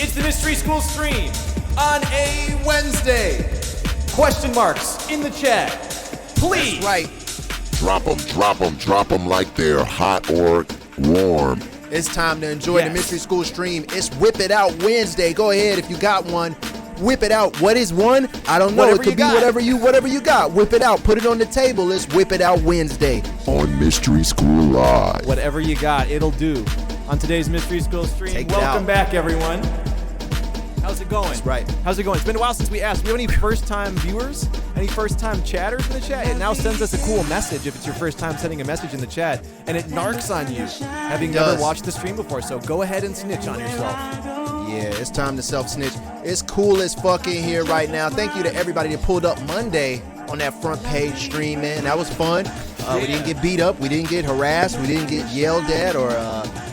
It's the Mystery School stream on a Wednesday. Question marks in the chat. Please. That's right. Drop them like they're hot or warm. It's time to enjoy the Mystery School stream. It's Whip It Out Wednesday. Go ahead if you got one. Whip it out. What is one? I don't know. Whatever it could be whatever you got. Whip it out. Put it on the table. It's Whip It Out Wednesday On Mystery School Live. Whatever you got, it'll do. On today's Mystery School stream, Take it welcome out. back, everyone. How's it going? That's right. How's it going? It's been a while since we asked. Do we have any first-time viewers? Any first-time chatters in the chat? It now sends us a cool message if it's your first time sending a message in the chat, and it narcs on you, having never watched the stream before. So go ahead and snitch on yourself. Yeah, it's time to self-snitch. It's cool as fuck in here right now. Thank you to everybody that pulled up Monday on that front page stream, man. That was fun. We didn't get beat up. We didn't get harassed. We didn't get yelled at or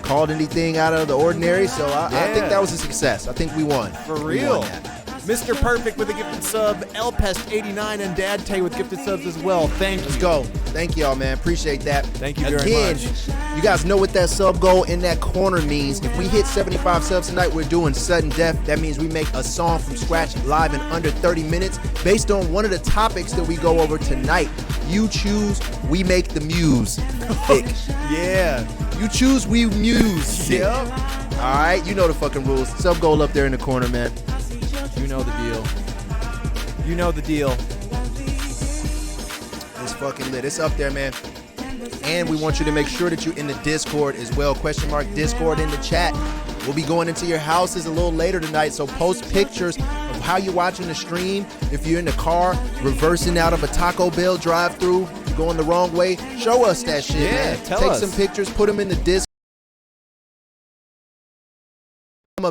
called anything out of the ordinary. So I think that was a success. I think we won. For We real. won that. Mr. Perfect with a gifted sub, Elpest89, and Dad Tay with gifted subs as well. Thank you. Let's go. Thank y'all, man. Appreciate that. Thank you very Again, much. you guys know what that sub goal in that corner means. If we hit 75 subs tonight, we're doing sudden death. That means we make a song from scratch live in under 30 minutes based on one of the topics that we go over tonight. You choose, we make the muse. Thick. Yeah. You choose, we muse. Yep. All right, you know the fucking rules. Sub goal up there in the corner, man. You know the deal. You know the deal. It's fucking lit. It's up there, man. And we want you to make sure that you're in the Discord as well. Question mark Discord in the chat. We'll be going into your houses a little later tonight, so post pictures of how you're watching the stream. If you're in the car, reversing out of a Taco Bell drive-thru, you're going the wrong way, show us that shit, man. tell Take us. some pictures, put them in the Discord.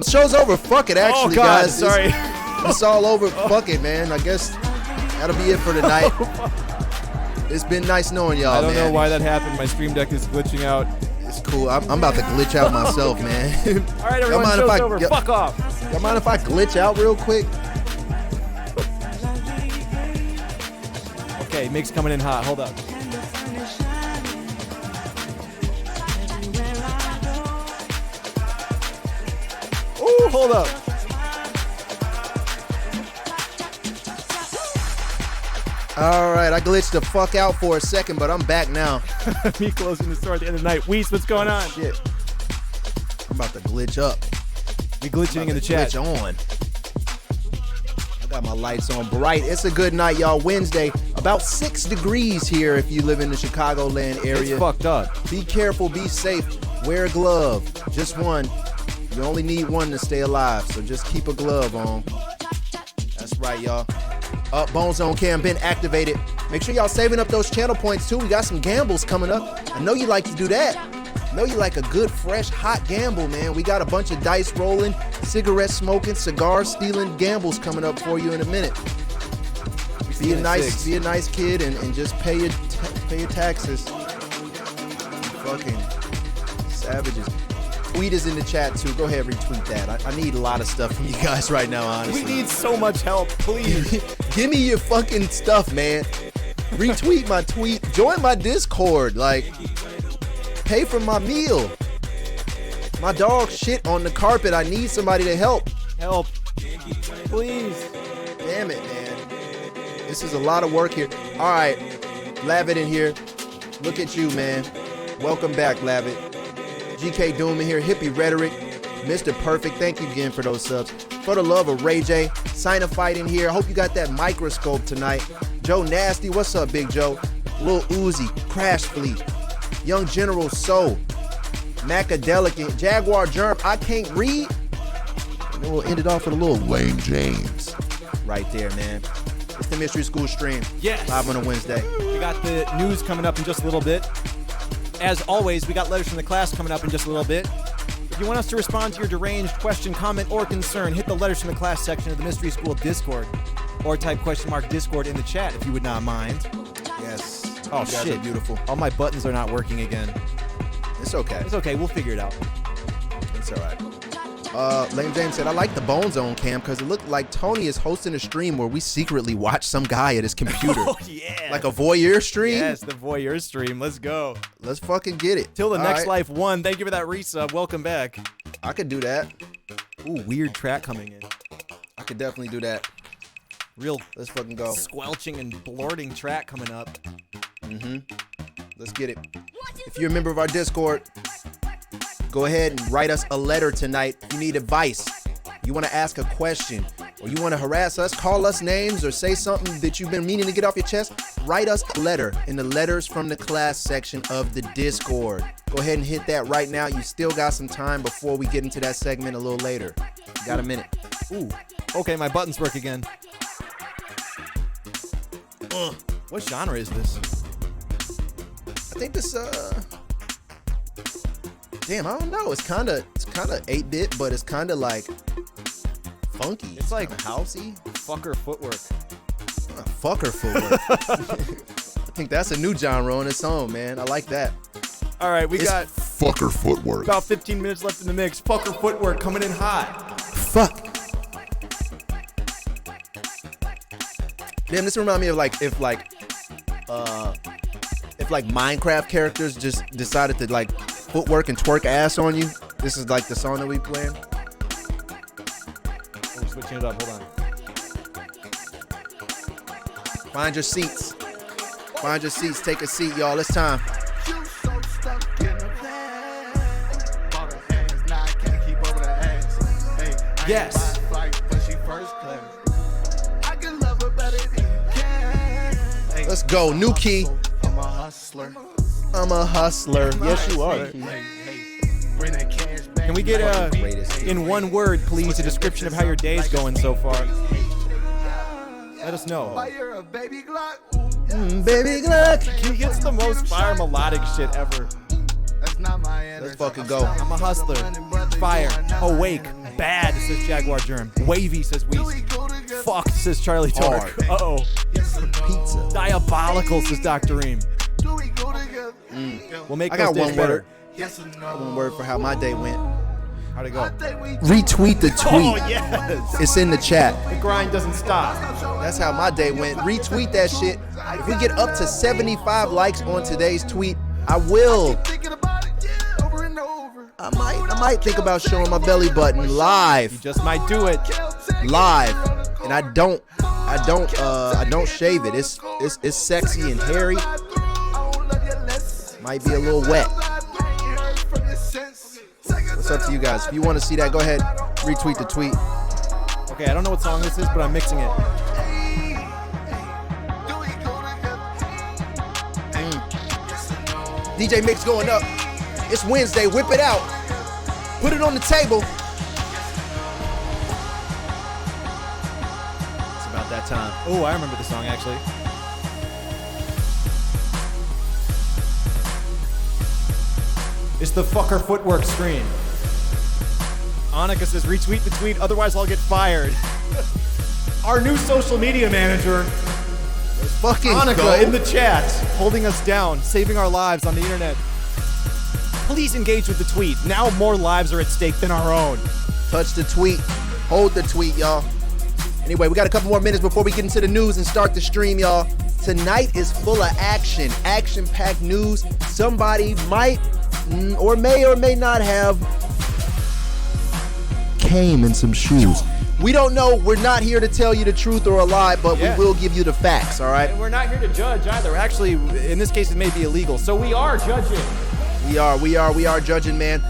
Show's over. Fuck it, actually, Oh, God, guys. sorry. It's all over. Fuck it, man. I guess that'll be it for tonight. It's been nice knowing y'all, I don't man. know why that happened. My stream deck is glitching out. It's cool. I'm about to glitch out myself, man. All right, everyone, mind if show's I- over. y- Fuck off. Y'all mind if I glitch out real quick? Okay, Mig's coming in hot. Hold up. Ooh, hold up. All right, I glitched the fuck out for a second, but I'm back now. Me closing the store at the end of the night. Weiss, what's going on? Shit. I'm about to glitch up. Me glitching in the chat. Glitch on. I got my lights on bright. It's a good night, y'all. Wednesday, about 6 degrees here if you live in the Chicagoland area. It's fucked up. Be careful, be safe, wear a glove. Just one. You only need one to stay alive, so just keep a glove on. That's right, y'all. Bone Zone Cam been activated. Make sure y'all saving up those channel points too. We got some gambles coming up. I know you like to do that. I know you like a good, fresh, hot gamble, man. We got a bunch of dice rolling, cigarette smoking, cigar stealing gambles coming up for you in a minute. Be a nice kid and just pay your taxes. Fucking savages. Tweet is in the chat too. Go ahead, retweet that. I need a lot of stuff from you guys right now, honestly. We need so much help, please. Give me your fucking stuff, man. Retweet my tweet. Join my Discord. Like, pay for my meal. My dog shit on the carpet. I need somebody to help. Help. Please. Damn it, man. This is a lot of work here. All right, Lavit in here. Look at you, man. Welcome back, Lavit. GK Doom in here. Hippie Rhetoric. Mr. Perfect. Thank you again for those subs. For the love of Ray J. Signified in here. I hope you got that microscope tonight. Joe Nasty. What's up, Big Joe? Lil Uzi. Crash Fleet. Young General Soul. Macadelic. Jaguar Germ. I can't read. And then we'll end it off with a little Lane James. right there, man. It's the Mystery School stream. Yes. Live on a Wednesday. We got the news coming up in just a little bit. As always, we got letters from the class coming up in just a little bit. If you want us to respond to your deranged question, comment, or concern, hit the letters from the class section of the Mystery School Discord, or type question mark Discord in the chat if you would not mind. Yes. Oh, You guys shit. are beautiful. All my buttons are not working again. It's okay. It's okay, we'll figure it out. It's all right. Lame James said, I like the Bone Zone cam because it looked like Tony is hosting a stream where we secretly watch some guy at his computer. Oh, yeah. Like a voyeur stream? Yes, the voyeur stream. Let's go. Let's fucking get it. Till the All next right. life one. Thank you for that resub. Welcome back. I could do that. Ooh, weird track coming in. I could definitely do that. Real Let's fucking go. squelching and blorting track coming up. Let's get it. If you're a member of our Discord, go ahead and write us a letter tonight. If you need advice, you want to ask a question, or you want to harass us, call us names, or say something that you've been meaning to get off your chest, write us a letter in the letters from the class section of the Discord. Go ahead and hit that right now. You still got some time before we get into that segment a little later. You got a minute. Ooh. Okay, my buttons work again. What genre is this? I think this damn, I don't know. It's kind of 8-bit, but it's kind of like funky. It's like kinda housey. Fucker footwork. Fucker footwork. I think that's a new genre on its own, man. I like that. All right, we got Fucker footwork. about 15 minutes left in the mix. Fucker footwork coming in hot. Fuck. Damn, this remind me of like if Minecraft characters just decided to like footwork and twerk ass on you. This is like the song that we playing. We're switching it up. Hold on. Find your seats. Find your seats. Take a seat, y'all. It's time. Yes. Let's go. New key. I'm a hustler. I'm a hustler. Yes, you are. Can we get Greatest. in one word, please, a description of how your day's going so far? Let us know. You're a baby Glock. Baby Gluck. He gets the most fire melodic shit ever. That's not my answer. Let's fucking go. I'm a hustler. Fire. Awake. Bad, says Jaguar Germ. Wavy, says Weez. Fucked, says Charlie Torque. Hard. Uh-oh. Pizza. Diabolical, says Dr. Reem. Do we go together? We'll make I got those days one better. word. Yes or no? One word for how my day went. How'd it go? I think we Retweet the tweet. Oh, yes. It's in the chat. The grind doesn't stop. That's how my day went. Retweet that shit. If we get up to 75 likes on today's tweet, I will. thinking about it, yeah, over and over. I might think about showing my belly button live. You just might do it. Live. And I don't shave it. It's sexy and hairy. Might be a little wet. It's up to you guys. If you want to see that, go ahead, retweet the tweet. Okay, I don't know what song this is, but I'm mixing it. DJ Mix going up. It's Wednesday. Whip it out. Put it on the table. It's about that time. Oh, I remember the song, actually. It's the fucker footwork screen. Annika says, retweet the tweet, otherwise I'll get fired. Our new social media manager, Let's fucking Annika, go. in the chat, holding us down, saving our lives on the internet. Please engage with the tweet. Now more lives are at stake than our own. Touch the tweet. Hold the tweet, y'all. Anyway, we got a couple more minutes before we get into the news and start the stream, y'all. Tonight is full of action. Action-packed news. Somebody might or may not have came in some shoes. We don't know. We're not here to tell you the truth or a lie, but Yeah. we will give you the facts, all right? And we're not here to judge either. Actually, in this case, it may be illegal. So we are judging. We are judging, man.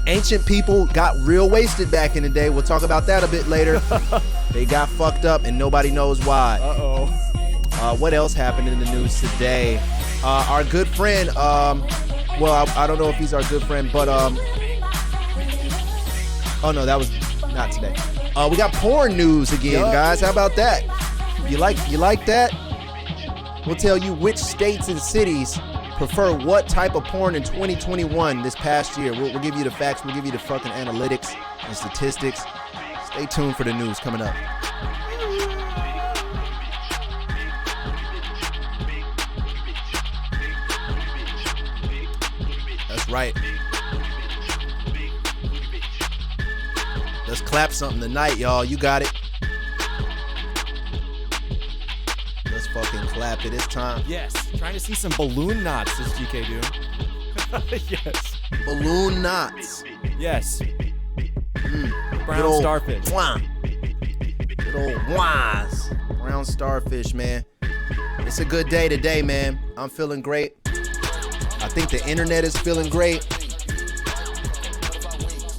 Ancient people got real wasted back in the day. We'll talk about that a bit later. They got fucked up and nobody knows why. Uh-oh. What else happened in the news today? Our good friend, well, I don't know if he's our good friend, but oh no, that was not today. We got porn news again, guys. How about that? You like that? We'll tell you which states and cities prefer what type of porn in 2021 this past year. We'll give you the facts. We'll give you the fucking analytics and statistics. Stay tuned for the news coming up. That's right. Let's clap something tonight, y'all. You got it. Let's fucking clap it. It's time. Yes. Trying to see some balloon knots, says GK Doom. Yes. Balloon knots. Yes. brown old starfish. Mwah. Good old wise. Brown starfish, man. It's a good day today, man. I'm feeling great. I think the internet is feeling great.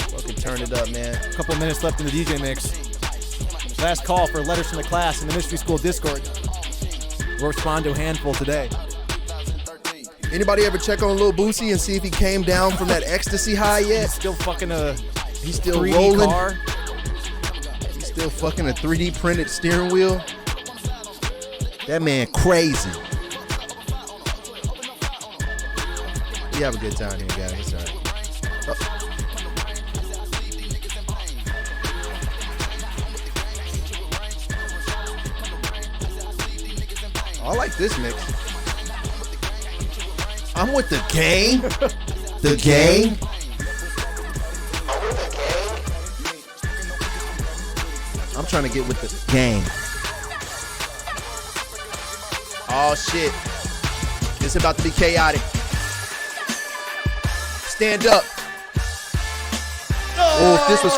Fucking turn it up, man. A couple minutes left in the DJ mix. Last call for letters from the class in the Mystery School Discord. We'll respond to a handful today. Anybody ever check on Lil Boosie and see if he came down from that ecstasy high yet? Still fucking a He's still 3D rolling. car. He's still fucking a 3D printed steering wheel. That man crazy. We have a good time here, guys. It's all right. I like this mix. I'm with the gang. The gang. I'm trying to get with the gang. Oh shit. It's about to be chaotic. Stand up. Oh, if this was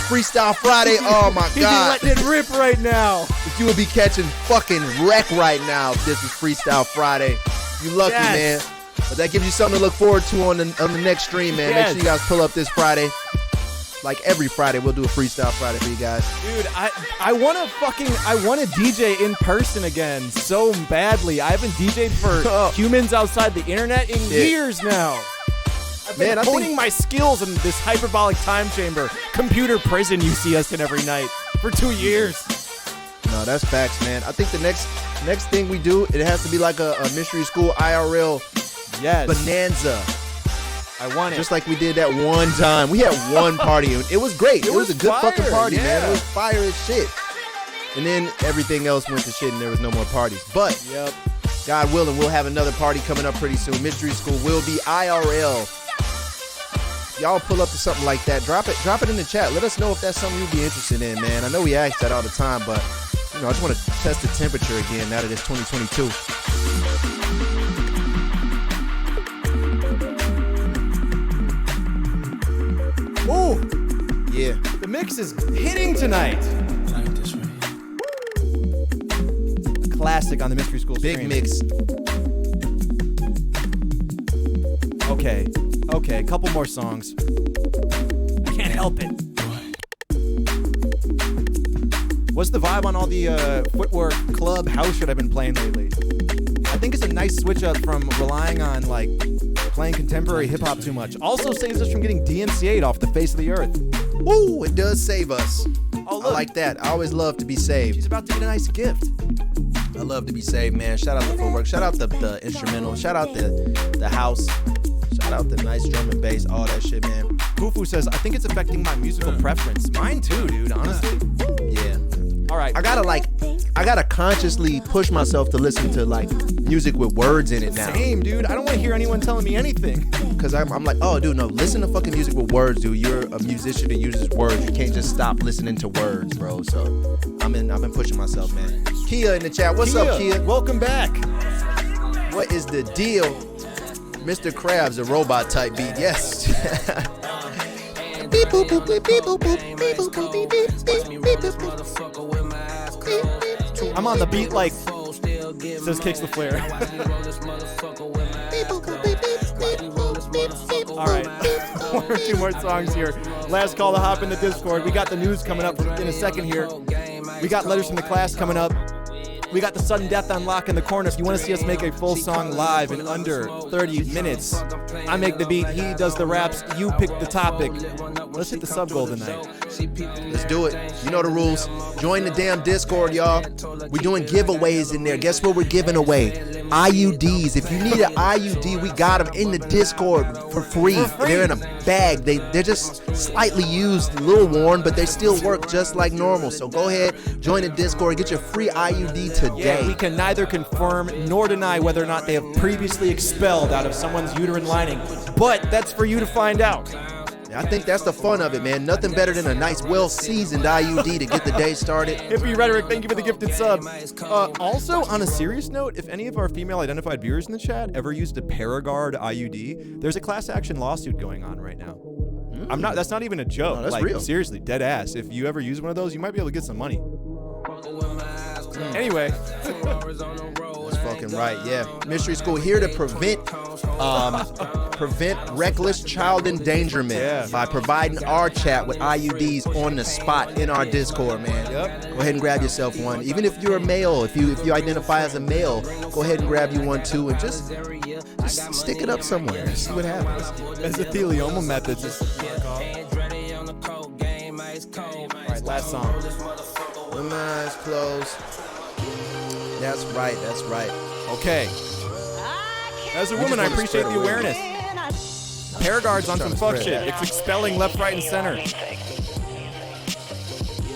freestyle Friday, oh my He'd God. be letting it rip right now. You would be catching fucking wreck right now if this was Freestyle Friday. You lucky, Yes. man. But that gives you something to look forward to on the next stream, man. Make Yes. sure you guys pull up this Friday. Like every Friday, we'll do a Freestyle Friday for you guys. Dude, I want to DJ in person again so badly. I haven't DJ'd for humans outside the internet in years now. I've been Man, I honing think- my skills in this hyperbolic time chamber, computer prison you see us in every night for 2 years. No, that's facts, man. I think the next thing we do, it has to be like a Mystery School IRL Yes, bonanza. I want it. Just like we did that one time. We had one party. And it was great. It was was a good fire, fucking party, man. yeah. It was fire as shit. And then everything else went to shit and there was no more parties. But Yep. God willing, we'll have another party coming up pretty soon. Mystery School will be IRL. Y'all pull up to something like that. Drop it in the chat. Let us know if that's something you'd be interested in, man. I know we ask that all the time, but I just want to test the temperature again now that it's 2022. Ooh, Yeah. the mix is hitting tonight. Classic on the Mystery School Big stream. mix. Okay, couple more songs. I can't help it. What's the vibe on all the footwork club house shit I've been playing lately? I think it's a nice switch up from relying on like playing contemporary hip hop too much. Also saves us from getting DMCA'd off the face of the earth. Woo! It does save us. Oh, I look. like that. I always love to be saved. She's about to get a nice gift. I love to be saved, man. Shout out the footwork. Shout out the instrumental. Shout out the house. Shout out the nice drum and bass. All that shit, man. Fufu says, I think it's affecting my musical preference. Mine too, dude, honestly. Yeah. All right. I gotta consciously push myself to listen to like music with words in it now. Same, dude. I don't want to hear anyone telling me anything. Cause I'm like, oh, dude, no, listen to fucking music with words, dude. You're a musician that uses words. You can't just stop listening to words, bro. So I've been pushing myself, man. Kia in the chat. What's up, Kia? Welcome back. What is the deal? Mr. Krabs, a robot type beat. Yes. Beep, boop, boop, beep, beep, boop, boop, beep, boop, boop, beep, beep, beep, beep, beep, boop. I'm on the beat like says Kicks the Flare. All right. One or two more songs here. Last call to hop in the Discord. We got the news coming up in a second here. We got letters from the class coming up. We got the sudden death unlock in the corner. If you want to see us make a full song live in under 30 minutes, I make the beat, he does the raps, you pick the topic. Let's hit the sub goal tonight. Let's do it. You know the rules. Join the damn Discord, y'all. We're doing giveaways in there. Guess what we're giving away? IUDs. If you need an IUD, we got them in the Discord for free. They're in a bag. They're just slightly used, a little worn, but they still work just like normal. So go ahead, join the Discord, get your free IUD today. Yeah, we can neither confirm nor deny whether or not they have previously expelled out of someone's uterine lining, but that's for you to find out. I think that's the fun of it, man. Nothing better than a nice, well-seasoned IUD to get the day started. Hippie Rhetoric, thank you for the gifted sub. Also, on a serious note, if any of our female-identified viewers in the chat ever used a Paragard IUD, there's a class action lawsuit going on right now. That's not even a joke. No, that's like, real. Seriously, dead ass. If you ever use one of those, you might be able to get some money. Anyway, That's fucking right. Yeah, Mystery School here to prevent reckless child endangerment by providing our chat with IUDs on the spot in our Discord, man. Yep. Go ahead and grab yourself one. Even if you're a male, if you identify as a male, go ahead and grab you one too, and just stick it up somewhere and see what happens. mesothelioma methods. All right, last song. With my eyes closed. That's right. That's right. Okay. As a woman, I wanna appreciate spread the awareness. Paraguard's on some fuck shit. It's expelling left, right, and center.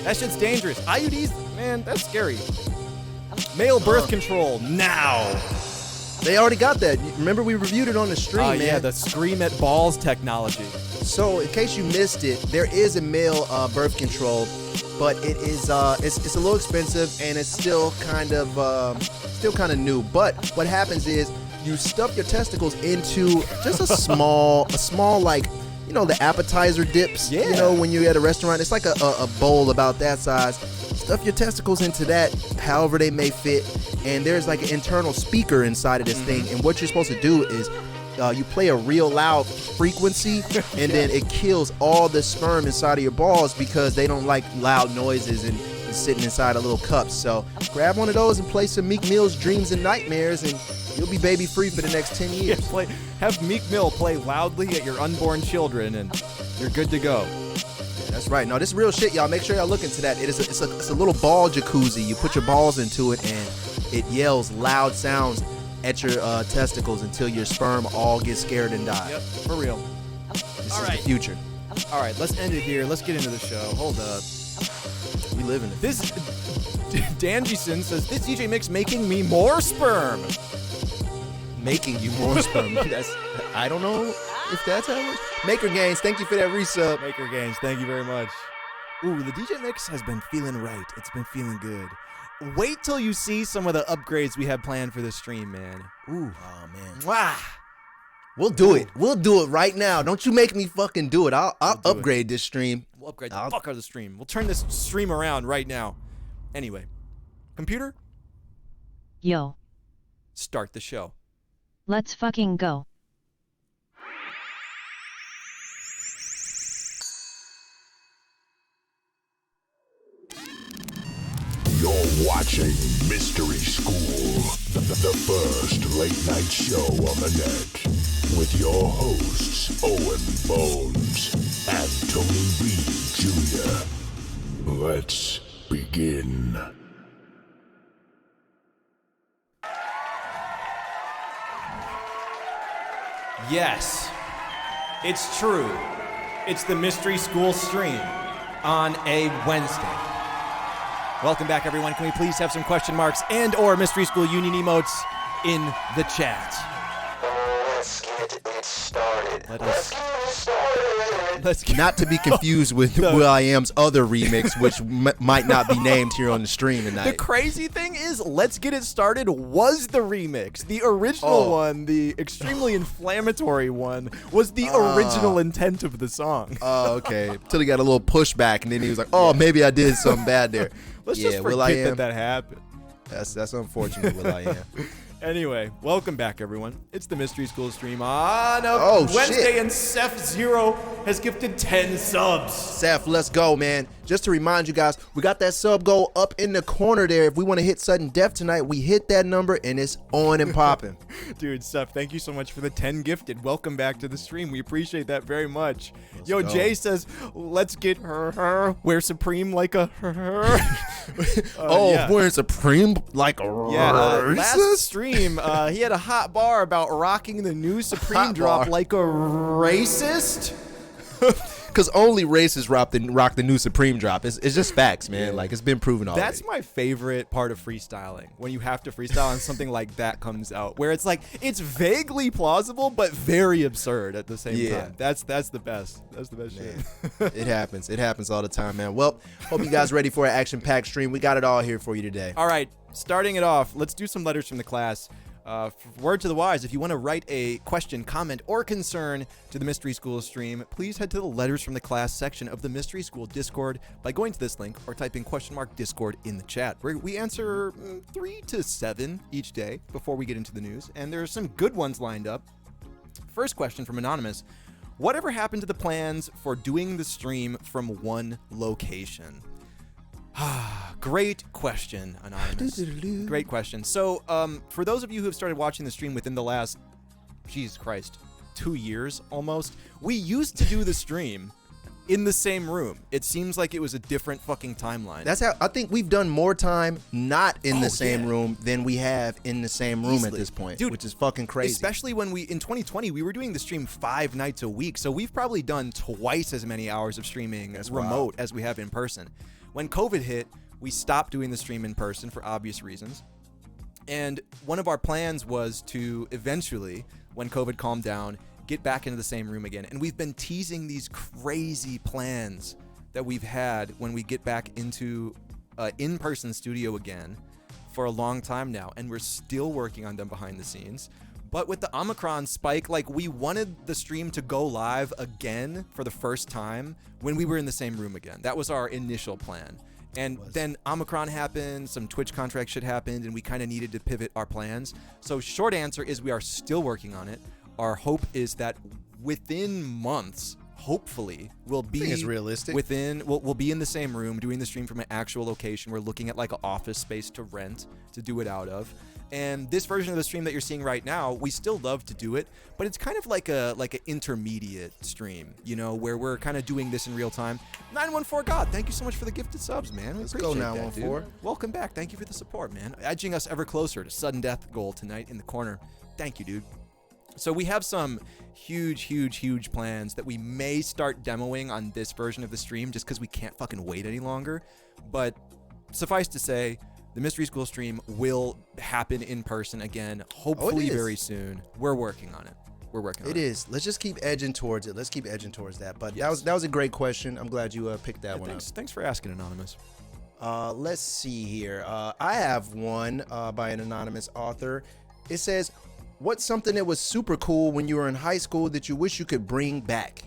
That shit's dangerous. IUDs, man, that's scary. Male birth control now. They already got that. Remember we reviewed it on the stream, man. Yeah, the scream at balls technology. So, in case you missed it, there is a male birth control, but it is it's a little expensive and it's still kind of new. But what happens is you stuff your testicles into just a small like, you know, the appetizer dips. Yeah. You know, when you're at a restaurant, it's like a bowl about that size. Stuff your testicles into that, however they may fit, and there's like an internal speaker inside of this thing. And what you're supposed to do is you play a real loud frequency, and then it kills all the sperm inside of your balls because they don't like loud noises and sitting inside of little cups. So grab one of those and play some Meek Mill's Dreams and Nightmares, and you'll be baby free for the next 10 years. Have Meek Mill play loudly at your unborn children, and you're good to go. That's right. No, this is real shit, y'all. Make sure y'all look into that. It's a little ball jacuzzi. You put your balls into it, and it yells loud sounds at your testicles until your sperm all gets scared and die. Yep, for real. This All is right. the future. All right, let's end it here. Let's get into the show. Hold up. We live in it. This Danjison says, this DJ Mix making me more sperm. Making you more sperm. I don't know if that's how it works. Maker Gains, thank you for that resub. Maker Gains, thank you very much. Ooh, the DJ Mix has been feeling right. It's been feeling good. Wait till you see some of the upgrades we have planned for this stream, man. Ooh. Oh, man. Wow. We'll do it. We'll do it right now. Don't you make me fucking do it. I'll upgrade this stream. We'll upgrade the fuck out of the stream. We'll turn this stream around right now. Anyway, computer, Yo, start the show. let's fucking go. You're watching Mystery School, the first late night show on the net, with your hosts Owen Bones and Tony Reed Jr. Let's begin. Yes, it's true. It's the Mystery School stream on a Wednesday. Welcome back, everyone. Can we please have some question marks and or Mystery School Union emotes in the chat? Let's get it started. Let's get Not to be confused with Will.i.am's other remix, which might not be named here on the stream The tonight. crazy thing is, Let's Get It Started was the remix. The original one, the extremely inflammatory one, was the original intent of the song. Oh, okay. Till he got a little pushback, and then he was like, "Oh, maybe I did something bad there." Let's yeah, just forget Will.i.am. that happened. That's unfortunate, Will.i.am. Anyway, welcome back, everyone. It's the Mystery School stream on a Wednesday, shit. and Seth Zero has gifted 10 subs. Seth, let's go, man. Just to remind you guys, we got that sub goal up in the corner there. If we want to hit sudden death tonight, we hit that number, and it's on and popping. Dude, Seth, thank you so much for the 10 gifted. Welcome back to the stream. We appreciate that very much. Yo, go. Jay says, let's get her. Wear Supreme like a her. Yeah. Wearing Supreme like a Yeah, last racist? stream, he had a hot bar about rocking the new Supreme Hot drop bar. like a racist. Because only racists rock the new Supreme drop. It's just facts, man. Like, it's been proven already. That's my favorite part of freestyling, when you have to freestyle and something like that comes out, where it's like, it's vaguely plausible, but very absurd at the same time. That's the best. That's the best shit. It happens. It happens all the time, man. Well, hope you guys ready for an action-packed stream. We got it all here for you today. All right, starting it off, let's do some letters from the class. Word to the wise, if you want to write a question, comment, or concern to the Mystery School stream, please head to the Letters from the Class section of the Mystery School Discord by going to this link or typing !Discord in the chat. We answer 3 to 7 each day before we get into the news, and there are some good ones lined up. First question from Anonymous. Whatever happened to the plans for doing the stream from one location? Great question, Anonymous. Great question. So, for those of you who have started watching the stream within the last, Jesus Christ, 2 years almost, we used to do the stream in the same room. It seems like it was a different fucking timeline. That's how I think we've done more time not in the same room than we have in the same room Easily. at this point, Dude, which is fucking crazy. Especially when in 2020, we were doing the stream 5 nights a week. So we've probably done twice as many hours of streaming remote as we have in person. When COVID hit, we stopped doing the stream in person for obvious reasons. And one of our plans was to eventually, when COVID calmed down, get back into the same room again. And we've been teasing these crazy plans that we've had when we get back into in-person studio again for a long time now. And we're still working on them behind the scenes. But with the Omicron spike, like, we wanted the stream to go live again for the first time when we were in the same room again. That was our initial plan. And then Omicron happened, some Twitch contract shit happened, and we kind of needed to pivot our plans. So short answer is we are still working on it. Our hope is that within months, hopefully, we'll be I think it's realistic. We'll be in the same room doing the stream from an actual location. We're looking at like an office space to rent to do it out of. And this version of the stream that you're seeing right now, we still love to do it, but it's kind of like an intermediate stream, you know, where we're kind of doing this in real time. 914 God, thank you so much for the gifted subs, man. Let's go, 914. Welcome back. Thank you for the support, man. Edging us ever closer to sudden death goal tonight in the corner. Thank you, dude. So we have some huge plans that we may start demoing on this version of the stream just because we can't fucking wait any longer. But suffice to say, the Mystery School stream will happen in person again, hopefully very soon. We're working on it. It is. Let's just keep edging towards it. Let's keep edging towards that. But that was a great question. I'm glad you picked that one up. Thanks for asking, Anonymous. Let's see here. I have one by an anonymous author. It says, what's something that was super cool when you were in high school that you wish you could bring back?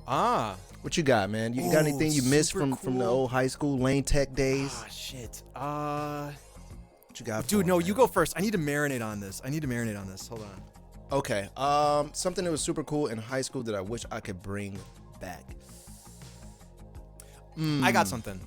What you got, man? You got anything you missed from the old high school Lane Tech days? Shit. What you got? Dude, no, you go first. I need to marinate on this. Hold on. Okay. Something that was super cool in high school that I wish I could bring back. I got something.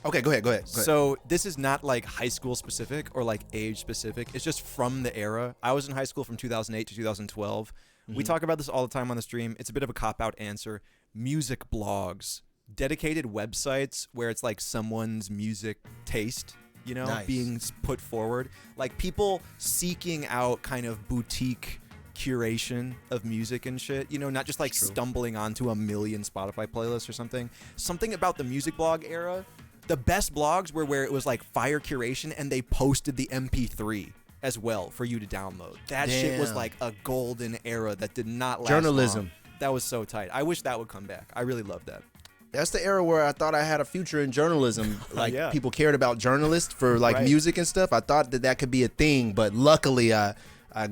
Okay, go ahead. So this is not like high school specific or like age specific. It's just from the era. I was in high school from 2008 to 2012. We talk about this all the time on the stream. It's a bit of a cop-out answer. Music blogs. Dedicated websites where it's like someone's music taste, you know, being put forward. Like people seeking out kind of boutique curation of music and shit, you know, not just like stumbling onto a million Spotify playlists or something. Something about the music blog era. The best blogs were where it was like fire curation and they posted the MP3 as well for you to download. That shit was like a golden era that did not last Journalism. long. That was so tight. I wish that would come back. I really love that. That's the era where I thought I had a future in journalism. Like people cared about journalists for like music and stuff. I thought that could be a thing, but luckily I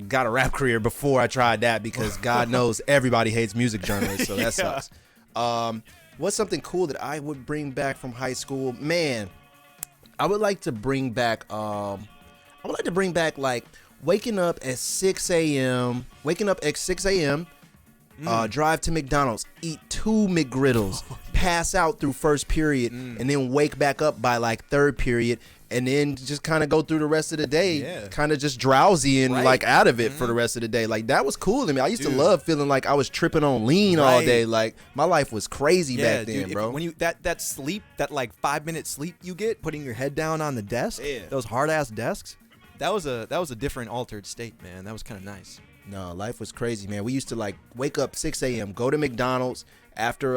got a rap career before I tried that because God knows everybody hates music journalists, so that sucks. What's something cool that I would bring back from high school? Man, I would like to bring back like waking up at 6 a.m. Drive to McDonald's, eat 2 McGriddles, pass out through first period, and then wake back up by like third period, and then just kind of go through the rest of the day, kind of just drowsy and like out of it for the rest of the day. Like that was cool to me. I used to love feeling like I was tripping on lean all day. Like my life was crazy back then, bro. When you that sleep, that like 5-minute sleep you get, putting your head down on the desk, those hard ass desks, that was a different altered state, man. That was kind of nice. No, life was crazy, man. We used to like wake up 6 a.m., go to McDonald's after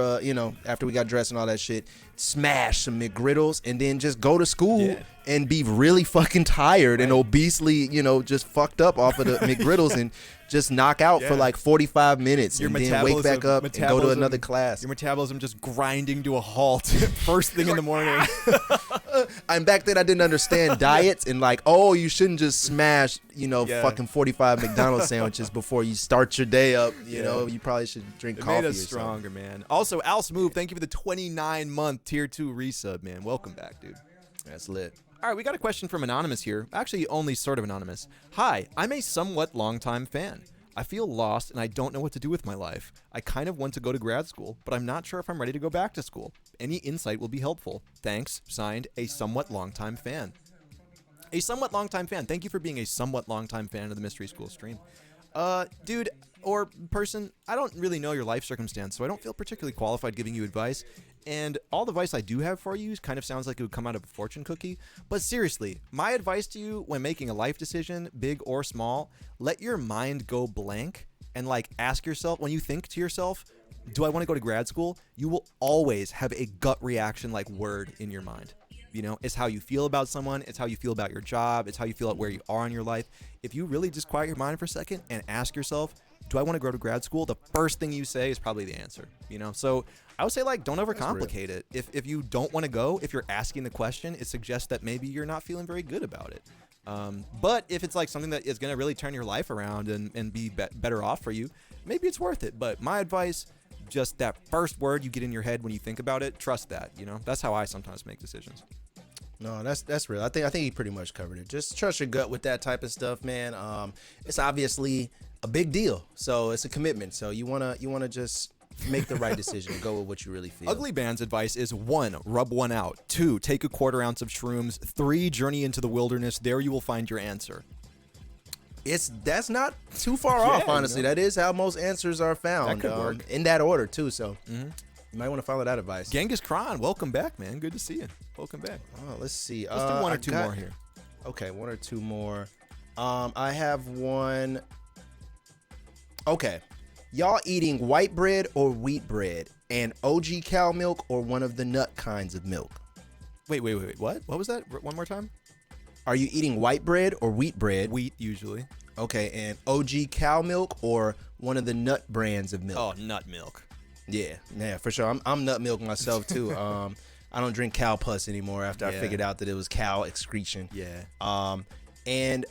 after we got dressed and all that shit, smash some McGriddles, and then just go to school and be really fucking tired and obesely, just fucked up off of the McGriddles and just knock out for like 45 minutes and then wake back up and go to another class. Your metabolism just grinding to a halt first thing in the morning. And back then I didn't understand diets and like, oh, you shouldn't just smash, Yeah. fucking 45 McDonald's sandwiches before you start your day up. You know, you probably should drink It coffee made or us something. stronger, man. Also, Al Smooth, thank you for the 29-month tier 2 resub, man. Welcome back, dude. That's lit. All right, we got a question from Anonymous here. Actually, only sort of anonymous. Hi, I'm a somewhat longtime fan. I feel lost and I don't know what to do with my life. I kind of want to go to grad school, but I'm not sure if I'm ready to go back to school. Any insight will be helpful. Thanks, signed, a somewhat longtime fan. A somewhat longtime fan. Thank you for being a somewhat longtime fan of the Mystery School stream. Dude or person, I don't really know your life circumstance, so I don't feel particularly qualified giving you advice. And all the advice I do have for you kind of sounds like it would come out of a fortune cookie. But seriously, my advice to you when making a life decision, big or small, let your mind go blank and like ask yourself, when you think to yourself, do I want to go to grad school? You will always have a gut reaction like word in your mind. You know, it's how you feel about someone. It's how you feel about your job. It's how you feel about where you are in your life. If you really just quiet your mind for a second and ask yourself, do I want to go to grad school? The first thing you say is probably the answer, you know? So I would say, like, don't overcomplicate it. If you don't want to go, if you're asking the question, it suggests that maybe you're not feeling very good about it. But if it's like something that is going to really turn your life around and be better off for you, maybe it's worth it. But my advice, just that first word you get in your head when you think about it, trust that, you know? That's how I sometimes make decisions. No, that's real. I think he pretty much covered it. Just trust your gut with that type of stuff, man. It's obviously a big deal, so it's a commitment. So you wanna just make the right decision and go with what you really feel. Ugly Band's advice is 1, rub one out. 2, take a 1/4 ounce of shrooms. 3, journey into the wilderness. There you will find your answer. That's not too far off, honestly. That is how most answers are found. That could work. In that order too. So you might want to follow that advice. Genghis Khan, welcome back, man. Good to see you. Welcome back. Oh, let's see. Let's do one or two more here. Okay, 1 or 2 more. I have one. Okay, y'all eating white bread or wheat bread, and OG cow milk or one of the nut kinds of milk? Wait. What? What was that? One more time? Are you eating white bread or wheat bread? Wheat, usually. Okay, and OG cow milk or one of the nut brands of milk? Oh, nut milk. Yeah, for sure. I'm nut milk myself too. I don't drink cow pus anymore after I figured out that it was cow excretion. Yeah. And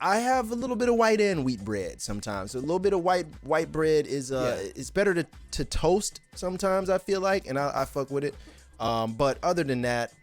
I have a little bit of white and wheat bread sometimes. So a little bit of white bread is it's better to toast sometimes, I feel like, and I fuck with it. But other than that,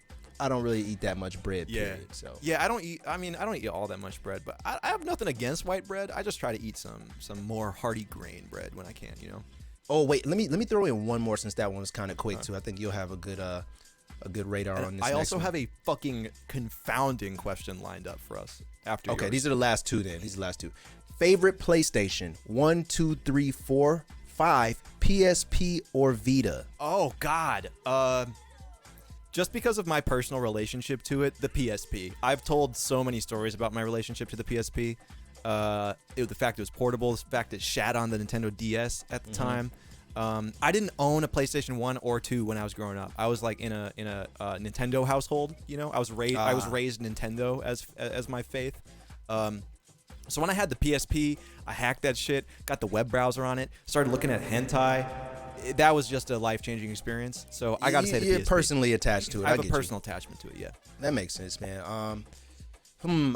I don't really eat that much bread. Period, so Yeah, I don't eat all that much bread, but I have nothing against white bread. I just try to eat some more hearty grain bread when I can, you know. Oh wait, let me throw in one more since that one was kind of quick too. I think you'll have a good radar on this. I next also one. have a fucking confounding question lined up for us after. Okay, yours. these are the last two then. These are the last two. Favorite PlayStation? 1, 2, 3, 4, 5, PSP or Vita? Oh God. Just because of my personal relationship to it, the PSP. I've told so many stories about my relationship to the PSP. The fact it was portable, the fact it shat on the Nintendo DS at the time. I didn't own a PlayStation 1 or 2 when I was growing up. I was like in a Nintendo household, you know. I was raised Nintendo as my faith. So when I had the PSP, I hacked that shit, got the web browser on it, started looking at hentai. That was just a life-changing experience. So I got to say the PSP. You're personally attached to it. I have a get you. personal attachment to it, yeah. That makes sense, man.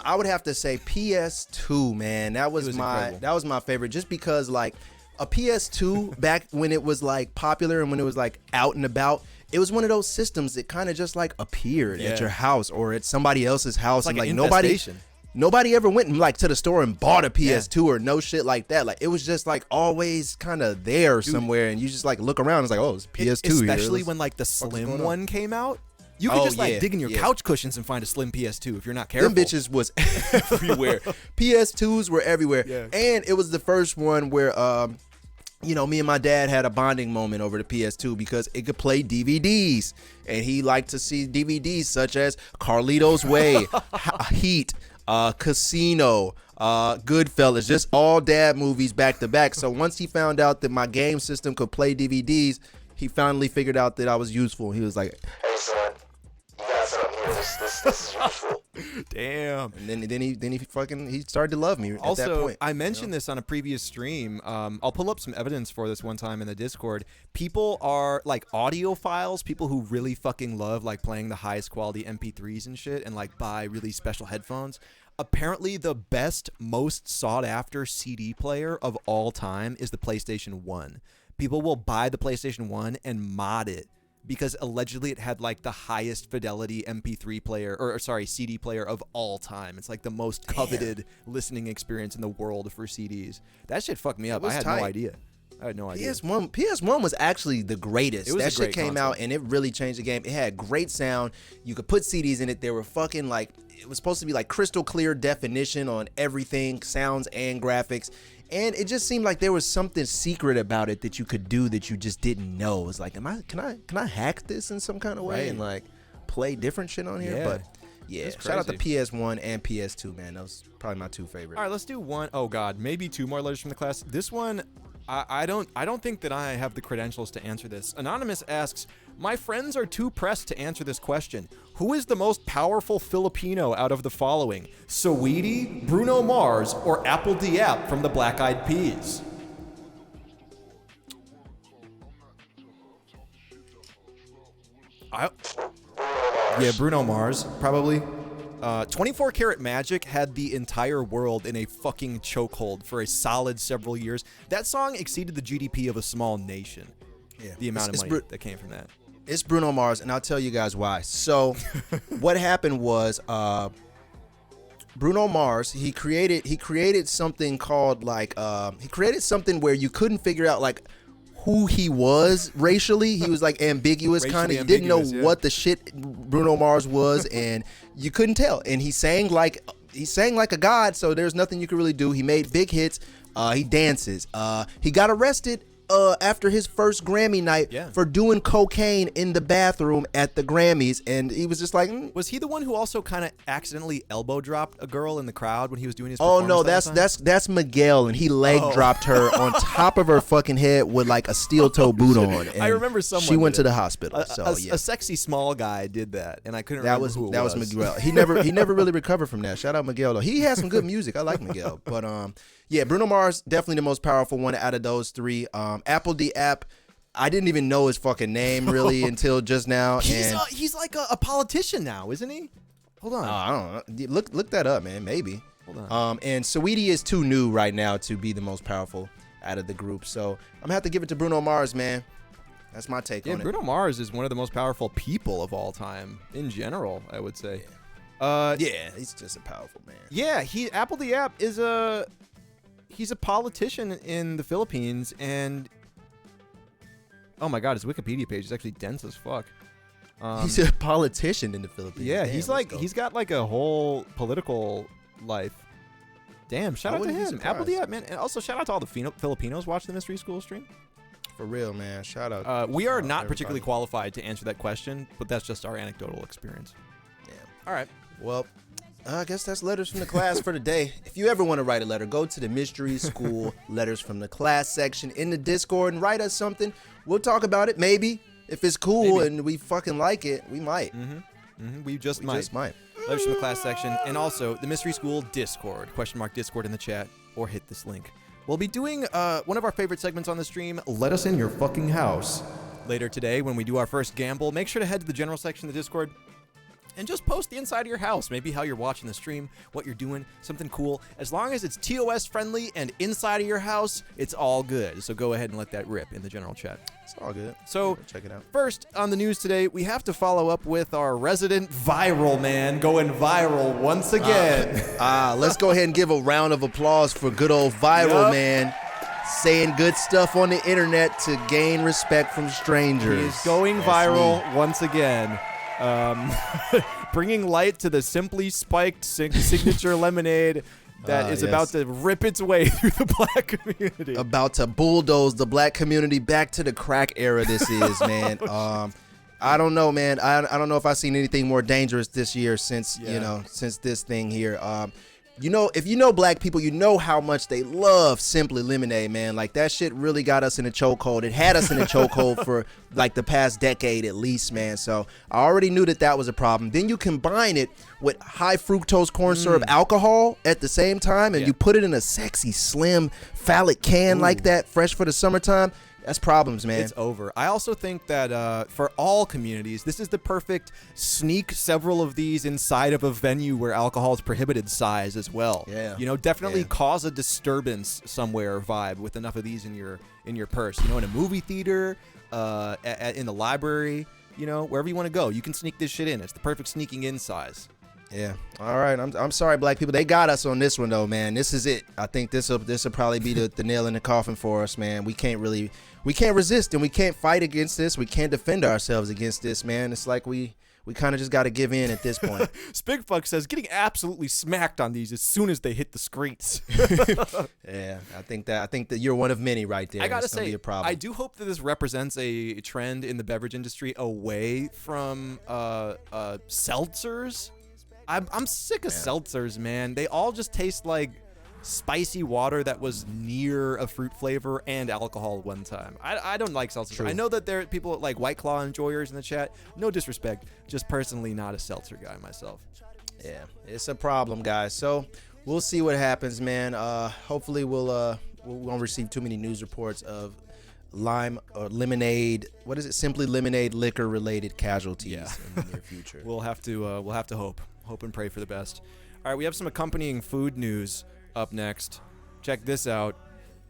I would have to say PS2, man. That was my favorite, just because like a PS2 back when it was like popular and when it was like out and about, it was one of those systems that kind of just like appeared at your house or at somebody else's house, It's like and an like infestation. nobody ever went and like to the store and bought a PS2 or no shit like that. Like it was just like always kind of there somewhere, and you just like look around. It's like, oh, it's PS2 here. Especially when like the slim one came out. You could just like dig in your couch cushions and find a slim PS2 if you're not careful. Them bitches was everywhere. PS2s were everywhere. Yeah. And it was the first one where, me and my dad had a bonding moment over the PS2 because it could play DVDs. And he liked to see DVDs such as Carlito's Way, Heat, Casino, Goodfellas, just all dad movies back to back. So once he found out that my game system could play DVDs, he finally figured out that I was useful. He was like, Hey son, you got something here. This is useful. Damn. And then he started to love me at that Also, point. I mentioned this on a previous stream. I'll pull up some evidence for this one time in the Discord. People are like audiophiles, people who really fucking love like playing the highest quality MP3s and shit and like buy really special headphones. Apparently, the best, most sought after CD player of all time is the PlayStation 1. People will buy the PlayStation 1 and mod it because allegedly it had like the highest fidelity MP3 player, or sorry, CD player of all time. It's like the most coveted listening experience in the world for CDs. That shit fucked me up. I was had tight. no idea. I had no idea. PS1 was actually the greatest. It was that a shit great came console. out and it really changed the game. It had great sound. You could put CDs in it. They were fucking like, it was supposed to be like crystal clear definition on everything, sounds and graphics. And it just seemed like there was something secret about it that you could do that you just didn't know. It's like, can I hack this in some kind of way Right. and like play different shit on here? Yeah. But yeah, That's shout out to crazy. PS1 and PS2, man. Those probably my two favorites. All right, let's do one. Oh God, maybe two more letters from the class. This one, I don't think that I have the credentials to answer this. Anonymous asks, my friends are too pressed to answer this question. Who is the most powerful Filipino out of the following? Saweetie, Bruno Mars, or Apple Diap from the Black Eyed Peas? Yeah, Bruno Mars, probably. 24 Karat Magic had the entire world in a fucking chokehold for a solid several years. That song exceeded the GDP of a small nation. Yeah. The amount It's of money that came from that. It's Bruno Mars, and I'll tell you guys why. So, what happened was, Bruno Mars, he created something called like, he created something where you couldn't figure out like who he was racially. He was like ambiguous, kind Racially of. You didn't know ambiguous, yeah. what the shit Bruno Mars was, and you couldn't tell. And he sang like a god, so there's nothing you could really do. He made big hits. He dances. He got arrested after his first Grammy night for doing cocaine in the bathroom at the Grammys, and he was just like, Was he the one who also kind of accidentally elbow dropped a girl in the crowd when he was doing his oh performance no, that one time? that's Miguel, and he leg dropped her on top of her fucking head with like a steel toe boot on. And I remember someone she went did to it. the hospital. So yeah, a sexy small guy did that, and I couldn't that remember was who it that was Miguel. He never really recovered from that. Shout out Miguel though. He has some good music. I like Miguel, but yeah, Bruno Mars definitely the most powerful one out of those three. Apple Diap, I didn't even know his fucking name really until just now. He's like a politician now, isn't he? Hold on. I don't know. Look that up, man. Maybe. Hold on. And Saweetie is too new right now to be the most powerful out of the group. So I'm gonna have to give it to Bruno Mars, man. That's my take Yeah, on Bruno Mars is one of the most powerful people of all time in general, I would say. it. Yeah, he's just a powerful man. Yeah, Apple Diap is he's a politician in the Philippines, and oh my God, his Wikipedia page is actually dense as fuck. He's a politician in the Philippines. Yeah, Damn, he's let's go. he's got like a whole political life. Damn, shout I out to wouldn't be him. Apple surprised. Diap, man, and also shout out to all the Filipinos watching the Mystery School stream. for real, man. Shout out. We are shout out not everybody. particularly qualified to answer that question, but that's just our anecdotal experience. Yeah. All right. Well, I guess that's letters from the class for today. If you ever want to write a letter, go to the Mystery School Letters from the Class section in the Discord and write us something. We'll talk about it, maybe. If it's cool Maybe. and we fucking like it, we might. We just We might. just might. Letters from the class section, and also the Mystery School Discord, !Discord in the chat, or hit this link. We'll be doing one of our favorite segments on the stream, Let Us In Your Fucking House. Later today, when we do our first gamble, make sure to head to the general section of the Discord and just post the inside of your house, maybe how you're watching the stream, what you're doing, something cool. As long as it's TOS friendly and inside of your house, it's all good. So go ahead and let that rip in the general chat. It's all good. So, check it out. First on the news today, we have to follow up with our resident viral man going viral once again. Let's go ahead and give a round of applause for good old Viral Yup. Man saying good stuff on the internet to gain respect from strangers. He is going That's viral me. once again. Bringing light to the Simply Spiked signature lemonade that is yes. about to rip its way through the black community. About to bulldoze the black community back to the crack era this is, man. I don't know, man. I don't know if I've seen anything more dangerous this year since, Yeah. since this thing here. You know, if you know black people, you know how much they love Simply Lemonade, man. Like, that shit really got us in a chokehold. It had us in a chokehold for like the past decade at least, man. So I already knew that was a problem. Then you combine it with high fructose corn syrup alcohol at the same time, and you put it in a sexy, slim, phallic can like that, fresh for the summertime. That's problems, man. It's over. I also think that for all communities, this is the perfect sneak several of these inside of a venue where alcohol is prohibited size as well. Yeah. You know, definitely Yeah. cause a disturbance somewhere vibe with enough of these in your purse. You know, in a movie theater, in the library, you know, wherever you want to go, you can sneak this shit in. It's the perfect sneaking in size. Yeah. All right. I'm sorry, black people. They got us on this one though, man. This is it. I think this will probably be the nail in the coffin for us, man. We can't resist and we can't fight against this. We can't defend ourselves against this, man. It's like we kind of just got to give in at this point. Spigfuck says getting absolutely smacked on these as soon as they hit the screens. Yeah, I think that you're one of many right there. I gotta It's gonna say, be a problem. I do hope that this represents a trend in the beverage industry away from seltzers. I'm sick of seltzers, man. They all just taste like spicy water that was near a fruit flavor and alcohol at one time. I don't like seltzers. True. I know that there are people like White Claw enjoyers in the chat. No disrespect, just personally not a seltzer guy myself. Yeah, it's a problem, guys. So we'll see what happens, man. Hopefully we won't receive too many news reports of lime or lemonade. What is it? Simply Lemonade liquor related casualties in the near future. We'll have to hope and pray for the best. All right, we have some accompanying food news up next. Check this out.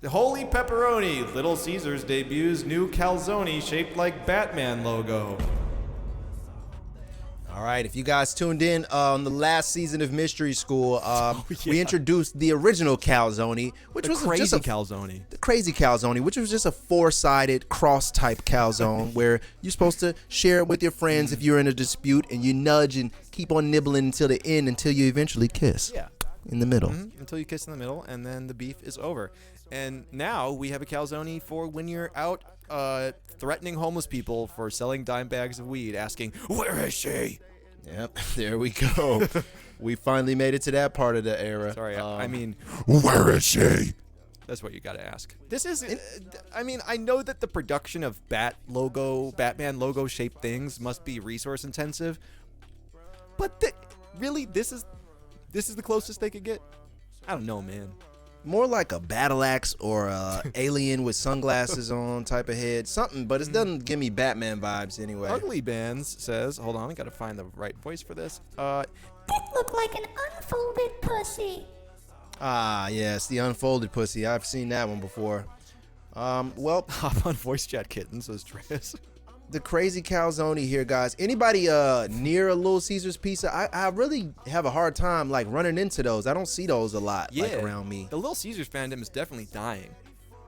The Holy Pepperoni. Little Caesars debuts new calzone shaped like Batman logo. All right, if you guys tuned in on the last season of Mystery School, we introduced the original calzone, which was crazy just a calzone. the crazy calzone, which was just a four-sided cross-type calzone where you're supposed to share it with your friends if you're in a dispute, and you nudge and keep on nibbling until the end until you eventually kiss. Yeah. In the middle. Until you kiss in the middle, and then the beef is over. And now we have a calzone for when you're out threatening homeless people for selling dime bags of weed, asking, "Where is she?" Yep, there we go. We finally made it to that part of the era. Sorry, I mean, Where is she? that's what you got to ask. This is, I mean, I know that the production of Batman logo shaped things must be resource intensive, but really, this is the closest they could get. I don't know, man. more like a battle axe or a alien with sunglasses on type of head, something, but it doesn't give me Batman vibes anyway. Ugly Bands says, hold on, I gotta find the right voice for this. That looked like an unfolded pussy. Ah, yes, the unfolded pussy. I've seen that one before. Well, Hop on voice chat kitten, says Tris. the crazy calzone here, guys. Anybody near a Little Caesars pizza? I really have a hard time like running into those. I don't see those a lot like around me. The Little Caesars fandom is definitely dying.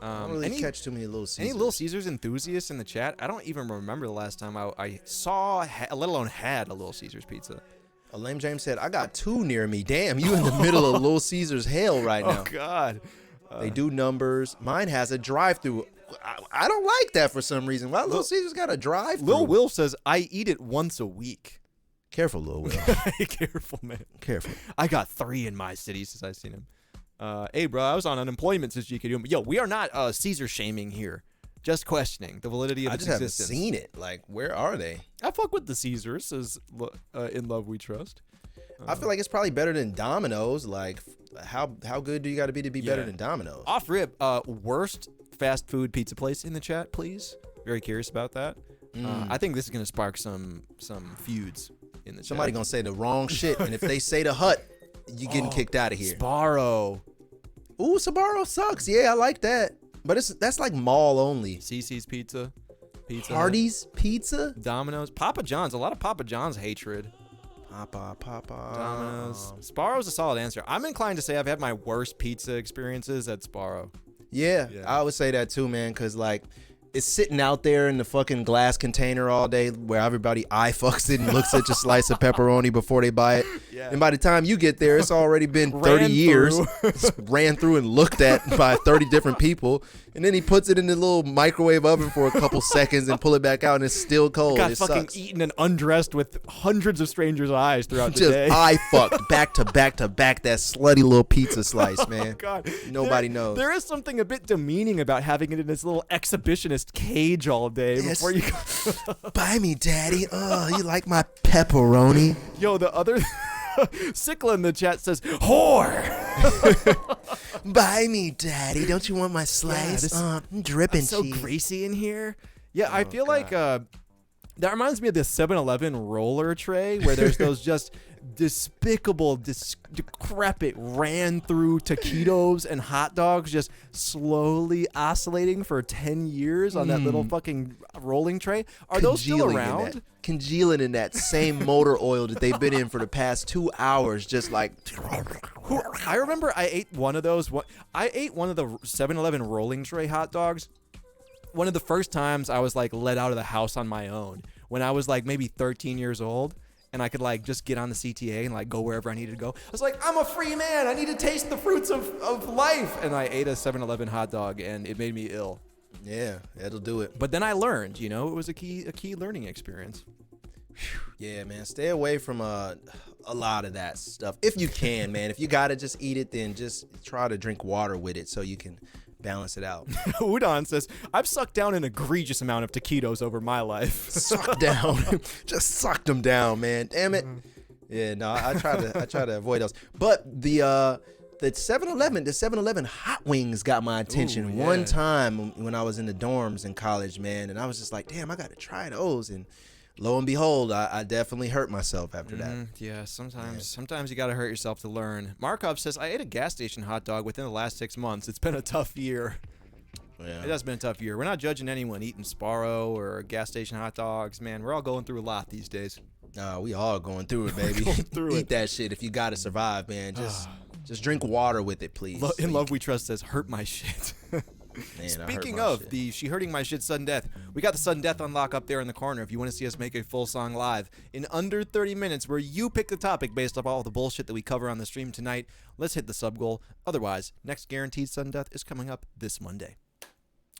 I don't really catch too many Little Caesars. Any Little Caesars enthusiasts in the chat? I don't even remember the last time I saw, let alone had a Little Caesars pizza. Lame James said, I got two near me. Damn, you in the middle of Little Caesars hell right now. Oh, God. They do numbers. Mine has a drive-through. I don't like that for some reason. Why Little Caesars got a drive-through? Lil Will says, I eat it once a week. Careful, Lil Will. Careful, man. Careful. I got 3 in my city since I've seen him. Hey, bro, I was on unemployment since GK. Yo, we are not Caesar shaming here. Just questioning the validity of I its just existence. haven't seen it. Like, where are they? I fuck with the Caesars, says In Love We Trust. I feel like it's probably better than Domino's. Like, how good do you got to be better than Domino's? Off rip, worst fast food pizza place in the chat, please. Very curious about that. I think this is gonna spark some feuds in the chat. Somebody gonna say the wrong shit, and if they say the Hut, you getting kicked out of here. Sbarro. Ooh, Sbarro sucks. Yeah, I like that, but that's like mall only. CC's Pizza. Hut, Hardee's Pizza. Domino's. Papa John's. A lot of Papa John's hatred. Papa. Domino's. Sbarro's a solid answer. I'm inclined to say I've had my worst pizza experiences at Sbarro. Yeah, I would say that too, man. Cause like, it's sitting out there in the fucking glass container all day where everybody eye fucks it and looks at your slice of pepperoni before they buy it. Yeah. And by the time you get there, it's already been 30 Ran years. through. It's ran through and looked at by 30 different people. And then he puts it in the little microwave oven for a couple seconds and pull it back out and it's still cold. Got It fucking sucks. eaten and undressed with hundreds of strangers' eyes throughout the Just day. eye fucked back to back to back that slutty little pizza slice, man. God, Nobody knows. There is something a bit demeaning about having it in this little exhibitionist cage all day Yes. before you go. Buy me, daddy. Oh, you like my pepperoni? Yo, the other Sickla in the chat says, whore! Buy me, daddy. Don't you want my slice? this- I'm dripping so cheese. greasy in here. Yeah, I feel like that reminds me of the 7-Eleven roller tray where there's those just despicable, decrepit, ran through taquitos and hot dogs just slowly oscillating for 10 years on that little fucking rolling tray. Are those still Congealing in around? that- Congealing in that same motor oil that they've been in for the past 2 hours, just like I remember I ate one of those. I ate one of the 7-Eleven rolling tray hot dogs. One of the first times I was like let out of the house on my own when I was like maybe 13 years old and I could like just get on the CTA and like go wherever I needed to go. I was like, I'm a free man. I need to taste the fruits of life. And I ate a 7-Eleven hot dog and it made me ill. yeah, that'll do it. But then I learned, it was a key learning experience. Yeah, man, stay away from a lot of that stuff if you can, man. If you gotta just eat it, then just try to drink water with it so you can balance it out. Udon says, I've sucked down an egregious amount of taquitos over my life. Suck down, just suck them down, man. Damn it. Yeah, no, I try to avoid those. But the 7-Eleven hot wings got my attention Ooh, yeah. one time when I was in the dorms in college, man, and I was just like, damn, I got to try those. And lo and behold, I definitely hurt myself after that. Yeah, sometimes you gotta hurt yourself to learn. Markov says, I ate a gas station hot dog within the last 6 months. It's been a tough year. Yeah. It has been a tough year. We're not judging anyone eating Sparrow or gas station hot dogs. Man, we're all going through a lot these days. We all going through it, baby. through Eat it. that shit if you gotta survive, man. Just drink water with it, please. In Love We Trust says, hurt my shit. Man, I hurt Speaking my of shit. the She Hurting My Shit sudden death, we got the sudden death unlock up there in the corner if you want to see us make a full song live in under 30 minutes where you pick the topic based off all the bullshit that we cover on the stream tonight. Let's hit the sub goal. Otherwise, next guaranteed sudden death is coming up this Monday.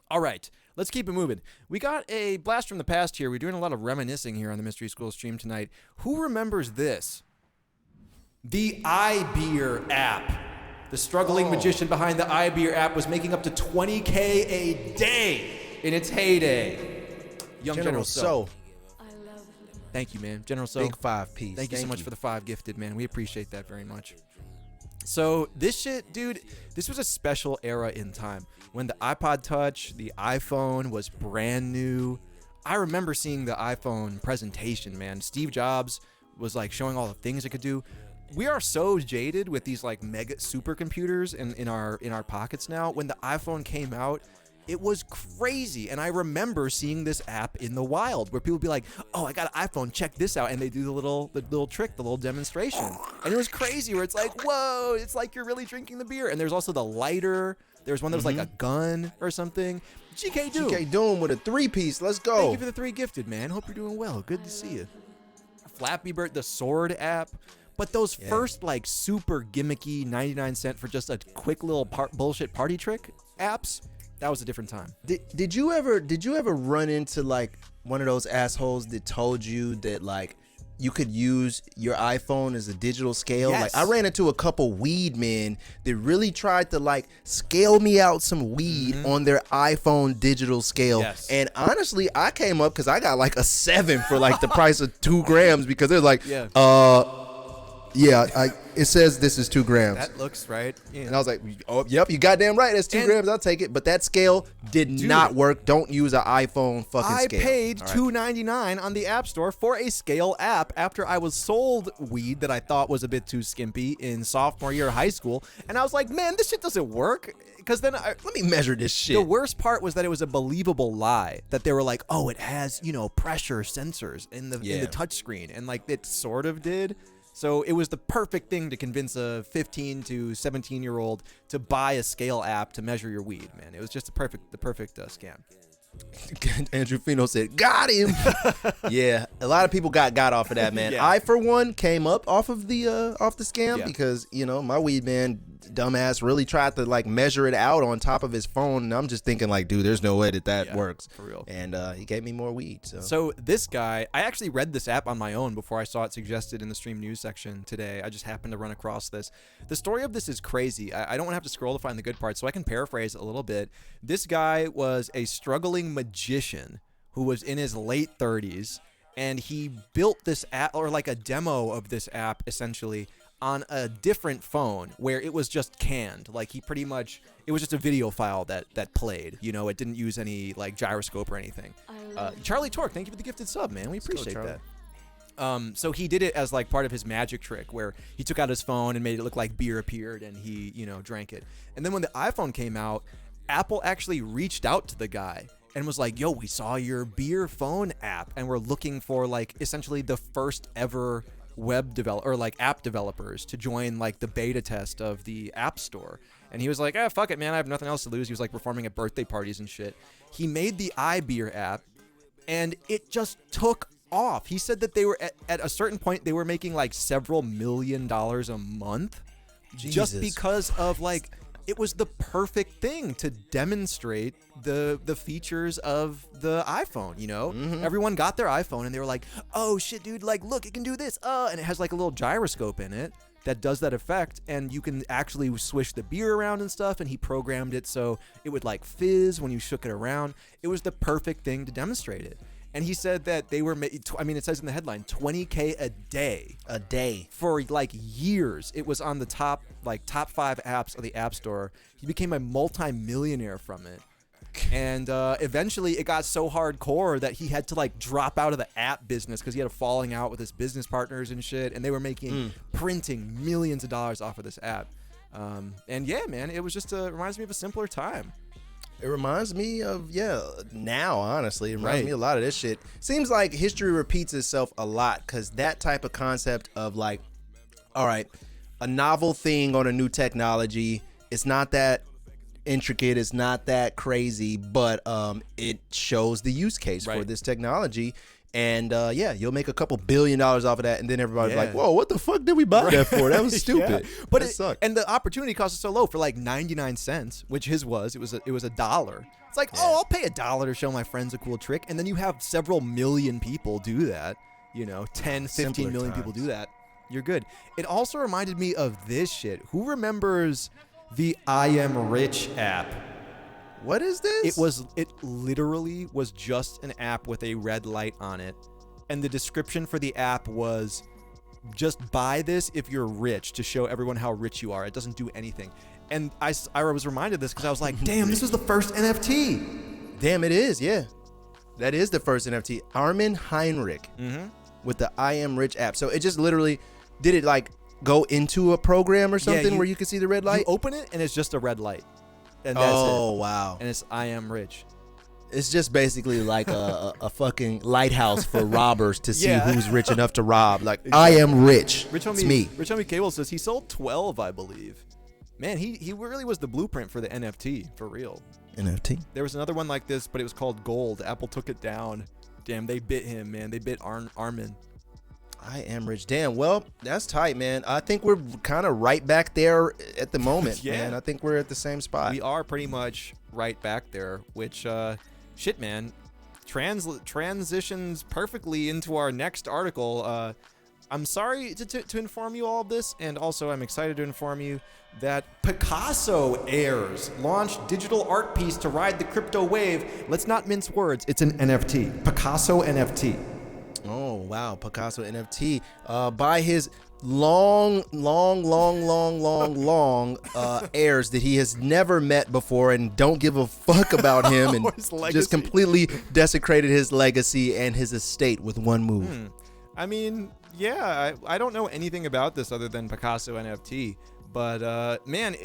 All right, let's keep it moving. We got a blast from the past here. We're doing a lot of reminiscing here on the Mystery School stream tonight. Who remembers this? The iBeer app. The struggling magician behind the iBeer app was making up to $20K a day in its heyday. Young General So. Thank you, man. General So. Big 5-piece. Thank you so much for the 5 gifted, man. We appreciate that very much. So this shit, dude, this was a special era in time when the iPod Touch, the iPhone was brand new. I remember seeing the iPhone presentation, man. Steve Jobs was like showing all the things it could do. We are so jaded with these like mega supercomputers in our pockets now. When the iPhone came out, it was crazy. And I remember seeing this app in the wild where people would be like, oh, I got an iPhone, check this out. And they do the little trick, the little demonstration. And it was crazy where it's like, whoa, it's like you're really drinking the beer. And there's also the lighter. There's one that was like a gun or something. GK Doom. GK Doom with a 3-piece. Let's go. Thank you for the 3 gifted, man. Hope you're doing well. Good to see you. Flappy Bird, the Sword app. But those first like super gimmicky 99 cent for just a quick little bullshit party trick apps, that was a different time. Did you ever run into like one of those assholes that told you that like you could use your iPhone as a digital scale? Yes. Like I ran into a couple weed men that really tried to like scale me out some weed on their iPhone digital scale. Yes. And honestly, I came up because I got like a 7 for like the price of 2 grams because they're like, it says this is 2 grams. That looks right. Yeah. And I was like, oh, yep, you goddamn right. That's 2 grams. I'll take it. But that scale did not work. Don't use an iPhone fucking I scale. paid All right. $2.99 on the App Store for a scale app after I was sold weed that I thought was a bit too skimpy in sophomore year of high school. And I was like, man, this shit doesn't work. Because then Let me measure this shit. the worst part was that it was a believable lie that they were like, oh, it has, pressure sensors in the touch screen. And like it sort of did. So it was the perfect thing to convince a 15 to 17-year-old to buy a scale app to measure your weed, man. It was just the perfect scam. Andrew Fino said, got him. Yeah, a lot of people got off of that, man. Yeah. I, for one, came up off of the scam Yeah. because, my weed man, dumbass, really tried to like measure it out on top of his phone. And I'm just thinking like, dude, there's no way that Yeah, works. for real. And he gave me more weed. So this guy, I actually read this app on my own before I saw it suggested in the stream news section today. I just happened to run across this. The story of this is crazy. I don't want to have to scroll to find the good parts, so I can paraphrase it a little bit. This guy was a struggling magician who was in his late 30s, and he built this app, or like a demo of this app, essentially, on a different phone where it was just canned. Like he pretty much, it was just a video file that played. It didn't use any like gyroscope or anything. Charlie Torque, thank you for the gifted sub, man. We appreciate that. So he did it as like part of his magic trick where he took out his phone and made it look like beer appeared and he, drank it. And then when the iPhone came out, Apple actually reached out to the guy and was like, yo, we saw your beer phone app and we're looking for like essentially the first ever web developer or like app developers to join like the beta test of the App Store. And he was like, fuck it, man, I have nothing else to lose. He was like performing at birthday parties and shit. He made the iBeer app and it just took off. He said that they were at a certain point they were making like several $1 million a month just Jesus. because of like it was the perfect thing to demonstrate the features of the iPhone, Everyone got their iPhone and they were like, oh shit, dude, like look, it can do this. And it has like a little gyroscope in it that does that effect, and you can actually swish the beer around and stuff, and he programmed it so it would like fizz when you shook it around. It was the perfect thing to demonstrate it. And he said that they were, it says in the headline, $20K a day for like years. It was on the top 5 apps of the App Store. He became a multi-millionaire from it. And eventually it got so hardcore that he had to like drop out of the app business because he had a falling out with his business partners and shit. And they were printing millions of dollars off of this app. And yeah, man, it was just reminds me of a simpler time. It reminds me of, now, honestly. It reminds me a lot of this shit. Seems like history repeats itself a lot because that type of concept of like, all right, a novel thing on a new technology, it's not that intricate, it's not that crazy, but it shows the use case for this technology. And you'll make a couple $1 billion off of that, and then everybody's like, "Whoa, what the fuck did we buy that for? That was stupid." But it sucked. And the opportunity cost is so low for like 99 cents, which his was. It was $1. It's like, I'll pay $1 to show my friends a cool trick, and then you have several million people do that. 10, 15 million people do that. You're good. It also reminded me of this shit. Who remembers the I Am Rich app? What is this? It literally was just an app with a red light on it. And the description for the app was just buy this if you're rich to show everyone how rich you are. It doesn't do anything. And I was reminded of this because I was like, damn, this was the first NFT. Damn, it is. Yeah. That is the first NFT. Armin Heinrich with the I Am Rich app. So it just literally, did it like go into a program or something where you could see the red light? You open it and it's just a red light. And that's it. Wow. And it's I Am Rich. It's just basically like a fucking lighthouse for robbers to see who's rich enough to rob. Like, I am rich. It's me. Rich Homie Cable says he sold 12, I believe. Man, he really was the blueprint for the NFT, for real. NFT. There was another one like this, but it was called Gold. Apple took it down. Damn, they bit him, man. They bit Armin. I am rich. Damn, well, that's tight, man. I think we're kind of right back there at the moment, man. I think we're at the same spot. We are pretty much right back there, which, shit, man, transitions perfectly into our next article. I'm sorry to inform you all of this, and also I'm excited to inform you that Picasso heirs launched digital art piece to ride the crypto wave. Let's not mince words. It's an NFT. Picasso NFT. Oh, wow. Picasso NFT. By his long heirs that he has never met before and don't give a fuck about him and just completely desecrated his legacy and his estate with one move. I mean, yeah, I don't know anything about this other than Picasso NFT, but man,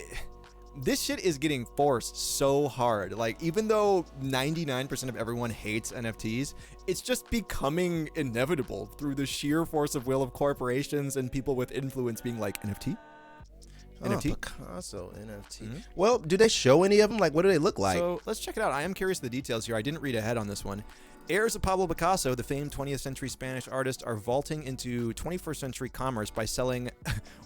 this shit is getting forced so hard. Like, even though 99% of everyone hates NFTs, it's just becoming inevitable through the sheer force of will of corporations and people with influence being like, NFT? NFT. Picasso NFT. Well, do they show any of them? Like, what do they look like? So let's check it out. I am curious of the details here. I didn't read ahead on this one. Heirs of Pablo Picasso, the famed 20th century Spanish artist, are vaulting into 21st century commerce by selling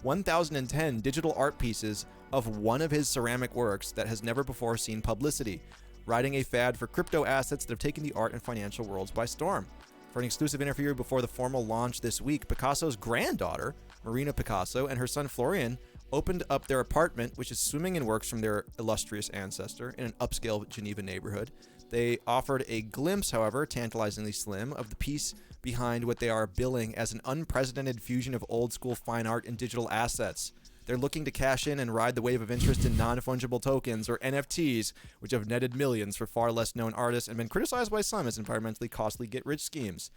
1,010 digital art pieces of one of his ceramic works that has never before seen publicity, riding a fad for crypto assets that have taken the art and financial worlds by storm. For an exclusive interview before the formal launch this week, Picasso's granddaughter, Marina Picasso, and her son Florian opened up their apartment, which is swimming in works from their illustrious ancestor, in an upscale Geneva neighborhood. They offered a glimpse, however, tantalizingly slim, of the piece behind what they are billing as an unprecedented fusion of old-school fine art and digital assets. They're looking to cash in and ride the wave of interest in non-fungible tokens, or NFTs, which have netted millions for far less known artists and been criticized by some as environmentally costly get-rich schemes.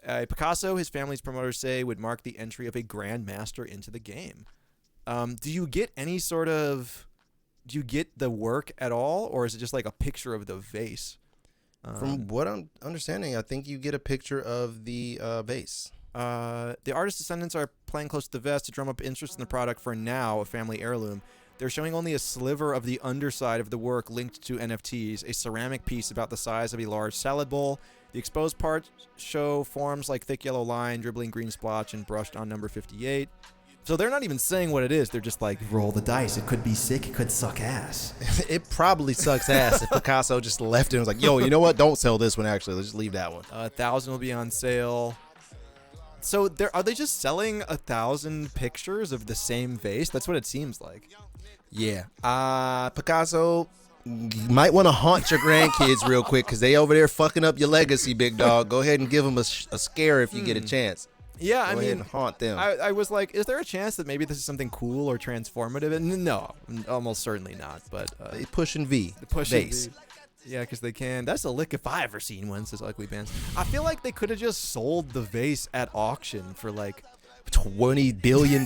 Picasso, his family's promoters say, would mark the entry of a grandmaster into the game. Do you get any sort of... Do you get the work at all, or is it just like a picture of the vase? From what I'm understanding, I think you get a picture of the vase. The artist's descendants are playing close to the vest to drum up interest in the product for now, a family heirloom. They're showing only a sliver of the underside of the work linked to NFTs, a ceramic piece about the size of a large salad bowl. The exposed parts show forms like thick yellow line, dribbling green splotch, and brushed on number 58. So they're not even saying what it is. They're just like, roll the dice. It could be sick. It could suck ass. It probably sucks ass if Picasso just left it and was like, yo, you know what? Don't sell this one, actually. Let's just leave that one. 1,000 will be on sale. So are they just selling 1,000 pictures of the same vase? That's what it seems like. Yeah. Picasso, you might want to haunt your grandkids real quick because they over there fucking up your legacy, big dog. Go ahead and give them a scare if you get a chance. Yeah, Go I ahead mean, and haunt them. I was like, is there a chance that maybe this is something cool or transformative? And no, almost certainly not. But They pushing V. pushing vase. yeah, because they can. That's a lick if I ever seen one, says Ugly Bands. I feel like they could have just sold the vase at auction for like $20 billion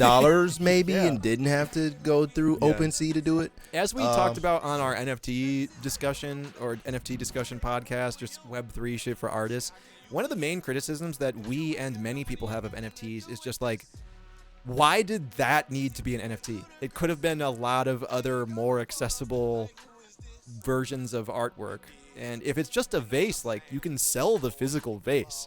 maybe, Yeah. and didn't have to go through Yeah. OpenSea to do it. As we talked about on our NFT discussion podcast, just Web3 shit for artists, one of the main criticisms that we and many people have of NFTs is just like, why did that need to be an NFT? It could have been a lot of other more accessible versions of artwork. And if it's just a vase, like, you can sell the physical vase.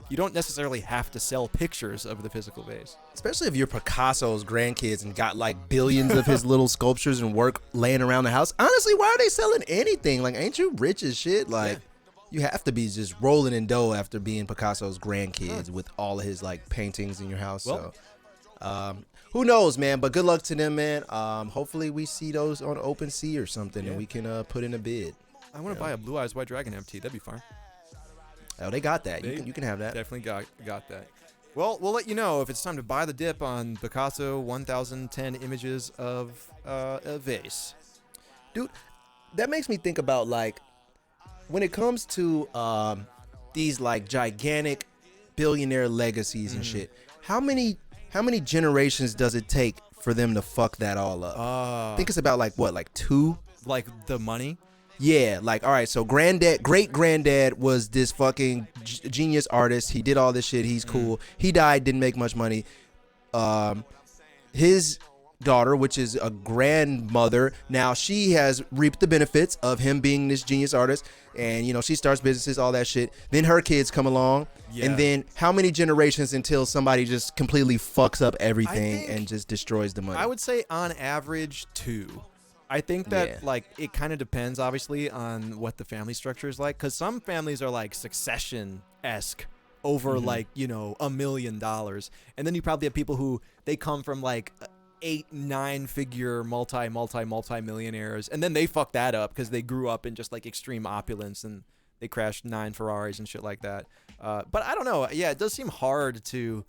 You don't necessarily have to sell pictures of the physical vase. Especially if you're Picasso's grandkids and got like billions of his little sculptures and work laying around the house. Honestly, why are they selling anything? Like, ain't you rich as shit? Like, you have to be just rolling in dough after being Picasso's grandkids with all of his like paintings in your house. Well, so, who knows, man? But good luck to them, man. Hopefully we see those on OpenSea or something, and we can put in a bid. I want to buy a Blue Eyes White Dragon NFT. That'd be fun. Oh, they got that. You can have that. Definitely got that. Well, we'll let you know if it's time to buy the dip on Picasso 1,010 images of a vase. Dude, that makes me think about like when it comes to these like gigantic billionaire legacies and shit. How many generations does it take for them to fuck that all up? I think it's about like what, like 2? Like the money? Yeah, like, all right, so great granddad was this fucking genius artist. He did all this shit. He's cool. He died, didn't make much money. His daughter, which is a grandmother, now she has reaped the benefits of him being this genius artist. And, you know, she starts businesses, all that shit. Then her kids come along. Yeah. And then how many generations until somebody just completely fucks up everything and just destroys the money? I would say on average 2. I think that like it kind of depends obviously on what the family structure is like, because some families are like Succession-esque over like, you know, $1 million, and then you probably have people who they come from like 8-9 figure multi millionaires, and then they fuck that up because they grew up in just like extreme opulence and they crashed 9 Ferraris and shit like that. But I don't know. Yeah, it does seem hard to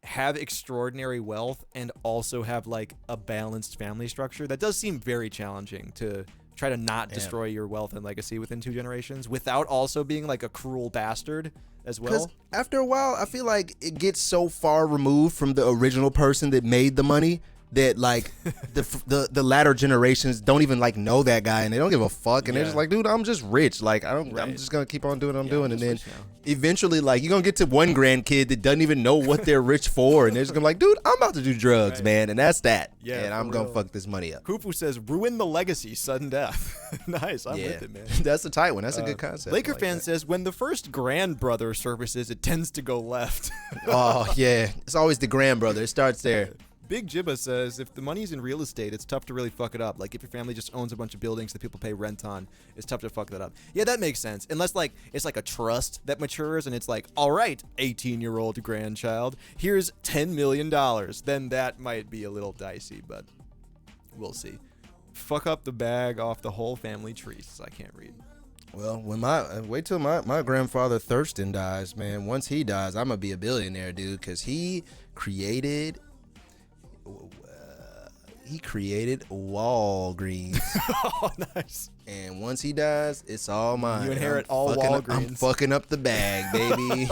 have extraordinary wealth and also have like a balanced family structure. That does seem very challenging to try to not destroy your wealth and legacy within 2 generations without also being like a cruel bastard as well. Because after a while, I feel like it gets so far removed from the original person that made the money that like the latter generations don't even like know that guy, and they don't give a fuck, and they're just like, dude, I'm just rich. Like I'm just gonna keep on doing what I'm doing, and then eventually, like, you're gonna get to one grandkid that doesn't even know what they're rich for, and they're just gonna be like, dude, I'm about to do drugs, man, and that's that. Yeah, and I'm gonna fuck this money up. Kufu says, ruin the legacy, sudden death. Nice, I'm with it, man. That's a tight one. That's a good concept. Laker I like fan that. says, when the first grandbrother surfaces, it tends to go left. Oh yeah, it's always the grandbrother. It starts there. Big Jibba says, if the money's in real estate, it's tough to really fuck it up. Like, if your family just owns a bunch of buildings that people pay rent on, it's tough to fuck that up. Yeah, that makes sense. Unless, like, it's like a trust that matures and it's like, all right, 18-year-old grandchild, here's $10 million. Then that might be a little dicey, but we'll see. Fuck up the bag off the whole family tree. I can't read. Well, when wait till my grandfather Thurston dies, man. Once he dies, I'm gonna be a billionaire, dude, because he created Walgreens. Oh, nice. And once he dies, it's all mine. You inherit I'm all fucking Walgreens. I'm fucking up the bag, baby.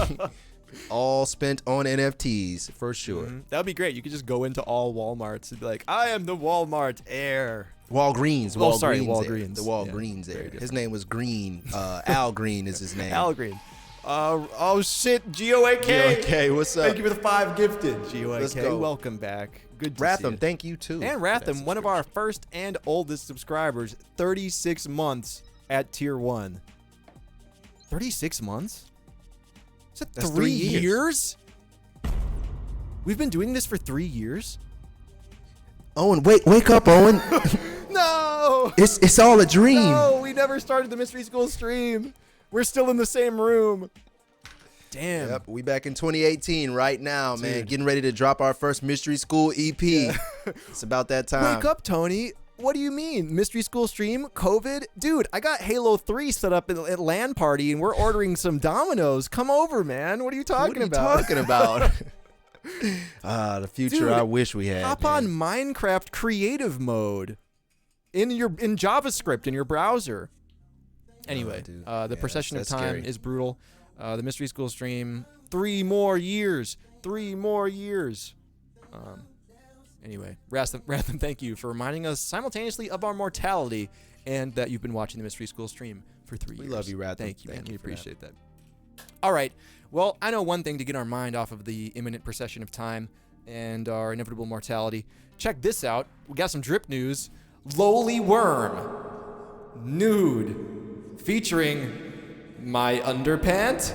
All spent on NFTs for sure. That would be great. You could just go into all Walmarts and be like, I am the Walmart heir. Walgreens. Oh, sorry, Walgreens. Walgreens. The Walgreens Yeah, very there. His different. name was Green. Al Green is his name. Al Green. Oh shit, GOAK. GOAK, what's up? Thank you for the 5 gifted. GOAK, Let's go. welcome back. Good to see Ratham, you. thank you too. And Ratham, one of our first and oldest subscribers, 36 months at tier 1. 36 months? Is that That's 3 3 years? years. We've been doing this for 3 years? Owen, wake up, Owen. No! It's all a dream. No, we never started the Mystery School stream. We're still in the same room. Damn. Yep, we back in 2018 right now, man. Dude. Getting ready to drop our first Mystery School EP. It's about that time. Wake up, Tony. What do you mean? Mystery School stream? COVID? Dude, I got Halo 3 set up at LAN party and we're ordering some Dominoes. Come over, man. What are you talking What are you about? talking about? The future Dude, I wish we had. Hop man. on Minecraft creative mode in JavaScript in your browser. Anyway, dude. the Yeah, procession of that's time scary. is brutal. The Mystery School stream, 3 more years. 3 more years. Anyway, Ratham, thank you for reminding us simultaneously of our mortality and that you've been watching the Mystery School stream for 3 years. We love you, Ratham. Thank you, man. Thank We you for that. appreciate that. All right. Well, I know one thing to get our mind off of the imminent procession of time and our inevitable mortality. Check this out. We got some drip news. Lowly Worm. Nude. Featuring my underpant.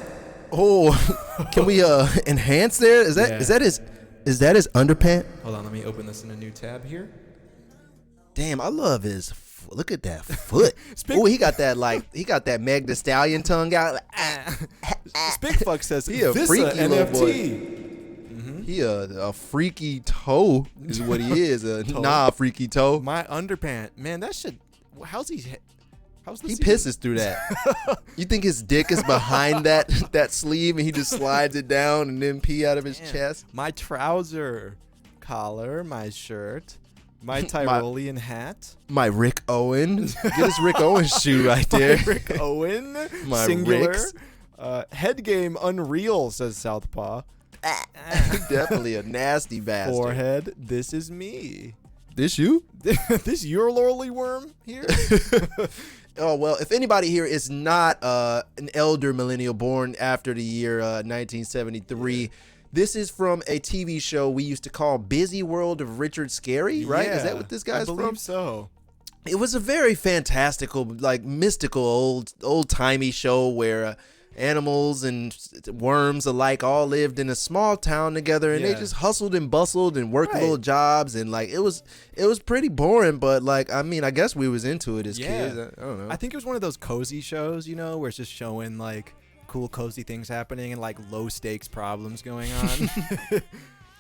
Oh, can we enhance there? Is that Yeah. is that his underpant? Hold on, let me open this in a new tab here. Damn, I love his. Look at that foot. Speak- Oh, he got that Meg Thee Stallion tongue out. Like, Spigfuck says, He a this freaky a little NFT. He a freaky toe is what he is. Freaky toe. My underpant. Man, that shit. How's this? He even- pisses through that. You think his dick is behind that sleeve and he just slides it down and then pee out of his Man, chest? My trouser collar, my shirt, my Tyrolean hat. My Rick Owen. Get his Rick Owen shoe right there. Rick Owen. My singular. Ricks. Head game unreal, says Southpaw. Definitely a nasty bastard. Forehead. This is me. This you? This your lowly worm here? Oh, well, if anybody here is not an elder millennial born after the year 1973, this is from a TV show we used to call Busy World of Richard Scarry, right? Is that what this guy's I believe from? so. It was a very fantastical, like mystical, old-timey show where animals and worms alike all lived in a small town together, and they Yeah. just hustled and bustled and worked Right. little jobs, and like it was pretty boring, but like I mean, I guess we was into it as Yeah. kids. I don't know. I think it was one of those cozy shows, you know, where it's just showing like cool cozy things happening and like low stakes problems going on.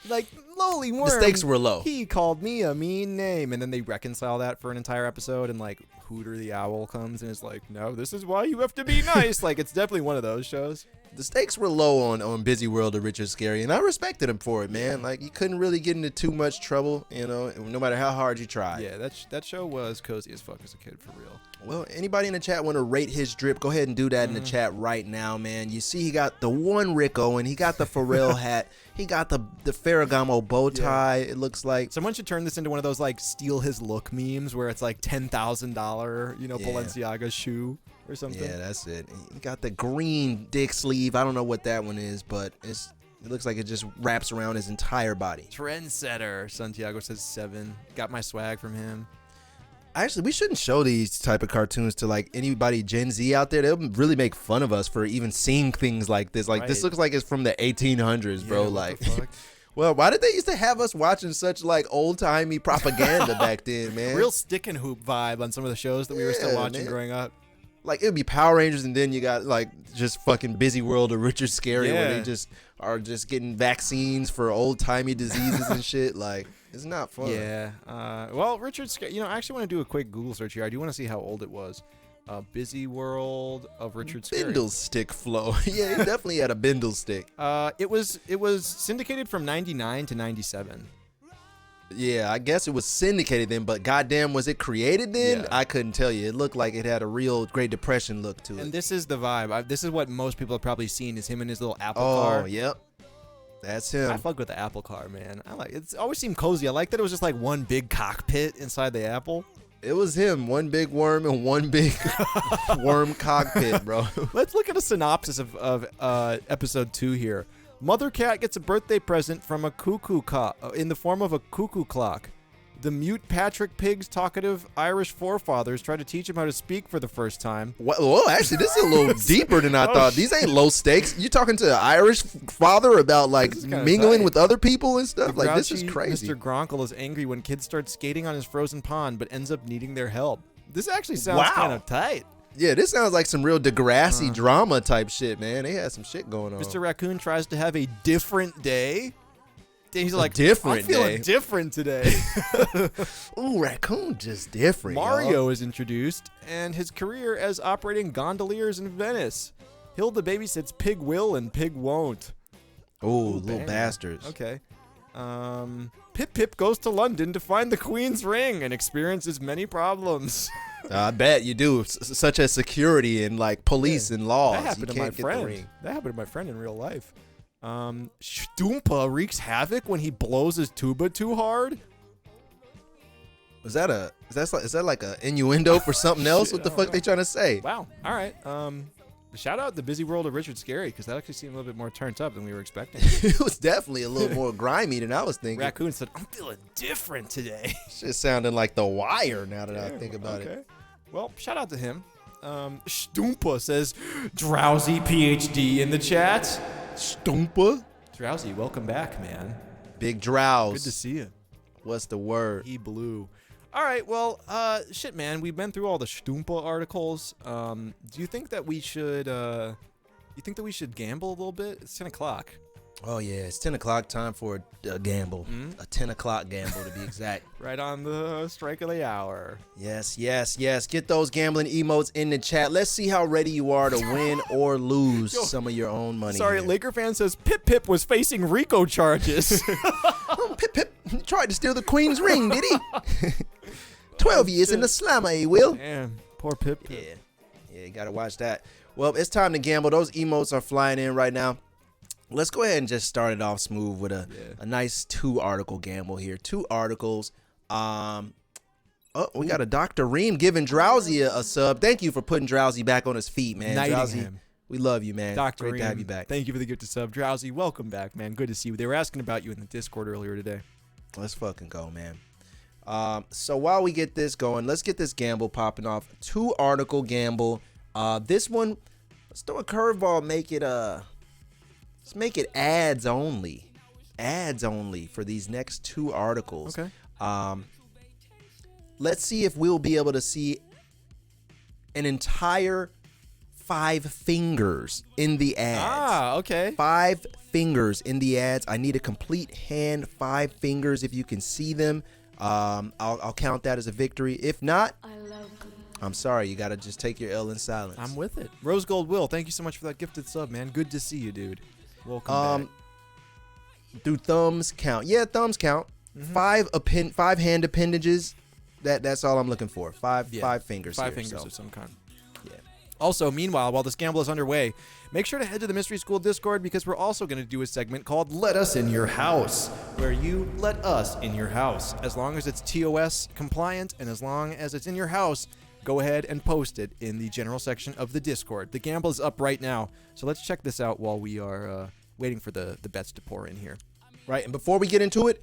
Like lowly worm. The stakes were low. He called me a mean name, and then they reconcile that for an entire episode, and like Hooter the Owl comes and is like, "No, this is why you have to be nice." Like it's definitely one of those shows. the stakes were low on Busy World of Richard Scarry, and I respected him for it, man. Like, you couldn't really get into too much trouble, you know, no matter how hard you tried. Yeah, that show was cozy as fuck as a kid, for real. Well, anybody in the chat want to rate his drip, go ahead and do that in the chat right now, man. You see he got the one Rick Owen, he got the Pharrell hat, he got the Ferragamo bow tie, it looks like. Someone should turn this into one of those, like, steal his look memes where it's like $10,000, you know, Yeah. Balenciaga shoe or something. Yeah, that's it. He got the green dick sleeve. I don't know what that one is, but it looks like it just wraps around his entire body. Trendsetter, Santiago says 7. Got my swag from him. Actually, we shouldn't show these type of cartoons to like anybody Gen Z out there. They'll really make fun of us for even seeing things like this. Like, this Right. looks like it's from the 1800s, bro. Yeah, what Like, the fuck? well, why did they used to have us watching such like old timey propaganda back then, man? Real stick and hoop vibe on some of the shows that we were still Yeah, watching man. growing up. Like, it would be Power Rangers, and then you got like just fucking Busy World of Richard Scarry, where Yeah. they just are just getting vaccines for old timey diseases and shit. Like, it's not fun. Yeah. Well, Richard Scarry, you know, I actually want to do a quick Google search here. I do want to see how old it was. Busy World of Richard Scarry. Bindle stick flow. Yeah, he definitely had a bindle stick. It was syndicated from 99 to 97. Yeah, I guess it was syndicated then, but goddamn, was it created then? Yeah. I couldn't tell you. It looked like it had a real Great Depression look to it. And this is the vibe. This is what most people have probably seen, is him in his little Apple Oh, car. yep. That's I him. fuck with the Apple car, man. I like it's always seemed cozy. I like that it was just like one big cockpit inside the Apple. It was him. One big worm and one big worm cockpit, bro. Let's look at a synopsis of episode 2 here. Mother cat gets a birthday present from a cuckoo cock in the form of a cuckoo clock. The mute Patrick Pig's talkative Irish forefathers try to teach him how to speak for the first time. Whoa, actually, this is a little deeper than I Oh, thought. These ain't low stakes. You talking to an Irish father about like This is kinda mingling tight. with other people and stuff? The Like, this is grouchy crazy. Mr. Gronkle is angry when kids start skating on his frozen pond, but ends up needing their help. This actually sounds Wow. kind of tight. Yeah, this sounds like some real Degrassi drama type shit, man. They had some shit going on. Mr. Raccoon tries to have a different day. He's like, different I'm feeling day." different today. Ooh, Raccoon just different. Mario y'all. is introduced, and his career as operating gondoliers in Venice. Hilda babysits Pig Will and Pig Won't. Ooh, little damn. bastards. Okay. Pip Pip goes to London to find the Queen's ring and experiences many problems. I bet you do. Such as security and like police and laws. That happened you to my can't get the friend. ring. That happened to my friend in real life. Stoompa wreaks havoc when he blows his tuba too hard. Is that like a innuendo for something else? Shit, What the I fuck don't they trying to say? Wow. All right. Shout out the Busy World of Richard Scarry, because that actually seemed a little bit more turned up than we were expecting. It was definitely a little more grimy than I was thinking. Raccoon said, "I'm feeling different today." Shit sounding like The Wire now that I think about it. Well, shout out to him. Stoompa says, "Drowsy PhD in the chat." Stoompa? Drowsy, welcome back, man. Big Drowse. Good to see you. What's the word? He blew. All right, well, shit, man. We've been through all the Stoompa articles. Do you think that we should? You think that we should gamble a little bit? It's 10 o'clock. Oh, yeah. It's 10 o'clock. Time for a gamble. A 10 o'clock gamble, to be exact. Right on the strike of the hour. Yes, yes, yes. Get those gambling emotes in the chat. Let's see how ready you are to win or lose some of your own money. Sorry, here. Laker fan says Pip Pip was facing RICO charges. Oh, Pip Pip he tried to steal the Queen's ring, did he? 12 years in the slammer, he will. Damn, poor Pip Pip. Yeah, you gotta watch that. Well, it's time to gamble. Those emotes are flying in right now. Let's go ahead and just start it off smooth with a nice 2-article gamble here. 2 articles. Oh, we got a Dr. Reem giving Drowsy a sub. Thank you for putting Drowsy back on his feet, man. Knighting Drowsy, him. we love you, man. Dr. Great to have Reem, you back. Thank you for the gift of sub. Drowsy, welcome back, man. Good to see you. They were asking about you in the Discord earlier today. Let's fucking go, man. So while we get this going, let's get this gamble popping off. 2-article gamble. This one, let's throw a curveball. Let's make it ads only. Ads only for these next 2 articles. Okay. Let's see if we'll be able to see an entire 5 fingers in the ads. Ah, okay. 5 fingers in the ads. I need a complete hand, 5 fingers if you can see them. I'll count that as a victory. If not, I'm sorry. You got to just take your L in silence. I'm with it. Rose Gold Will, thank you so much for that gifted sub, man. Good to see you, dude. Welcome back. Do thumbs count? Yeah, thumbs count. Mm-hmm. 5 hand appendages. That's all I'm looking for. Five fingers. Five here, fingers so. of some kind. Yeah. Also, meanwhile, while this gamble is underway, make sure to head to the Mystery School Discord because we're also going to do a segment called Let Us in Your House, where you let us in your house. As long as it's TOS compliant and as long as it's in your house, go ahead and post it in the general section of the Discord. The gamble is up right now, so let's check this out while we are waiting for the bets to pour in here. Right, and before we get into it,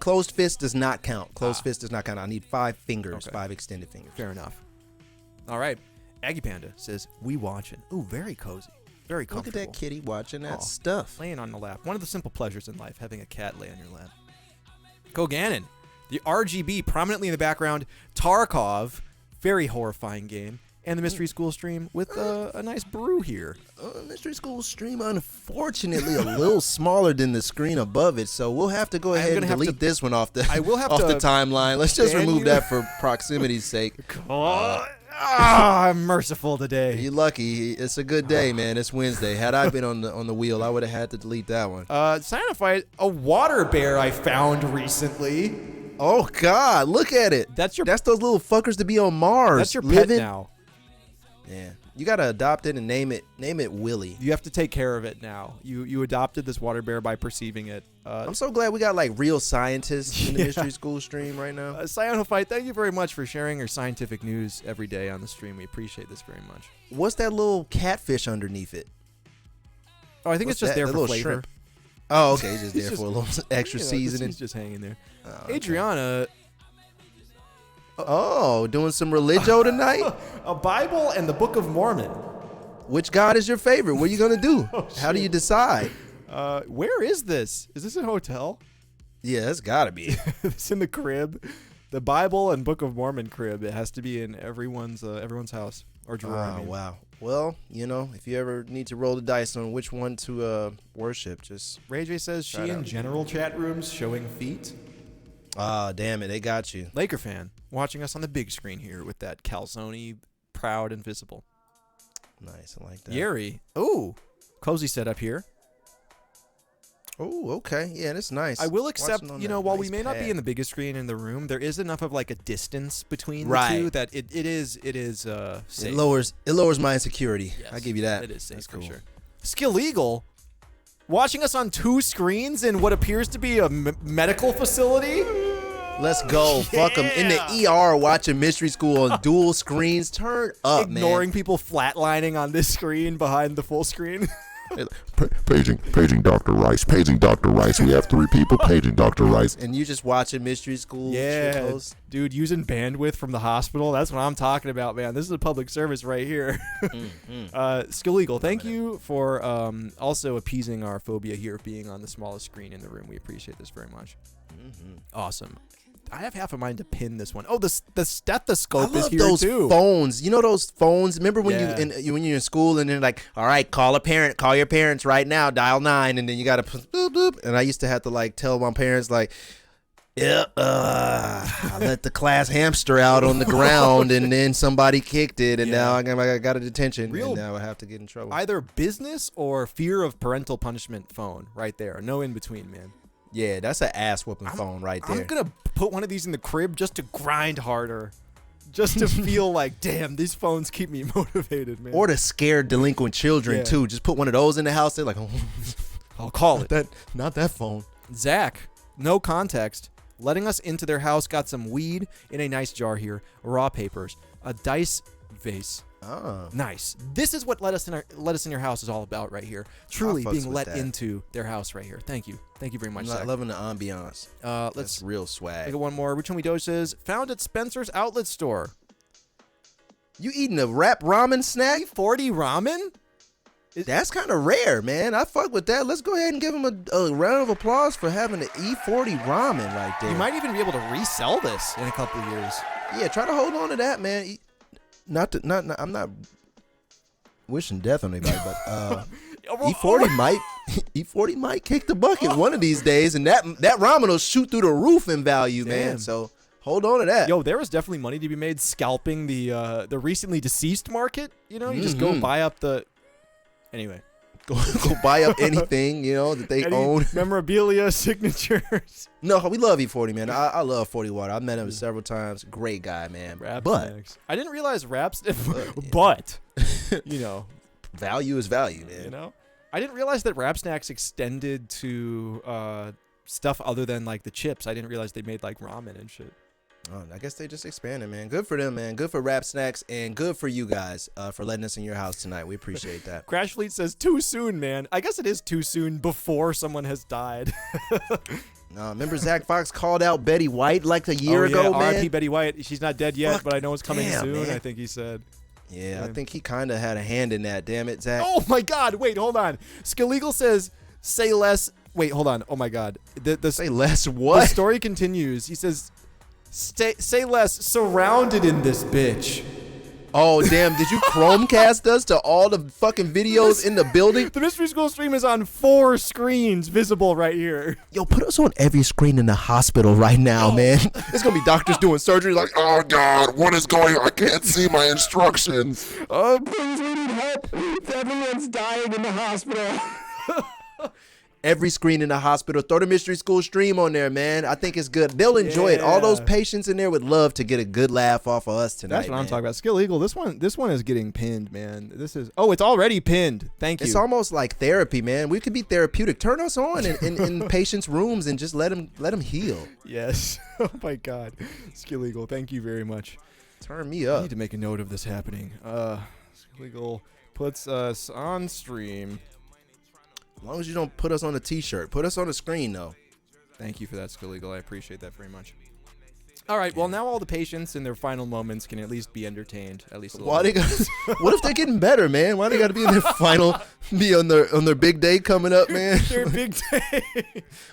closed fist does not count. Closed fist does not count. I need 5 fingers, Okay. 5 extended fingers. Fair enough. All right. Aggie Panda says, we watching. Ooh, very cozy. Very Look at comfortable. that kitty watching that Aw. stuff. Laying on the lap. One of the simple pleasures in life, having a cat lay on your lap. Koganon. The RGB prominently in the background. Tarkov. Very horrifying game. And the Mystery School stream with a nice brew here. Mystery School stream, unfortunately, a little smaller than the screen above it, so we'll have to go ahead and gonna have delete to- this one off the I will have off to the timeline. Let's just ban remove you. that for proximity's sake. I'm merciful today. You're lucky. It's a good day, man. It's Wednesday. Had I been on the wheel, I would have had to delete that one. Cyanophyte, a water bear I found recently. Oh God, look at it. That's your- That's those little fuckers to be on Mars. That's your pet living. now. Yeah, you gotta adopt it and name it Willie. You have to take care of it now. You adopted this water bear by perceiving it. I'm so glad we got like real scientists in the Yeah. Mystery School stream right now. Cyanophyte, thank you very much for sharing your scientific news every day on the stream. We appreciate this very much. What's that little catfish underneath it? Oh, I think What's it's just that? there That for little flavor. shrimp? Oh, okay, it's just It's there just- for a little extra You know, seasoning. He's just hanging there. Oh, okay. Adriana, Oh, doing some religio tonight? a Bible and the Book of Mormon. Which God is your favorite? What are you gonna do? Oh, How do you decide? Where is this? Is this a hotel? Yeah, it's gotta be. It's in the crib. The Bible and Book of Mormon crib. It has to be in everyone's house or drawer. I Oh, mean. wow. Well, you know, if you ever need to roll the dice on which one to worship, just Ray J says she Shout in out. general chat rooms showing feet. damn it, they got you. Laker fan watching us on the big screen here with that calzone, proud and visible. Nice, I like that. Yeri. Ooh, cozy setup here. Oh, okay. Yeah, that's nice. I will accept, Watching on you that know, while we nice may not be pad. in the biggest screen in the room, there is enough of like a distance between the Right. two that it is safe. It lowers my insecurity. Yes, I give you that. It is safe That's for cool. sure. Skill Eagle, watching us on 2 screens in what appears to be a medical facility. Let's go. Fuck them. In the ER watching Mystery School on dual screens. Turn up, Ignoring people flatlining on this screen behind the full screen. man. Paging Dr. Rice. Paging Dr. Rice. We have 3 people paging Dr. Rice. And you just watching Mystery School. Yeah, shitposts. dude, using bandwidth from the hospital. That's what I'm talking about, man. This is a public service right here. Skill Eagle, thank you for also appeasing our phobia here of being on the smallest screen in the room. We appreciate this very much. Awesome. I have half a mind to pin this one. Oh, the I stethoscope is love here those too. phones. You know those phones? Remember when Yeah. when you're in school and they're like, all right, call your parents right now, dial 9, and then you gotta boop, boop. And I used to have to like tell my parents like, yeah, I let the class hamster out on the ground, and then somebody kicked it, and now I got a detention, Real- and now I have to get in trouble. Either business or fear of parental punishment phone right there. No in between, man. Yeah, that's an ass whooping phone right there. I'm going to put one of these in the crib just to grind harder. Just to feel like, damn, these phones keep me motivated, man. Or to scare delinquent children Yeah. too. Just put one of those in the house. They're like, oh, I'll call it. not that phone. Zach, no context, letting us into their house, got some weed in a nice jar here, raw papers, a dice vase. Oh, Nice. This is what let us in your house is all about right here. Truly fucks being with let that. into their house right here. Thank you. Thank you very much, I'm Zach. loving the ambiance. Let's That's real look swag. at one more. Which one we do says found at Spencer's Outlet Store. You eating a wrap ramen snack? 40 ramen? That's kind of rare, man. I fuck with that. Let's go ahead and give him a round of applause for having the E40 ramen right there. You might even be able to resell this in a couple of years. Yeah, try to hold on to that, man. I'm not wishing death on anybody, but E40 might kick the bucket one of these days, and that ramen will shoot through the roof in value, man. Damn. So hold on to that. Yo, there was definitely money to be made scalping the recently deceased market. You know, you just go buy up the. Anyway, go buy up anything, you know, that they any own. memorabilia, signatures. No, we love E40, man. I love 40 Water. I've met him several times. Great guy, man. Rap but snacks. I didn't realize raps. But you know, value is value, man. you know, I didn't realize that Rap Snacks extended to stuff other than like the chips. I didn't realize they made like ramen and shit. Oh, I guess they just expanded, man. Good for them, man. Good for Rap Snacks, and good for you guys for letting us in your house tonight. We appreciate that. Crash Fleet says too soon, man. I guess it is too soon before someone has died. Remember Zach Fox called out Betty White like a year ago, man? R.I.P. Betty White. She's not dead yet, Fuck, but I know it's coming damn, soon. man. I think he said. Yeah, I think he kind of had a hand in that. Damn it, Zach. Oh my God! Wait, hold on. Skillegal says, "Say less." Wait, hold on. Oh my God. Say less The what? story continues. He says, "Say less." Surrounded in this bitch. Oh, damn. Did you Chromecast us to all the fucking videos in the building? The Mystery School stream is on 4 screens, visible right here. Yo, put us on every screen in the hospital right now, man. It's going to be doctors doing surgery like, Oh God, what is going on? I can't see my instructions. please, we need help. Everyone's dying in the hospital. Every screen in the hospital. Throw the Mystery School stream on there, man. I think it's good. They'll enjoy it. All those Yeah. patients in there would love to get a good laugh off of us tonight. That's what I'm man. talking about. Skillegal. This one is getting pinned, man. It's already pinned. Thank you. It's almost like therapy, man. We could be therapeutic. Turn us on in patients' rooms and just let them heal. Yes. Oh my God. Skillegal. Thank you very much. Turn me I up. need to make a note of this happening. Skillegal puts us on stream. As long as you don't put us on a t-shirt. Put us on the screen, though. Thank you for that, Skillegal. I appreciate that very much. All right. Well, now all the patients in their final moments can at least be entertained. At least a little Why they bit. got? What if they're getting better, man? Why they got to be in their final? Be on their big day coming up, man? Their big day.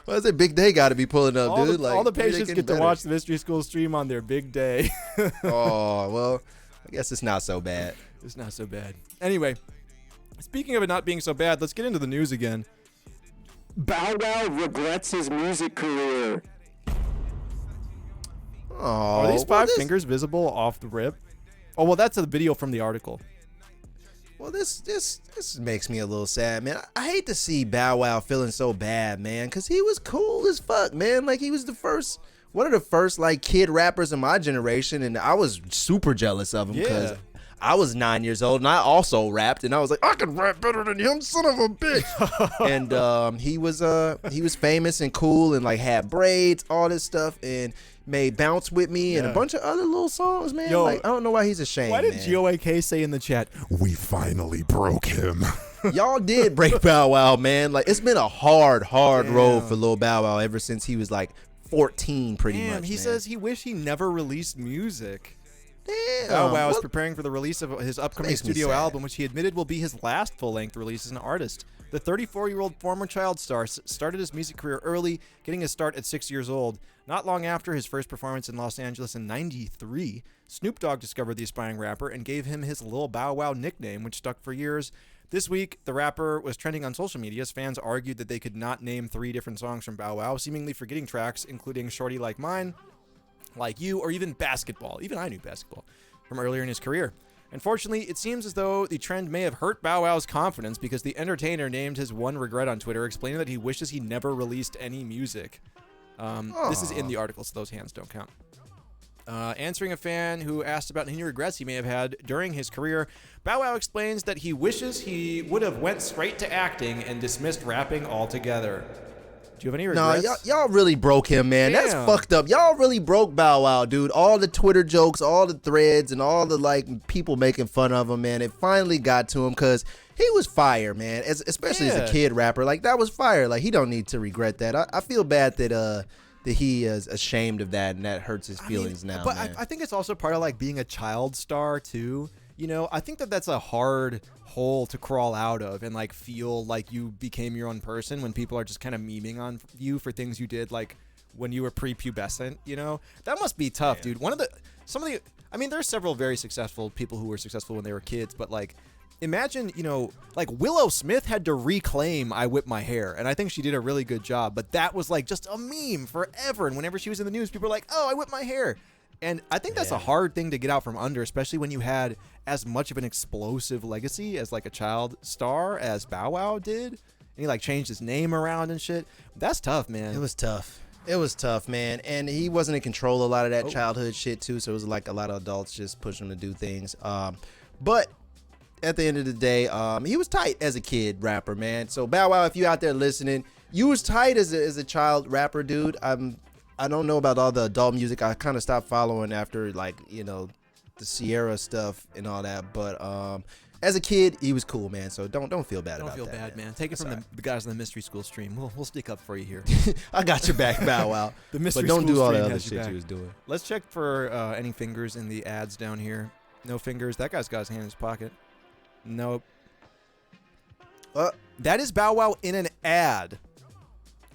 Why is their big day got to be pulling up, all, dude? the, all the maybe they patients getting get to better. watch the Mystery School stream on their big day. Oh well, I guess it's not so bad. It's not so bad. Anyway, speaking of it not being so bad, let's get into the news again. Bow Wow regrets his music career. Oh, Are these 5 fingers visible off the rip? Oh, well, that's a video from the article. Well, this makes me a little sad, man. I hate to see Bow Wow feeling so bad, man, because he was cool as fuck, man. Like, he was one of the first, like, kid rappers in my generation, and I was super jealous of him because I was 9 years old, and I also rapped, and I was like, I can rap better than him, son of a bitch. And he was famous and cool and, like, had braids, all this stuff, and made Bounce With Me and a bunch of other little songs, man. Yo, like, I don't know why he's ashamed, Why did man. GOAK say in the chat, We finally broke him. Y'all did break Bow Wow, man. Like, it's been a hard road for Lil Bow Wow ever since he was like 14, pretty much. he man. says he wished he never released music. Damn. Bow Wow is Well, preparing for the release of his upcoming makes me studio sad. album, which he admitted will be his last full-length release as an artist. The 34-year-old former child star started his music career early, getting his start at 6 years old. Not long after his first performance in Los Angeles in '93, Snoop Dogg discovered the aspiring rapper and gave him his Lil Bow Wow nickname, which stuck for years. This week, the rapper was trending on social media as fans argued that they could not name 3 different songs from Bow Wow, seemingly forgetting tracks including Shorty Like Mine, Like You, or even Basketball. Even I knew Basketball from earlier in his career. Unfortunately, it seems as though the trend may have hurt Bow Wow's confidence because the entertainer named his one regret on Twitter, explaining that he wishes he never released any music. This is in the article, so those hands don't count. Answering a fan who asked about any regrets he may have had during his career, Bow Wow explains that he wishes he would have went straight to acting and dismissed rapping altogether. Do you have any No, regrets? y'all really broke him, man. That's Damn. fucked up. Y'all really broke Bow Wow, dude. All the Twitter jokes, all the threads, and all the like people making fun of him, man. It finally got to him because he was fire, man. Especially as Yeah. a kid rapper, like that was fire. Like he don't need to regret that. I feel bad that he is ashamed of that and that hurts his feelings now. But man. I think it's also part of like being a child star too. You know, I think that that's a hard hole to crawl out of and like feel like you became your own person when people are just kind of memeing on you for things you did like when you were prepubescent, you know? That must be tough, dude. There's several very successful people who were successful when they were kids, but like imagine, like Willow Smith had to reclaim I Whip My Hair, and I think she did a really good job, but that was like just a meme forever, and whenever she was in the news, people were like, oh, I whip my hair. And I think that's a hard thing to get out from under, especially when you had as much of an explosive legacy as like a child star as Bow Wow did, and he like changed his name around and shit. That's tough, man. It was tough. It was tough, man. And he wasn't in control of a lot of that childhood shit too, so it was like a lot of adults just pushing him to do things. But at the end of the day, he was tight as a kid rapper, man. So Bow Wow, if you out there listening, you was tight as a child rapper, dude. I don't know about all the adult music. I kind of stopped following after the Sierra stuff and all that. But as a kid, he was cool, man. So don't feel bad about that. Don't feel bad, man. Take it from the guys in the Mystery School stream. We'll stick up for you here. I got your back, Bow Wow. The Mystery but don't School do all stream the other has your shit back. you was doing. Let's check for any fingers in the ads down here. No fingers. That guy's got his hand in his pocket. Nope. That is Bow Wow in an ad.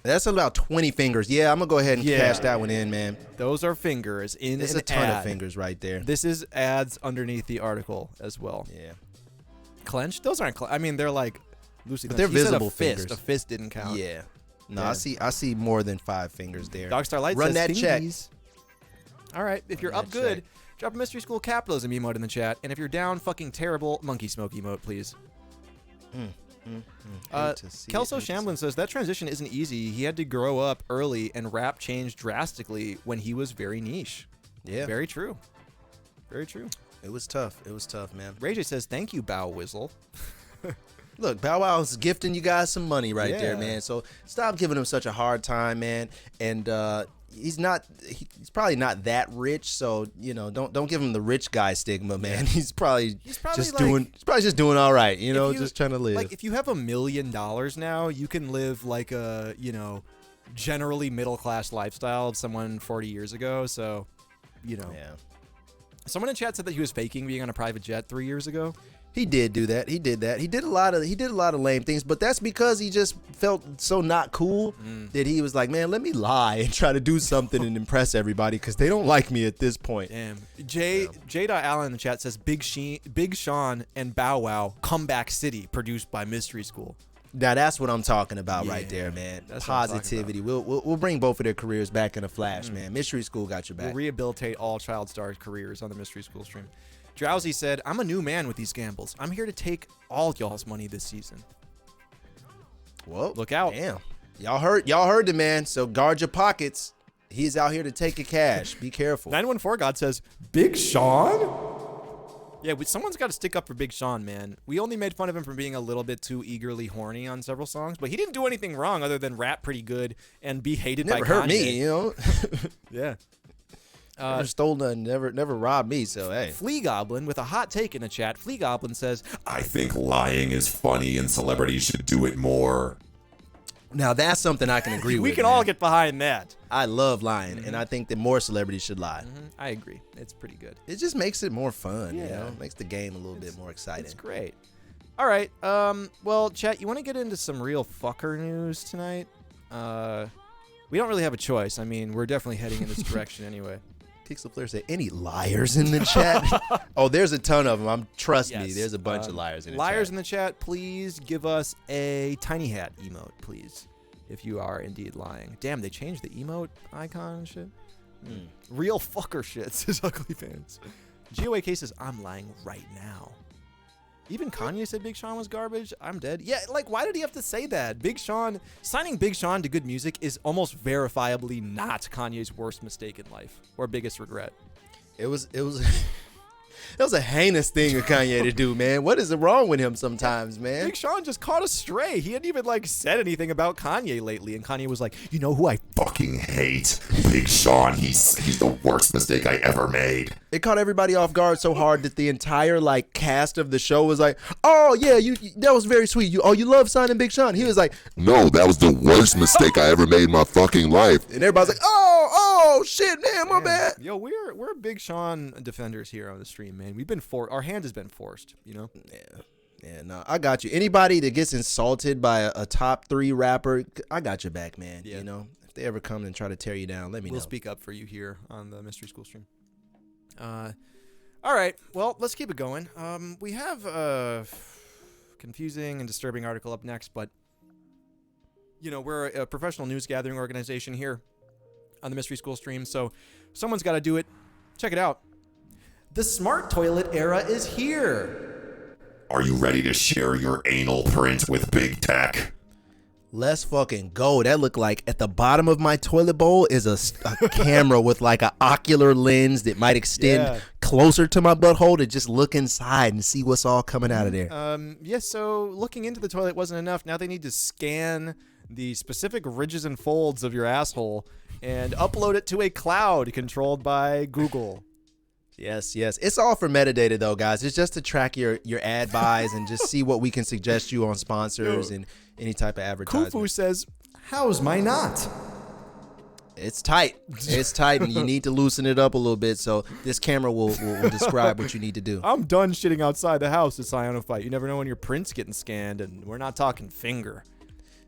That's about 20 fingers. Yeah, I'm going to go ahead and cash that one in, man. Those are fingers in It's an a ton ad. of fingers right there. This is ads underneath the article as well. Yeah. Clenched? Those aren't I mean, they're like loosely But clenched. they're He said visible a fist. fingers. A fist didn't count. Yeah. No, Yeah. I see more than 5 fingers there. Dogstar Light Run says that check. fingies. All right, if you're Run up that good, check. drop a Mystery School Capitalism emote in the chat. And if you're down fucking terrible, Monkey Smoke emote, please. Hate to see Kelso it. Shamblin says that transition isn't easy. He had to grow up early, and rap changed drastically when he was very niche. Yeah. Very true. Very true. It was tough. It was tough, man. Ray J says, thank you, Bow Whizzle. Look, Bow Wow's gifting you guys some money right there, Yeah. man. So stop giving him such a hard time, man. And he's probably not that rich, so don't give him the rich guy stigma, man. He's probably just doing all right, just trying to live. Like, if you have $1 million now, you can live like a, generally middle-class lifestyle of someone 40 years ago. So, Yeah. Someone in chat said that he was faking being on a private jet 3 years ago. He did do that. He did that. He did a lot of lame things, but that's because he just felt so not cool that he was like, man, let me lie and try to do something and impress everybody because they don't like me at this point. Damn. J. Allen in the chat says Big Sean and Bow Wow, Comeback City, produced by Mystery School. Now that's what I'm talking about right there, Yeah, man. that's what I'm talking Positivity. We'll bring both of their careers back in a flash, man. Mystery School got your We'll back. rehabilitate all child star careers on the Mystery School stream. Drowsy said, I'm a new man with these gambles. I'm here to take all y'all's money this season. Whoa. Look out. Damn. Y'all heard the man, so guard your pockets. He's out here to take your cash. Be careful. 914 God says, Big Sean? Yeah, someone's got to stick up for Big Sean, man. We only made fun of him for being a little bit too eagerly horny on several songs, but he didn't do anything wrong other than rap pretty good and be hated Never by hurt Kanye. me, Yeah. Never stole nothing, never robbed me, so hey. Flea Goblin with a hot take in the chat. Flea Goblin says, I think lying is funny and celebrities should do it more. Now that's something I can agree with. we can man. all get behind that. I love lying, and I think that more celebrities should lie. I agree. It's pretty good. It just makes it more fun, Yeah. It makes the game a little bit more exciting. It's great. All right. Well, chat, you want to get into some real fucker news tonight? We don't really have a choice. I mean, we're definitely heading in this direction anyway. Pixel Flare say, any liars in the chat? Oh, there's a ton of them. Trust me, Yes. there's a bunch of liars in the Liars chat. in the chat, please give us a tiny hat emote, please, if you are indeed lying. Damn, they changed the emote icon and shit. Real fucker shit, says Ugly Fans. GOAK says, I'm lying right now. Even Kanye said Big Sean was garbage. I'm dead. Yeah, like, why did he have to say that? Signing Big Sean to good music is almost verifiably not Kanye's worst mistake in life or biggest regret. It was that was a heinous thing of Kanye to do, man. What is wrong with him sometimes, man? Big Sean just caught a stray. He hadn't even said anything about Kanye lately, and Kanye was like, "You know who I Fucking hate Big Sean. He's the worst mistake I ever made. It caught everybody off guard so hard that the entire cast of the show was like, "Oh yeah, that was very sweet. You love signing Big Sean." He was like, No, that was the worst mistake I ever made in my fucking life. and everybody's like, "Oh shit, man, my bad." Yo, we're Big Sean defenders here on the stream, man. We've been our hand has been forced, Yeah, no, I got you. Anybody that gets insulted by a top 3 rapper, I got your back, man. Yeah. If they ever come and try to tear you down, let me We'll know. speak up for you here on the Mystery School stream. All All right. Well, let's keep it going. We have a confusing and disturbing article up next, but we're a professional news gathering organization here on the Mystery School stream, so someone's got to do it. Check it out. The smart toilet era is here. Are you ready to share your anal print with big tech? Let's fucking go. That look like at the bottom of my toilet bowl is a camera with like an ocular lens that might extend closer to my butthole to just look inside and see what's all coming out of there. So looking into the toilet wasn't enough. Now they need to scan the specific ridges and folds of your asshole and upload it to a cloud controlled by Google. Yes. It's all for metadata though, guys. It's just to track your ad buys and just see what we can suggest you on sponsors and any type of advertisement. Kufu says, "How's my knot?" It's tight. It's tight, and you need to loosen it up a little bit. So this camera will describe what you need to do. I'm done shitting outside the house at Cyanofight. You never know when your print's getting scanned, and we're not talking finger.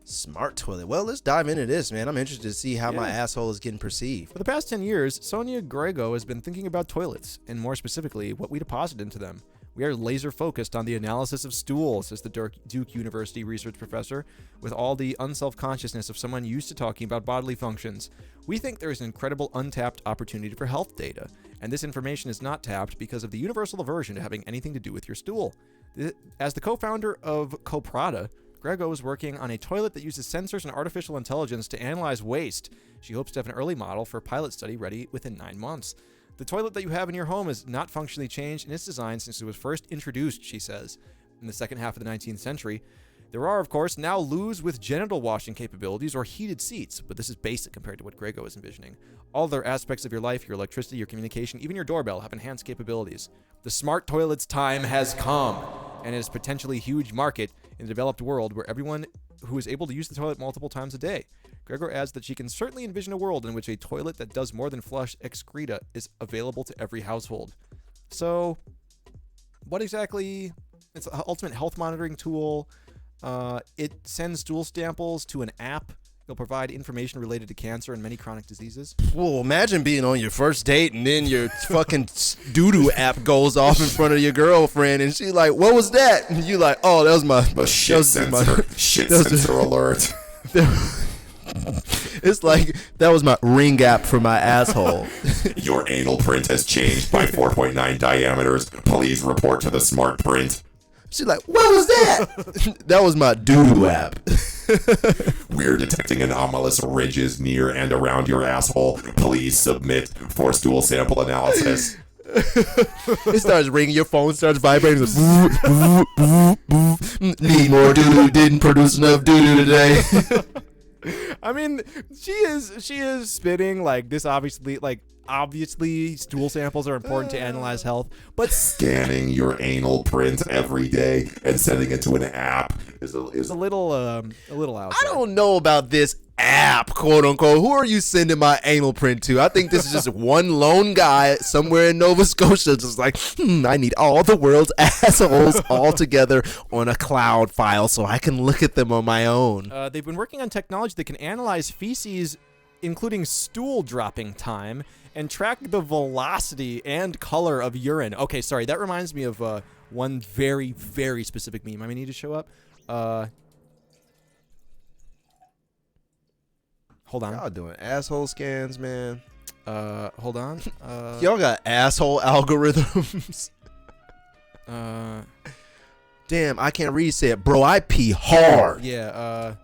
Smart toilet. Well, let's dive into this, man. I'm interested to see how my asshole is getting perceived. For the past 10 years, Sonia Grego has been thinking about toilets, and more specifically, what we deposit into them. We are laser focused on the analysis of stool, says the Duke University research professor, with all the unself-consciousness of someone used to talking about bodily functions. We think there is an incredible untapped opportunity for health data, and this information is not tapped because of the universal aversion to having anything to do with your stool. As the co-founder of Coprada, Grego is working on a toilet that uses sensors and artificial intelligence to analyze waste. She hopes to have an early model for a pilot study ready within 9 months. The toilet that you have in your home is not functionally changed in its design since it was first introduced, she says, in the second half of the 19th century. There are, of course, now loos with genital washing capabilities or heated seats, but this is basic compared to what Grego is envisioning. All other aspects of your life, your electricity, your communication, even your doorbell have enhanced capabilities. The smart toilet's time has come, and it is a potentially huge market in the developed world where everyone who is able to use the toilet multiple times a day. Grego adds that she can certainly envision a world in which a toilet that does more than flush excreta is available to every household. So, what exactly? It's an ultimate health monitoring tool. It sends stool samples to an app. It'll provide information related to cancer and many chronic diseases. Well, imagine being on your first date and then your fucking doo-doo app goes off in front of your girlfriend and she's like, "What was that?" And you like, "Oh, that was my Shit sensor alert." It's like, that was my ring app for my asshole. Your anal print has changed by 4.9 diameters. Please report to the smart print. She's like, "What was that?" That was my doo-doo app. We're detecting anomalous ridges near and around your asshole. Please submit for stool sample analysis. It starts ringing, your phone starts vibrating. Need more doo-doo, didn't produce enough doo-doo today. I mean, she is spitting like this. Obviously, stool samples are important to analyze health, but Scanning your anal print every day and sending it to an app is a little out. I don't know about this app, quote unquote. Who are you sending my anal print to? I think this is just one lone guy somewhere in Nova Scotia just like, I need all the world's assholes all together on a cloud file so I can look at them on my own. They've been working on technology that can analyze feces, including stool dropping time, and track the velocity and color of urine. Okay, sorry, that reminds me of one very, very specific meme I may need to show up. Hold on. Y'all doing asshole scans, man. Hold on. Y'all got asshole algorithms. Damn, I can't read. Say it, bro. I pee hard. Yeah.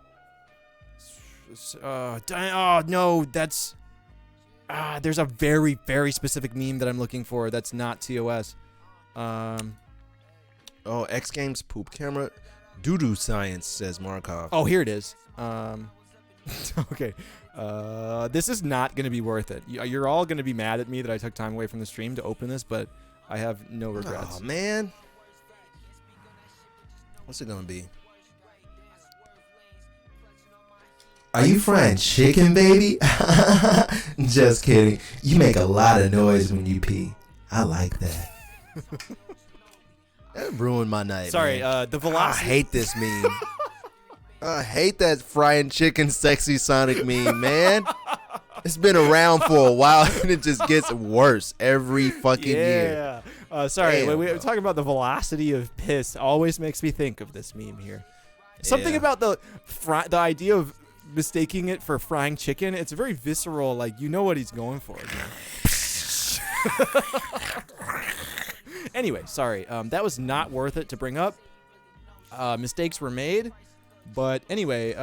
Oh no, that's. There's a very, very specific meme that I'm looking for. That's not TOS. Oh, X Games poop camera. Doo-doo science, says Markov. Oh, here it is. Okay. This is not going to be worth it. You're all going to be mad at me that I took time away from the stream to open this, but I have no regrets. Oh, man. What's it going to be? Are you frying chicken, baby? Just kidding. You make a lot of noise when you pee. I like that. That ruined my night. Sorry, man. the velocity. I hate this meme. I hate that frying chicken sexy Sonic meme, man. It's been around for a while and it just gets worse every fucking year. Sorry, Damn, when we were bro. talking about the velocity of piss, always makes me think of this meme here. Something Yeah. about the idea of mistaking it for frying chicken. It's very visceral. Like, you know what he's going for. Anyway, sorry. That was not worth it to bring up. Mistakes were made. But anyway,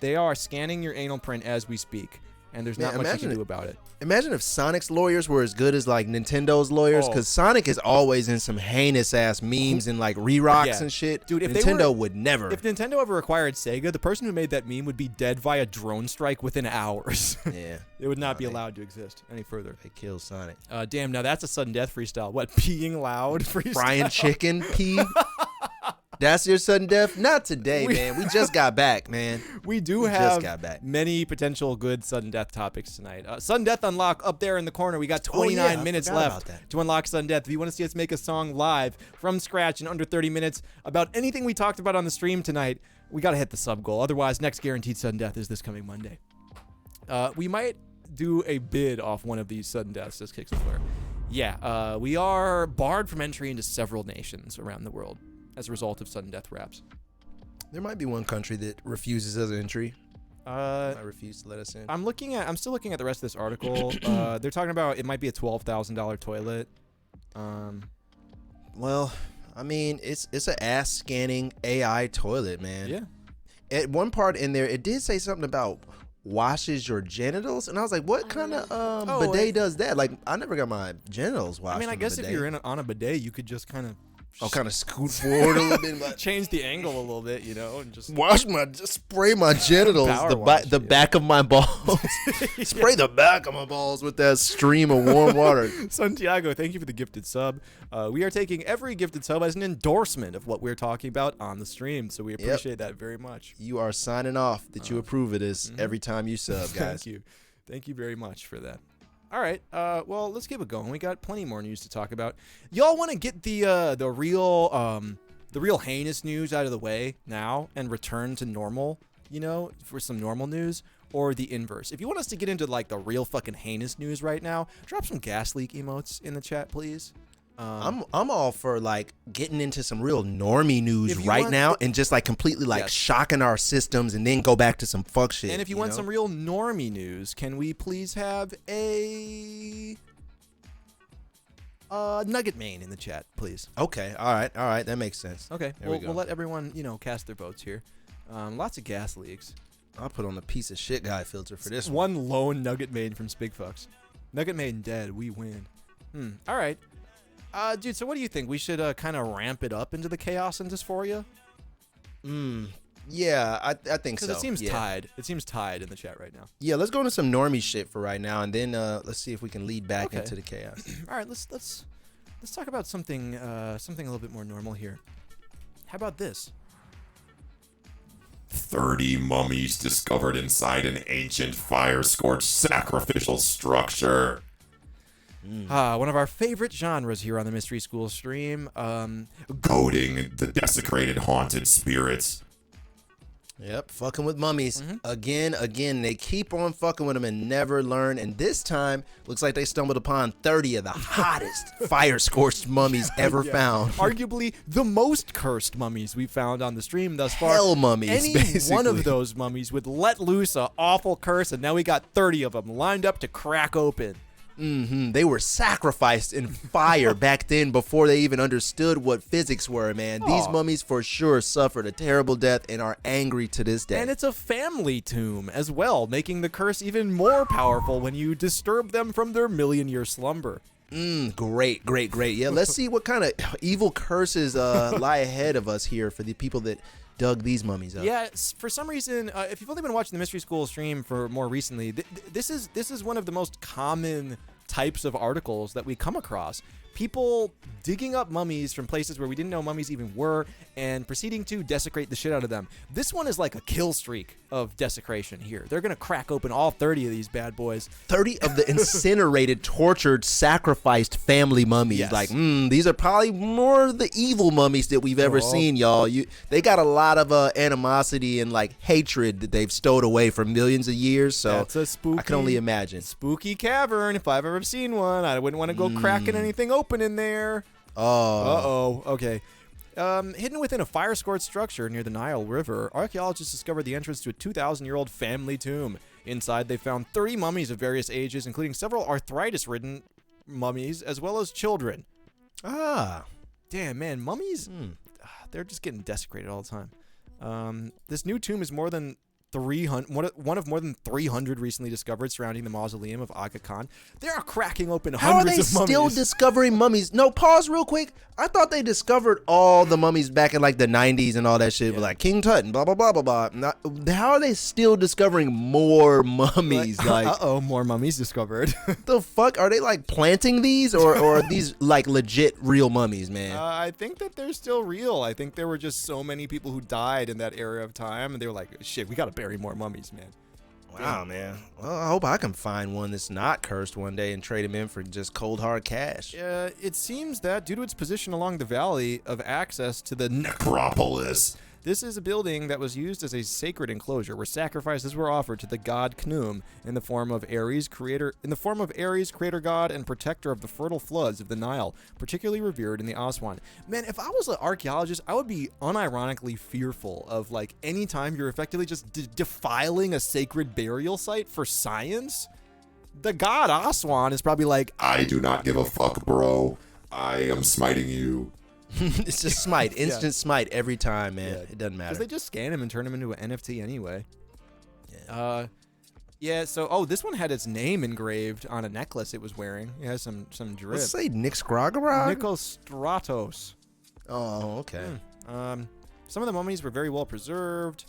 they are scanning your anal print as we speak. And there's not Man, much you can imagine do it. about it. Imagine if Sonic's lawyers were as good as like Nintendo's lawyers, Oh. because Sonic is always in some heinous ass memes and like re-rocks Yeah. and shit. Dude, if they Nintendo were- would never. If Nintendo ever acquired Sega, the person who made that meme would be dead via drone strike within hours. Yeah, It would not be they- allowed to exist any further. they killed Sonic. Damn, now that's a sudden death freestyle. What, peeing loud freestyle? Frying chicken, pee. That's your sudden death? Not today, man. We just got back, man. We do We just have got back. many potential good sudden death topics tonight. Sudden death unlock up there in the corner. We got 29 I minutes forgot left about that. to unlock sudden death. If you want to see us make a song live from scratch in under 30 minutes about anything we talked about on the stream tonight, we got to hit the sub goal. Otherwise, next guaranteed sudden death is this coming Monday. We might do a bid off one of these sudden deaths as Kicks and Flare. Yeah, we are barred from entry into several nations around the world as a result of sudden death raps. There might be one country that refuses us entry. Uh, I refuse to let us in. I'm still looking at the rest of this article. They're talking about it might be a $12,000 toilet. Well, I mean, it's an ass scanning AI toilet, man. Yeah. At one part in there, it did say something about washes your genitals, and I was like, what kind of bidet does that? Like, I never got my genitals washed. I mean, I from a guess if bidet. you're on a bidet, you could just kind of I'll kind of scoot forward a little bit, but change the angle a little bit, and just just spray my genitals, Power the wash, the yeah. back of my balls, spray the back of my balls with that stream of warm water. Santiago, thank you for the gifted sub. We are taking every gifted sub as an endorsement of what we're talking about on the stream, so we appreciate that very much. You are signing off that you approve of this every time you sub, guys. Thank you very much for that. All right, well, let's keep it going. We got plenty more news to talk about. Y'all want to get the real heinous news out of the way now and return to normal, for some normal news, or the inverse? If you want us to get into like the real fucking heinous news right now, drop some gas leak emotes in the chat, please. I'm all for like getting into some real normie news If you right want- now and just like completely like Yes. shocking our systems and then go back to some fuck shit. And if you want know? some real normie news, can we please have a Nugget Main in the chat, please? Okay, all right, that makes sense. Okay, There we go. we'll let everyone, cast their votes here. Lots of gas leaks. I'll put on a piece of shit guy filter for this one. One lone Nugget Main from Spigfucks. Nugget Main dead, we win. All right. Dude, so what do you think? We should kind of ramp it up into the chaos and dysphoria? Yeah, I think so. Because it seems yeah. tied. It seems tied in the chat right now. Yeah, let's go into some normie shit for right now, and then let's see if we can lead back Okay. into the chaos. All right, let's talk about something a little bit more normal here. How about this? 30 mummies discovered inside an ancient fire-scorched sacrificial structure. One of our favorite genres here on the Mystery School stream. Goading the desecrated haunted spirits. Yep, fucking with mummies. Mm-hmm. Again, they keep on fucking with them and never learn. And this time, looks like they stumbled upon 30 of the hottest fire-scorched mummies ever found. Arguably the most cursed mummies we've found on the stream thus far. Hell mummies, Any basically. one of those mummies would let loose a awful curse, and now we got 30 of them lined up to crack open. They were sacrificed in fire back then before they even understood what physics were, man. These Aw. mummies for sure suffered a terrible death and are angry to this day. And it's a family tomb as well, making the curse even more powerful when you disturb them from their million-year slumber. Great. Yeah, let's see what kind of evil curses lie ahead of us here for the people that dug these mummies up. Yeah, for some reason, if you've only been watching the Mystery School stream for more recently, this is one of the most common types of articles that we come across. People digging up mummies from places where we didn't know mummies even were and proceeding to desecrate the shit out of them. This one is like a kill streak of desecration here. They're going to crack open all 30 of these bad boys. 30 of the incinerated, tortured, sacrificed family mummies. Yes. Like, these are probably more of the evil mummies that we've ever Oh. seen, y'all. They got a lot of animosity and like hatred that they've stowed away for millions of years. So That's a spooky, I can only imagine. spooky cavern. If I've ever seen one, I wouldn't want to go cracking anything open in there. Uh-oh. Okay. Hidden within a fire-scorched structure near the Nile River, archaeologists discovered the entrance to a 2,000-year-old family tomb. Inside, they found 30 mummies of various ages, including several arthritis-ridden mummies, as well as children. Ah. Damn, man, mummies, they're just getting desecrated all the time. This new tomb is more than 300, one of more than 300 recently discovered surrounding the mausoleum of Aga Khan. They are cracking open How are hundreds they of still mummies. discovering mummies? No, pause real quick. I thought they discovered all the mummies back in like the 90s and all that shit. Like King Tut and blah, blah, blah, blah, blah. How are they still discovering more mummies? Like, uh-oh, more mummies discovered. the fuck? Are they like planting these or are these like legit real mummies, man? I think that they're still real. I think there were just so many people who died in that era of time, and they were like, shit, we gotta bury more mummies, man. Wow, man. Well, I hope I can find one that's not cursed one day and trade him in for just cold hard cash. It seems that due to its position along the valley of access to the Necropolis. this is a building that was used as a sacred enclosure where sacrifices were offered to the god Khnum in the form of Ares, creator god and protector of the fertile floods of the Nile, particularly revered in the Aswan. Man, if I was an archaeologist, I would be unironically fearful of like any time you're effectively just defiling a sacred burial site for science. The god Aswan is probably like, I do not give a fuck, bro. I am smiting you. It's just smite, instant smite every time, man. It doesn't matter. because they just scan him and turn him into an NFT anyway. So this one had its name engraved on a necklace it was wearing. It has some drip. Let's say Nick Scrogarog? Nicostratos. Oh, okay. Some of the mummies were very well preserved.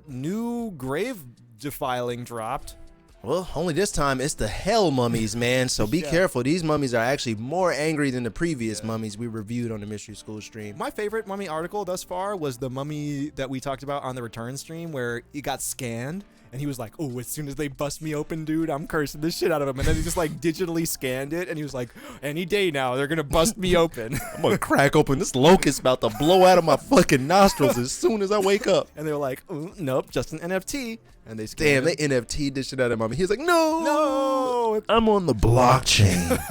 New grave defiling dropped. Well, only this time it's the hell mummies, man. So be careful. These mummies are actually more angry than the previous mummies we reviewed on the Mystery School stream. My favorite mummy article thus far was the mummy that we talked about on the return stream where he got scanned and he was like, oh, as soon as they bust me open, dude, I'm cursing the shit out of him. And then he just like digitally scanned it and he was like, any day now, they're going to bust me open. I'm going to crack open this locust about to blow out of my fucking nostrils as soon as I wake up. And they were like, oh, nope, just an NFT. And they Damn, scanned they it. NFT'd this shit out of mummy. He was like, no. No! I'm on the blockchain.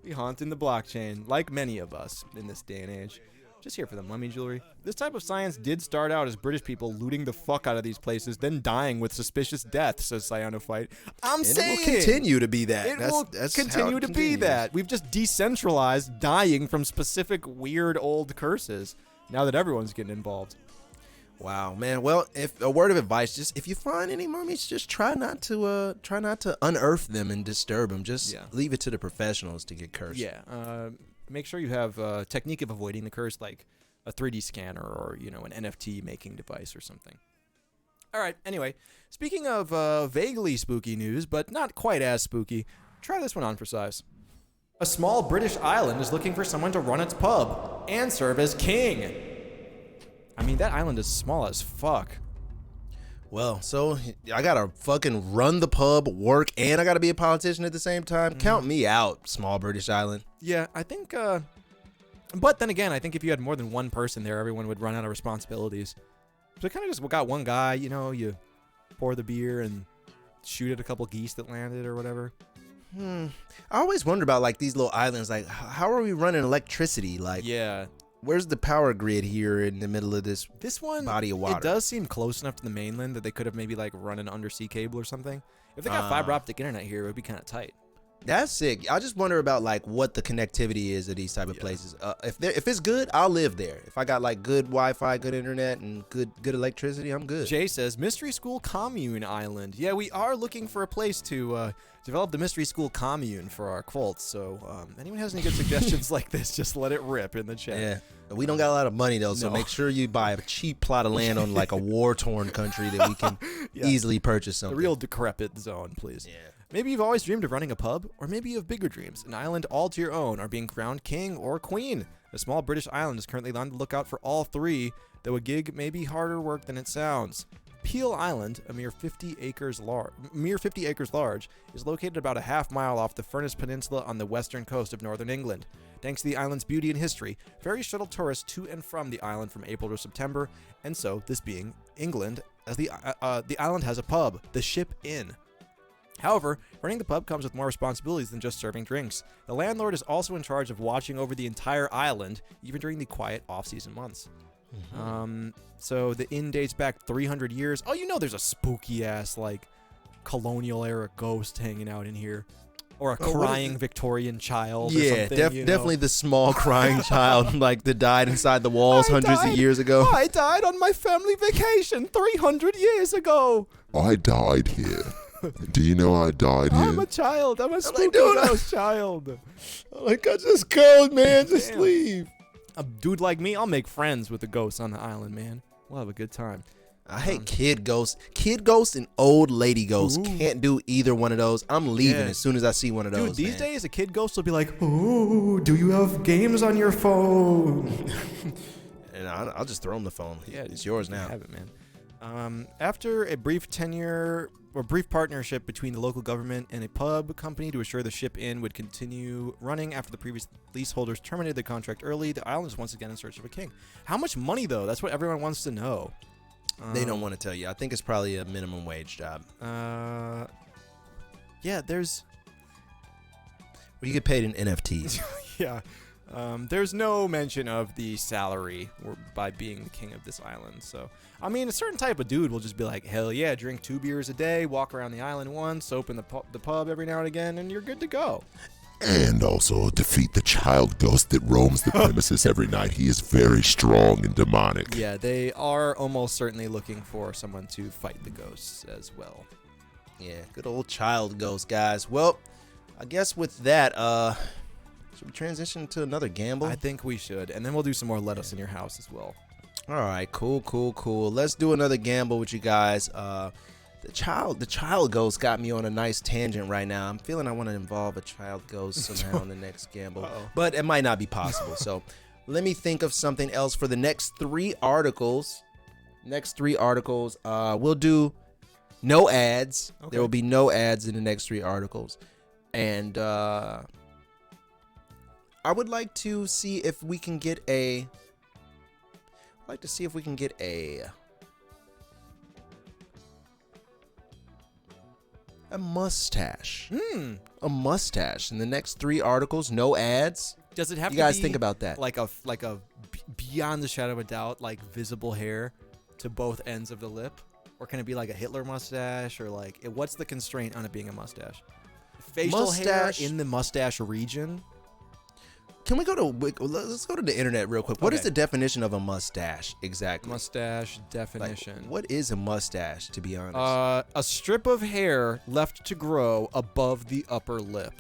Be haunting the blockchain, like many of us in this day and age. Just here for the mummy jewelry. This type of science did start out as British people looting the fuck out of these places, then dying with suspicious death, says Cyanophyte. And it will continue to be that. It That's will how continue it to be continues. that. We've just decentralized dying from specific weird old curses now that everyone's getting involved. Wow, man. Well, if a word of advice, just if you find any mummies, just try not to unearth them and disturb them. Just leave it to the professionals to get cursed. Yeah. Make sure you have a technique of avoiding the curse, like a 3D scanner or, an NFT making device or something. All right. Anyway, speaking of vaguely spooky news, but not quite as spooky, try this one on for size. A small British island is looking for someone to run its pub and serve as king. I mean, that island is small as fuck. Well, so I gotta fucking run the pub, work, and I gotta be a politician at the same time. Count me out, small British island. Yeah, I think, but then again, I think if you had more than one person there, everyone would run out of responsibilities. So it kind of just got one guy, you pour the beer and shoot at a couple geese that landed or whatever. I always wonder about like these little islands, like how are we running electricity? Like, Yeah. where's the power grid here in the middle of this one body of water? It does seem close enough to the mainland that they could have maybe like run an undersea cable or something. If they got fiber optic internet here, it would be kind of tight. That's sick. I just wonder about like what the connectivity is of these type of places. If it's good, I'll live there. If I got like good Wi-Fi, good internet, and good electricity, I'm good. Jay says Mystery School Commune Island. Yeah, we are looking for a place to develop the Mystery School Commune for our cults. So anyone has any good suggestions like this, just let it rip in the chat. Yeah. We don't got a lot of money though, so make sure you buy a cheap plot of land on like a war-torn country that we can easily purchase something. The real decrepit zone, please. Yeah. Maybe you've always dreamed of running a pub, or maybe you have bigger dreams, an island all to your own, or being crowned king or queen. A small British island is currently on the lookout for all three, though a gig may be harder work than it sounds. Peel Island, a mere 50 acres large, is located about a half-mile off the Furness Peninsula on the western coast of northern England. Thanks to the island's beauty and history, ferries shuttle tourists to and from the island from April to September, and so, this being England, as the island has a pub, the Ship Inn. However, running the pub comes with more responsibilities than just serving drinks. The landlord is also in charge of watching over the entire island, even during the quiet off-season months. So the inn dates back 300 years. Oh, you know there's a spooky-ass, like, colonial-era ghost hanging out in here. Or a crying Victorian child or Yeah, something, you know? definitely the small crying child, like, that died inside the walls hundreds of years ago. I died on my family vacation 300 years ago. I died here. Do you know I died I'm here? a child. I'm a spooky doing? ghost child. Like, I just cold, man. Just Damn. leave. A dude like me, I'll make friends with the ghosts on the island, man. We'll have a good time. I hate kid ghosts. Kid ghosts and old lady ghosts. Can't do either one of those. I'm leaving Yeah. as soon as I see one of those. Dude, these man. days a kid ghost will be like, "Oh, do you have games on your phone?" And I'll just throw him the phone. Yeah, It's yours you now. have it, man. After a brief brief partnership between the local government and a pub company to assure the Ship Inn would continue running after the previous leaseholders terminated the contract early, the island is once again in search of a king. How much money, though? That's what everyone wants to know. They don't want to tell you. I think it's probably a minimum wage job. Yeah, there's... Well, you get paid in NFTs. Yeah. There's no mention of the salary by being the king of this island. So, I mean, a certain type of dude will just be like, hell yeah, drink 2 beers a day, walk around the island once, open the pub every now and again, and you're good to go. And also defeat the child ghost that roams the premises every night. He is very strong and demonic. Yeah, they are almost certainly looking for someone to fight the ghosts as well. Yeah, good old child ghost, guys. Well, I guess with that, should we transition to another gamble? I think we should. And then we'll do some more Let Us In Your House as well. All right, cool. Let's do another gamble with you guys. The child ghost got me on a nice tangent right now. I'm feeling I want to involve a child ghost somehow in the next gamble, but it might not be possible. So let me think of something else for the next 3 articles. We'll do no ads. Okay. There will be no ads in the next 3 articles, and I would like to see if we can get a. A mustache. A mustache in the next 3 articles. No ads. Does it have You to guys be think about that. like a beyond the shadow of a doubt, like visible hair to both ends of the lip? Or can it be like a Hitler mustache? Or like, what's the constraint on it being a mustache? Facial Mustache. hair in the mustache region? Can we go to let's go to the internet real quick. What is Okay. the definition of a mustache exactly? Mustache Like, definition. what is a mustache, to be honest? A strip of hair left to grow above the upper lip.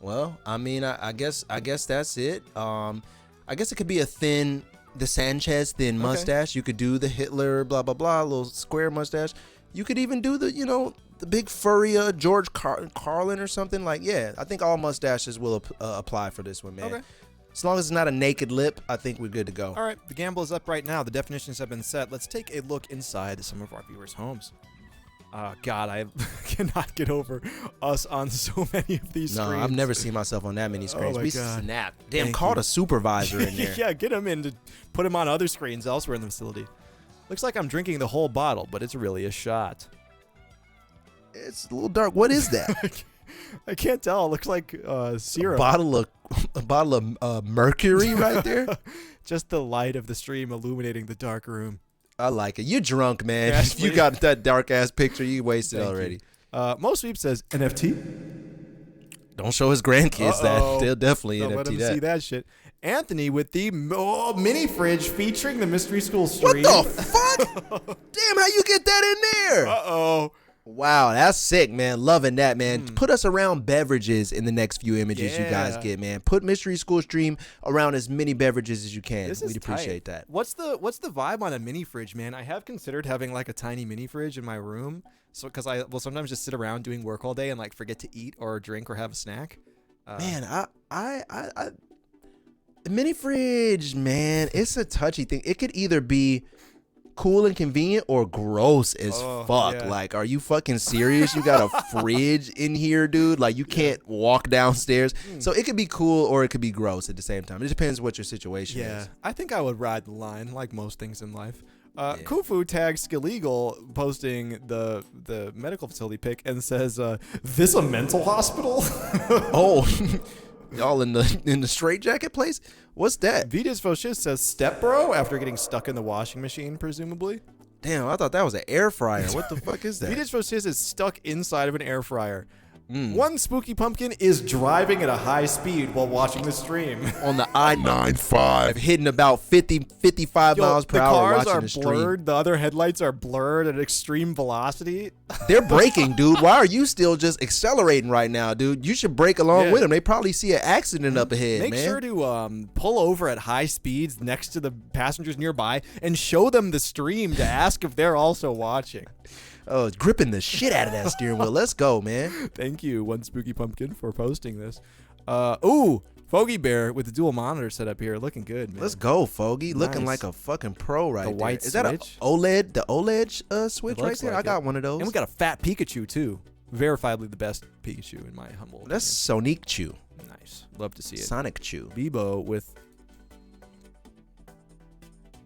Well, I mean, I guess that's it. I guess it could be the Sanchez thin mustache. You could do the Hitler blah blah blah little square mustache. You could even do the big furry George Carlin or something. Like, yeah, I think all mustaches will apply for this one, man. Okay. As long as it's not a naked lip, I think we're good to go. All right, the gamble is up right now. The definitions have been set. Let's take a look inside some of our viewers' homes. God, I cannot get over us on so many of these No, screens. I've never seen myself on that many screens. my We God. snap. Damn, Thank called you. a supervisor in there. Yeah, get him in to put him on other screens elsewhere in the facility. Looks like I'm drinking the whole bottle, but it's really a shot. It's a little dark. What is that? I can't tell. It looks like syrup. a bottle of mercury right there. Just the light of the stream illuminating the dark room. I like it. You're drunk, man. Yes, If you please. got that dark ass picture, you wasted Thank you. already. Most Sweep says NFT. Don't show his grandkids Uh-oh. that. They'll definitely Don't let NFT him that. see that shit. Anthony with the mini fridge featuring the Mystery School What stream. the fuck? Damn, how you get that in there? Uh-oh. Wow, that's sick, man. Loving that, man. Put us around beverages in the next few images you guys Yeah. get, man. Put Mystery School Stream around as many beverages as you can. This is We'd appreciate tight. that. What's the vibe on a mini fridge, man? I have considered having like a tiny mini fridge in my room, so because I will sometimes just sit around doing work all day and like forget to eat or drink or have a snack. Man, I mini fridge, man. It's a touchy thing. It could either be cool and convenient or gross as fuck. yeah. Like, are you fucking serious? You got a fridge in here, dude? Like, you can't walk downstairs. So it could be cool or it could be gross at the same time. It depends what your situation is. I think I would ride the line like most things in life. Kufu tags Skillegal posting the medical facility pic and says, "This a mental hospital?" Oh, y'all in the straitjacket place? What's that? Vitas Foscis says, "Step bro," after getting stuck in the washing machine, presumably. Damn, I thought that was an air fryer. What the fuck is that? Vitas Foscis is stuck inside of an air fryer. One spooky pumpkin is driving at a high speed while watching the stream. On the I-95, 9-5. hitting about 55 miles per hour watching the the cars stream. are blurred. The other headlights are blurred at extreme velocity. They're braking, dude. Why are you still just accelerating right now, dude? You should brake along with them. They probably see an accident up ahead, Make man. sure to pull over at high speeds next to the passengers nearby and show them the stream to ask if they're also watching. Oh, gripping the shit out of that steering wheel. Let's go, man. Thank you, One Spooky Pumpkin, for posting this. Ooh, Foggy Bear with the dual monitor set up here, looking good, man. Let's go, Foggy. Looking Nice. like a fucking pro right The there. white Is that a switch? OLED? The OLED switch It right looks there? like I got it. one of those. And we got a fat Pikachu too. Verifiably the best Pikachu in my humble. That's Sonic Chew. opinion. Nice. Love to see it. Sonic Chew. Bebo with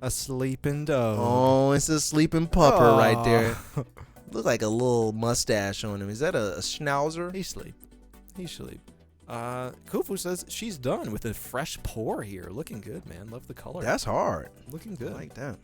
a sleeping dog. Oh, it's a sleeping pupper right there. Aw. Look like a little mustache on him. Is that a schnauzer? He sleep. He sleep. Kufu says she's done with a fresh pour here. Looking good, man. Love the color. That's hard. looking I good. like that.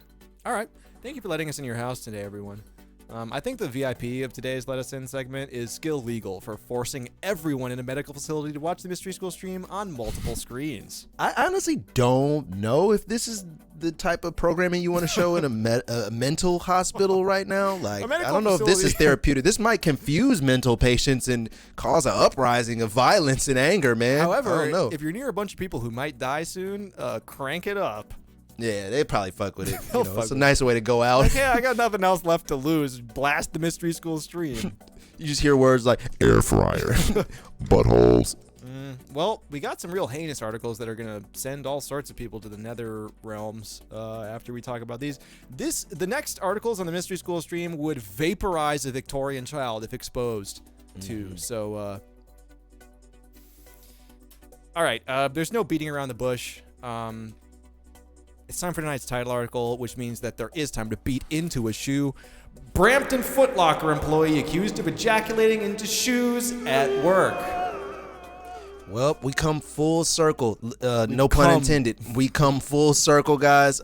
All right. Thank you for letting us in your house today, everyone. I think the VIP of today's Let Us In segment is Skill Legal for forcing everyone in a medical facility to watch the Mystery School stream on multiple screens. I honestly don't know if this is the type of programming you want to show in a mental hospital right now. Like, I medical don't know if this is facility. therapeutic. This might confuse mental patients and cause an uprising of violence and anger, man. I However, don't know. if you're near a bunch of people who might die soon, crank it up. Yeah, they probably fuck with it. They'll You know, fuck it's a with nicer way to go out. Okay, I got nothing else left to lose. Blast the Mystery School stream. You just hear words like, Air fryer. Buttholes. Well, we got some real heinous articles that are going to send all sorts of people to the nether realms after we talk about these. The next articles on the Mystery School stream would vaporize a Victorian child if exposed to. So, all right, there's no beating around the bush. It's time for tonight's title article, which means that there is time to beat into a shoe. Brampton Foot Locker employee accused of ejaculating into shoes at work. well, we come full circle. No pun intended. We come full circle, guys.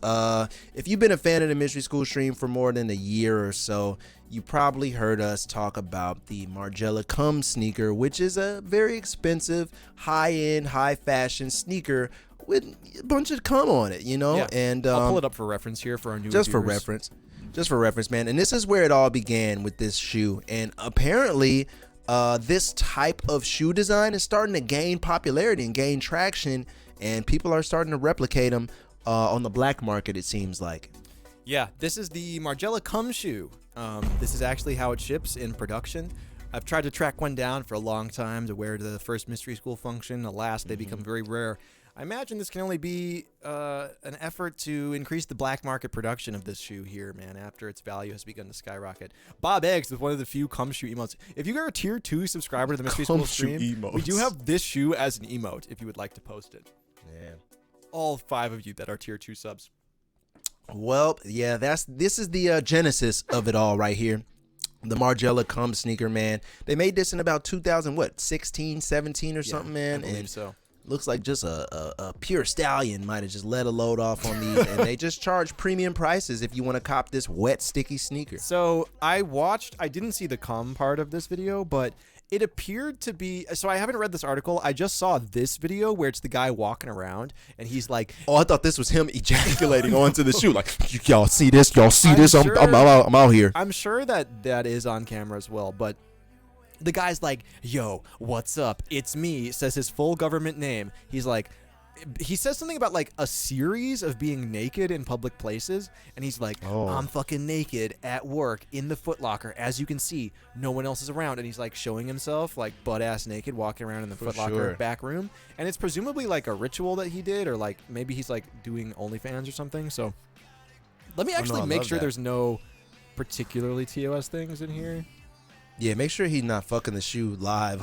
If you've been a fan of the Mystery School stream for more than a year or so, you probably heard us talk about the Margiela Cum sneaker, which is a very expensive, high-end, high-fashion sneaker with a bunch of cum on it, you know? Yeah. And I'll pull it up for reference here for our new just for viewers. reference. Just for reference, man. And this is where it all began with this shoe. And apparently, this type of shoe design is starting to gain popularity and gain traction. And people are starting to replicate them on the black market, it seems like. Yeah, this is the Margiela Cum shoe. This is actually how it ships in production. I've tried to track one down for a long time to wear to the first Mystery School function. Alas, they become very rare. I imagine this can only be an effort to increase the black market production of this shoe here, man, after its value has begun to skyrocket. Bob Eggs with one of the few cum shoe emotes. If you are a tier 2 subscriber to the Mystery School Cum shoe stream, we do emotes. have this shoe as an emote if you would like to post it. Yeah. All 5 of you that are tier 2 subs. Well, yeah, this is the genesis of it all right here. The Margiela Cum sneaker, man. They made this in about 2016, 17 or something, man. I believe and so. looks like just a pure stallion might have just let a load off on these, and they just charge premium prices if you want to cop this wet, sticky sneaker. So I didn't see the cum part of this video, but it appeared to be, so I haven't read this article. I just saw this video where it's the guy walking around and he's like, Oh, I thought this was him ejaculating onto the shoe. Like, y'all see this? Y'all see I'm this? sure- I'm out here. I'm sure that is on camera as well, but the guy's like, yo, what's up? It's me, says his full government name. He's like, he says something about like a series of being naked in public places, and he's like, I'm fucking naked at work in the Foot Locker. As you can see, no one else is around, and he's like showing himself like butt-ass naked walking around in the Foot Locker sure. back room, and it's presumably like a ritual that he did, or like maybe he's like doing OnlyFans or something. So let me actually I make love sure that. there's no particularly TOS things in here. Yeah, make sure he's not fucking the shoe live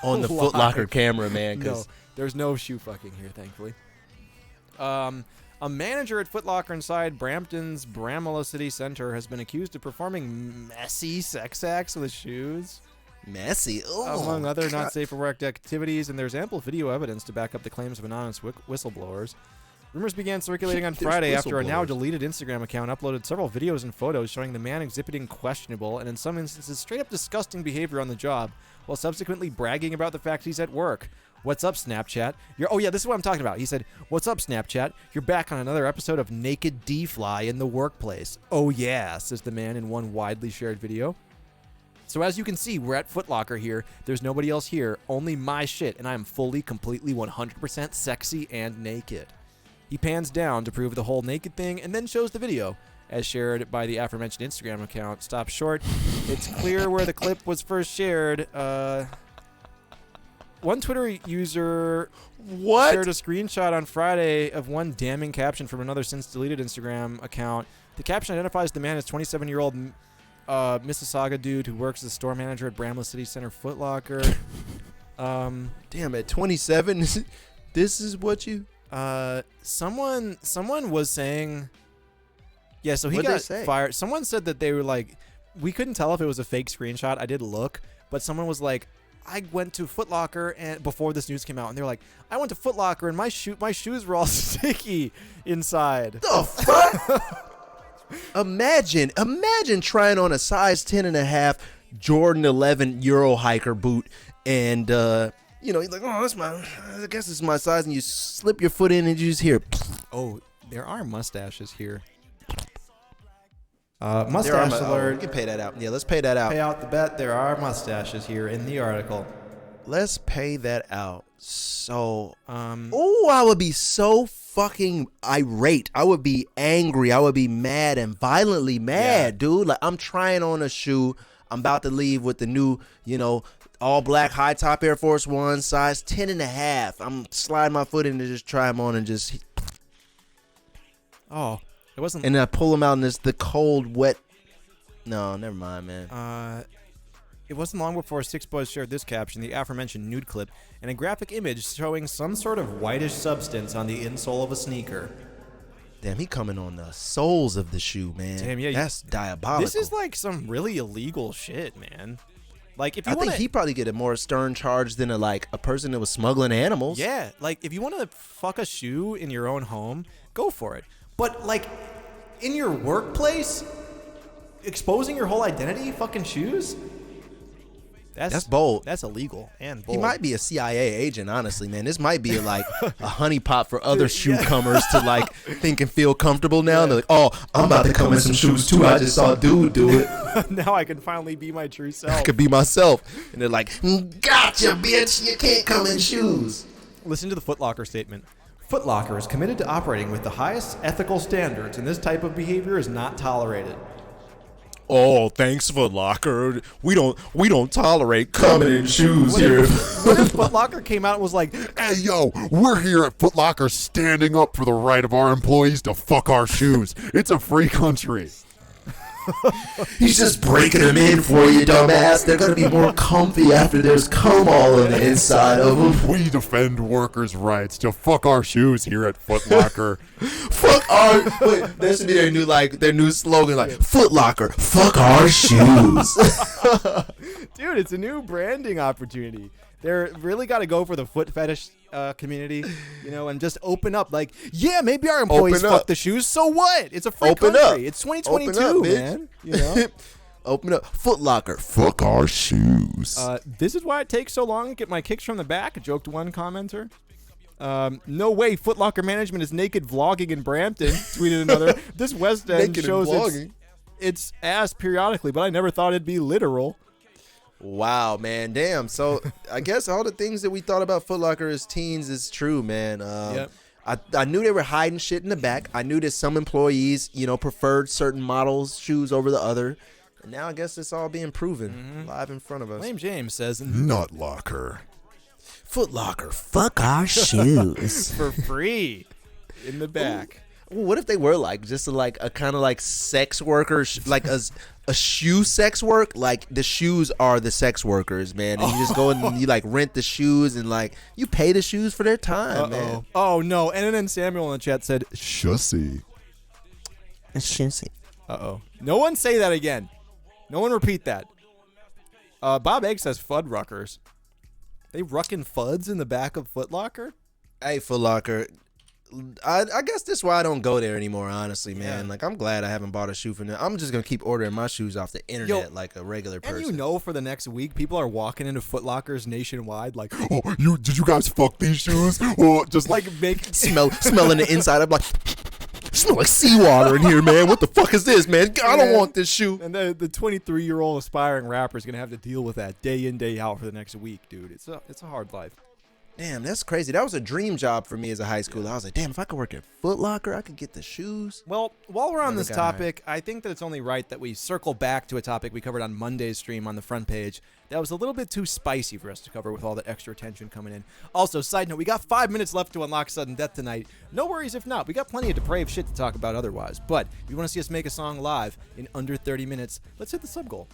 on the Live. Foot Locker camera, man. No, Because there's no shoe fucking here, thankfully. A manager at Foot Locker inside Brampton's Bramwell City Center has been accused of performing messy sex acts with shoes, Messy. Oh, among other God. not safe for work activities, and there's ample video evidence to back up the claims of anonymous whistleblowers. Rumors began circulating on There's Friday after a now whistleblowers. deleted Instagram account uploaded several videos and photos showing the man exhibiting questionable and in some instances straight up disgusting behavior on the job, while subsequently bragging about the fact he's at work. What's up, Snapchat? Oh yeah, this is what I'm talking about. He said, "What's up, Snapchat? You're back on another episode of Naked D-Fly in the workplace." Oh yeah, says the man in one widely shared video. So as you can see, we're at Foot Locker here. There's nobody else here, only my shit, and I am fully, completely, 100% sexy and naked. He pans down to prove the whole naked thing and then shows the video, as shared by the aforementioned Instagram account. Stop short. It's clear where the clip was first shared. One Twitter user shared a screenshot on Friday of one damning caption from another since deleted Instagram account. The caption identifies the man as 27-year-old Mississauga dude who works as store manager at Bramwell City Center Foot Locker. Damn, at 27, this is what you... Someone was saying, yeah, so he What'd they got say? fired. Someone said that they were like, we couldn't tell if it was a fake screenshot. I did look, but someone was like, I went to Foot Locker and before this news came out, and they were like, I went to Foot Locker and my shoes were all sticky inside. The fuck? Imagine trying on a size 10.5 Jordan 11 Euro hiker boot, and you're like, oh, I guess this is my size, and you slip your foot in and you just hear. Oh, there are mustaches here. There are Mustache we alert. can pay that out. Yeah, let's pay that out. Pay out the bet. There are mustaches here in the article. Let's pay that out. So, Um, I would be so fucking irate. I would be angry. I would be mad and violently mad, dude. Like, I'm trying on a shoe. I'm about to leave with the new, all black high top Air Force One, size 10.5. I'm sliding my foot in to just try them on and just, oh, it wasn't. and then I pull them out and it's the cold, wet. No, never mind, man. It wasn't long before Six Boys shared this caption, the aforementioned nude clip, and a graphic image showing some sort of whitish substance on the insole of a sneaker. Damn, he coming on the soles of the shoe, man. Damn, yeah, That's diabolical. This is like some really illegal shit, man. Like, if you I want think he probably get a more stern charge than a person that was smuggling animals. yeah, like, if you want to fuck a shoe in your own home, go for it. But, like, in your workplace, exposing your whole identity, fucking shoes? That's bold. That's illegal and bold. He might be a CIA agent, honestly, man. This might be like a honeypot for other shoe-comers to think and feel comfortable now. And they're like, oh, I'm about to come in some shoes too. I just saw a dude do it. Now I can finally be my true self. I could be myself. And they're like, gotcha, bitch. You can't come in shoes. Listen to the Foot Locker statement. Foot Locker is committed to operating with the highest ethical standards, and this type of behavior is not tolerated. Oh, thanks, Foot Locker. We don't tolerate coming in shoes here. What if Foot Locker came out and was like, Hey, yo, we're here at Foot Locker standing up for the right of our employees to fuck our shoes. It's a free country. He's just breaking them in for you, dumbass. They're going to be more comfy after there's cum all on the inside of them. We defend workers' rights to fuck our shoes here at Foot Locker. Fuck our... Wait, that should be their new slogan, Foot Locker, fuck our shoes. dude, it's a new branding opportunity. They're really got to go for the foot fetish community, and just open up. Like, yeah, maybe our employees Open fuck up. the shoes. So what? It's a free Open country. up. It's 2022, Open up, bitch. man. Open up. Foot Locker. Fuck our shoes. This is why it takes so long to get my kicks from the back, joked one commenter. No way Foot Locker management is naked vlogging in Brampton, tweeted another. This West End Naked and shows vlogging? its ass periodically, but I never thought it'd be literal. Wow, man. Damn. So I guess all the things that we thought about Foot Locker as teens is true, man. Yep. I knew they were hiding shit in the back. I knew that some employees, preferred certain models, shoes over the other. And now I guess it's all being proven live in front of us. Lame James says, Nut Locker. Foot Locker, fuck our shoes. for free in the back. What if they were like just like a kind of like sex worker, like a shoe sex work? Like the shoes are the sex workers, man. And you just go and you like rent the shoes and like you pay the shoes for their time, man. Oh no! And then Samuel in the chat said, Shussy. "Uh-oh." No one say that again. No one repeat that. Bob Egg says Fuddruckers. They rucking Fuds in the back of Foot Locker? Hey, Foot Locker. I guess that's why I don't go there anymore, honestly, man. Yeah. Like, I'm glad I haven't bought a shoe from them. I'm just going to keep ordering my shoes off the internet like a regular person. And you know for the next week, people are walking into Foot Lockers nationwide like, Oh, did you guys fuck these shoes? Or just like smelling the inside. I'm like, smell like seawater in here, man. What the fuck is this, man? I don't want this shoe. And the 23-year-old aspiring rapper is going to have to deal with that day in, day out for the next week, dude. It's a hard life. Damn, that's crazy. That was a dream job for me as a high schooler. I was like, damn, if I could work at Foot Locker, I could get the shoes. Well, while we're on Never this got topic, I think that it's only right that we circle back to a topic we covered on Monday's stream on the front page that was a little bit too spicy for us to cover with all that extra attention coming in. Also, side note, we got 5 minutes left to unlock Sudden Death tonight. No worries if not. We got plenty of depraved shit to talk about otherwise. But if you want to see us make a song live in under 30 minutes, let's hit the sub goal.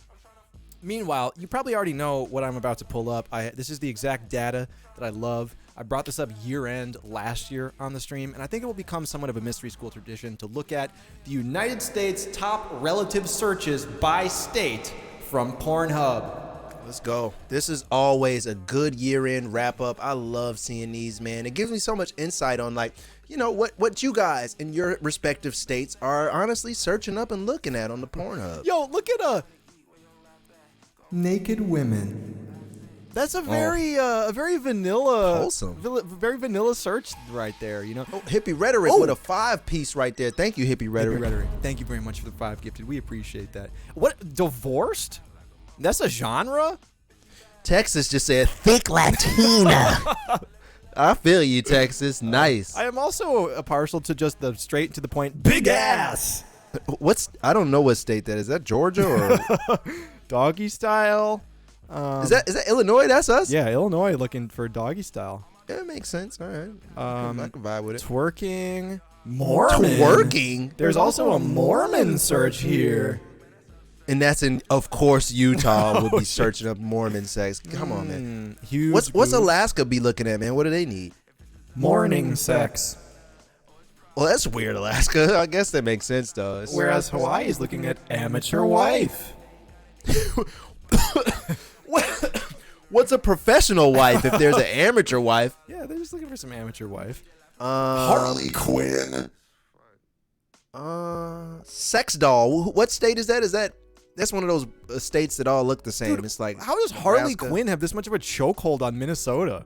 Meanwhile, you probably already know what I'm about to pull up. This is the exact data that I love. I brought this up year-end last year on the stream, and I think it will become somewhat of a mystery school tradition to look at the United States top relative searches by state from Pornhub. Let's go. This is always a good year-end wrap-up. I love seeing these, man. It gives me so much insight on, like, you know, what you guys in your respective states are honestly searching up and looking at on the Pornhub. Yo, look at naked women. That's a very vanilla, Wholesome. Very vanilla search right there. You know, Hippie Rhetoric with a 5-piece right there. Thank you, Hippie Rhetoric. Rhetoric. Thank you very much for the 5 gifted. We appreciate that. What, divorced? That's a genre? Texas just said thick Latina. I feel you, Texas. Nice. I am also a partial to just the straight to the point big ass. I don't know what state that is. Is that Georgia or Doggy style. is that Illinois? That's us. Yeah, Illinois looking for doggy style. Yeah, it makes sense. All right. I can vibe with it. Twerking. Mormon. Twerking. There's also a Mormon search here. And that's in, of course, Utah would be searching up Mormon sex. Come on, man. Huge. What's boobs. Alaska be looking at, man? What do they need? Morning sex. Well, that's weird, Alaska. I guess that makes sense, though. Whereas Hawaii is looking at amateur wife. What's a professional wife if there's an amateur wife? Yeah, they're just looking for some amateur wife. Harley Quinn. Sex doll. What state is that? That's one of those states that all look the same. Dude, it's like, how does Harley Nebraska. Quinn have this much of a chokehold on Minnesota?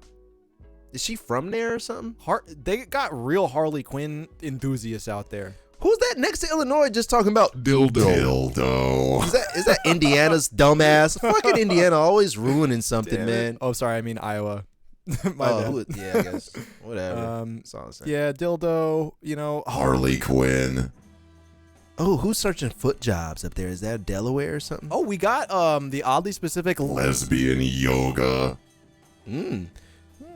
Is she from there or something? They got real Harley Quinn enthusiasts out there. Who's that next to Illinois just talking about Dildo. Is that Indiana's dumbass? Fucking Indiana always ruining something, man. Oh, sorry, I mean Iowa. My bad. Yeah, I guess. Whatever. That's all I'm saying. Yeah, dildo, you know. Harley Quinn. Oh, who's searching foot jobs up there? Is that Delaware or something? Oh, we got the oddly specific Lesbian yoga.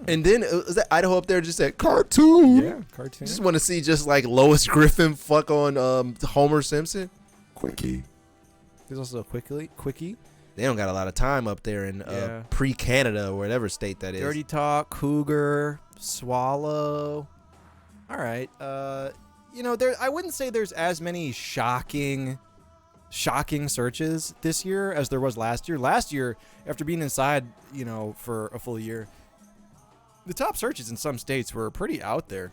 And then, is that Idaho up there just said cartoon? Yeah, cartoon. Just want to see just like Lois Griffin fuck on Homer Simpson. Quickie. There's also a quickie. They don't got a lot of time up there in Yeah. pre-Canada or whatever state that is. Dirty Talk, Cougar, Swallow. All right. You know, I wouldn't say there's as many shocking searches this year as there was last year. Last year, after being inside, you know, for a full year, the top searches in some states were pretty out there.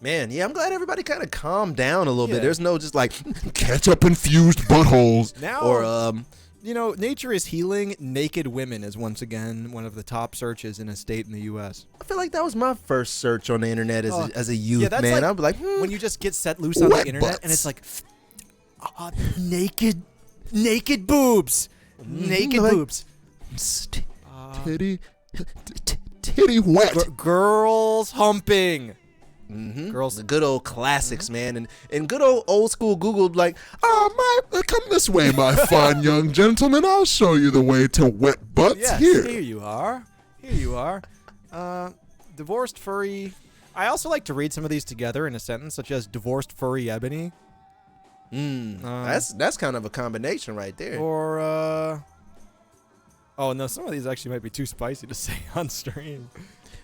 Man, yeah, I'm glad everybody kind of calmed down a little Yeah. bit. There's no just like Ketchup-infused buttholes. Now, or you know, nature is healing. Naked women is once again one of the top searches in a state in the U.S. I feel like that was my first search on the internet as a youth, Yeah, that's man. like I'd be like, when you just get set loose on the Wet internet and butts. it's like naked boobs, naked like- boobs, Titty wet. girls humping. Girls. the good old classics, man, and good old school Google like, Come this way, my fine young gentleman. I'll show you the way to wet butts Yes, here. here you are. Here you are. Divorced furry. I also like to read some of these together in a sentence, such as divorced furry ebony. That's kind of a combination right there. Or, oh, no, some of these actually might be too spicy to say on stream.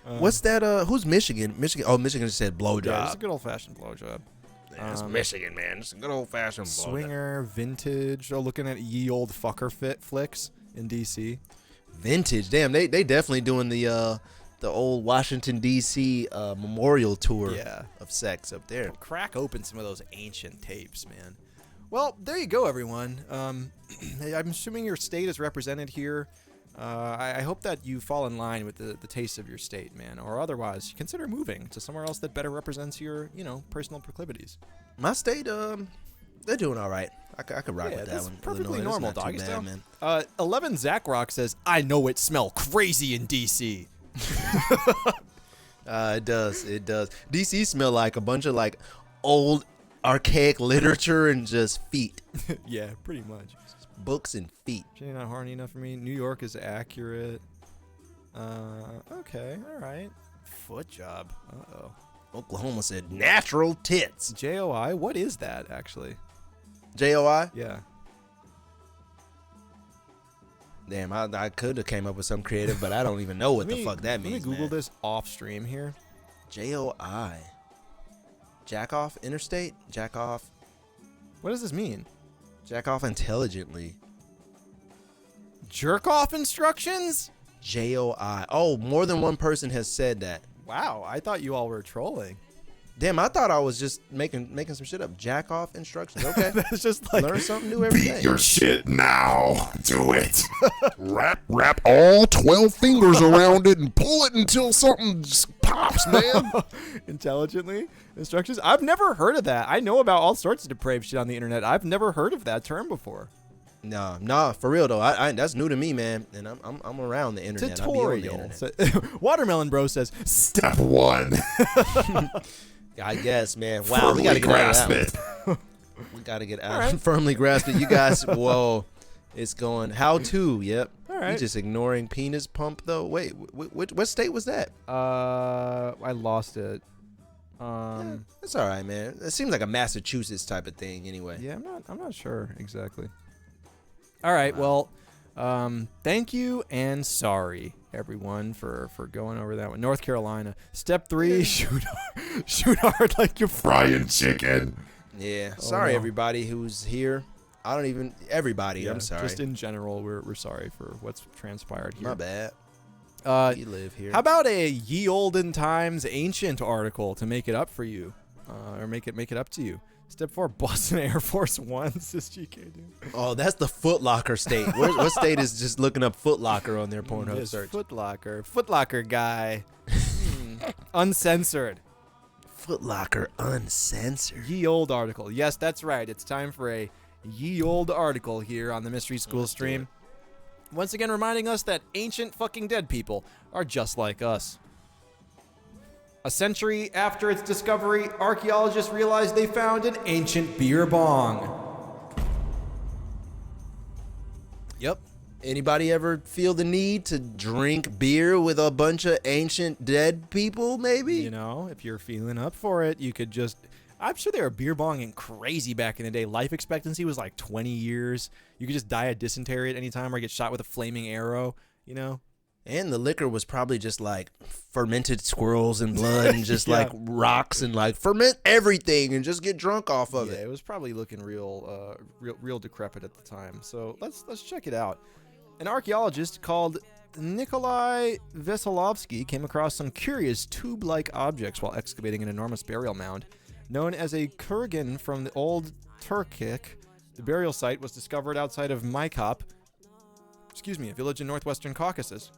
What's that? Who's Michigan? Michigan. Oh, Michigan just said blowjob. Yeah, it's a good old-fashioned blowjob. That's Michigan, man. It's a good old-fashioned blowjob. Swinger, vintage. Oh, looking at ye old fucker flicks in DC. Vintage. Damn, they definitely doing the old Washington D.C. Memorial tour of sex up there. Crack open some of those ancient tapes, man. Well, there you go, everyone. I'm assuming your state is represented here. I hope that you fall in line with the taste of your state, man. Or otherwise, consider moving to somewhere else that better represents your, personal proclivities. My state, they're doing all right. I could rock with that one. Perfectly Illinois, normal, that's not too doggy bad, style. man. 11 Zach Rock says, I know it smell crazy in DC. It does. DC smell like a bunch of like old archaic literature and just feet. Yeah, pretty much. Books and feet. Actually, not horny enough for me. New York is accurate. Okay, all right. Foot job. Uh-oh. Oklahoma said natural tits. JOI, what is that, actually? JOI? Yeah. Damn, I could have came up with something creative, but I don't even know what the fuck that means. Let me Google man. this off stream here. JOI. Jack off interstate? Jack off. What does this mean? Jack off intelligently. Jerk off instructions? JOI. Oh, more than one person has said that. Wow, I thought you all were trolling. Damn, I thought I was just making some shit up. Jack off instructions. Okay. That's just like learn something new every day. Beat your shit now. Do it. wrap all 12 fingers around it and pull it until something just pops, man. intelligently instructions. I've never heard of that. I know about all sorts of depraved shit on the internet. I've never heard of that term before. Nah, for real though. I that's new to me, man. And I'm around the internet. I be on the internet. Watermelon Bro says, Step 1. I guess, man. Wow, we gotta get out of that one. We gotta get out. Right. Firmly grasp it. You guys, whoa, it's going. How to? Yep. All right. You just ignoring penis pump though. Wait, what state was that? I lost it. That's all right, man. It seems like a Massachusetts type of thing, anyway. Yeah, I'm not sure exactly. All right, well, thank you and sorry everyone for going over that one. North Carolina, step 3, shoot hard like you're Frying chicken. Yeah. Sorry, no. everybody who's here. Everybody. Yeah, I'm sorry. Just in general, we're sorry for what's transpired here. My bad. You live here. How about a ye olden times ancient article to make it up for you, or make it up to you? Step 4, Boston Air Force One, says GK dude. Oh, that's the Foot Locker state. What state is just looking up Foot Locker on their Pornhub Yes, search? Foot Locker guy. Uncensored. Foot Locker uncensored. Ye old article. Yes, that's right. It's time for a ye old article here on the Mystery School stream. Once again, reminding us that ancient fucking dead people are just like us. A century after its discovery, archaeologists realized they found an ancient beer bong. Yep. Anybody ever feel the need to drink beer with a bunch of ancient dead people, maybe? You know, if you're feeling up for it, you could just... I'm sure they were beer bonging crazy back in the day. Life expectancy was like 20 years. You could just die of dysentery at any time or get shot with a flaming arrow, you know? And the liquor was probably just like fermented squirrels and blood and just Yeah. like rocks and like ferment everything and just get drunk off of Yeah, it. it was probably looking real decrepit at the time. So let's check it out. An archaeologist called Nikolai Veselovsky came across some curious tube-like objects while excavating an enormous burial mound known as a kurgan from the Old Turkic. The burial site was discovered outside of Maykop, a village in northwestern Caucasus.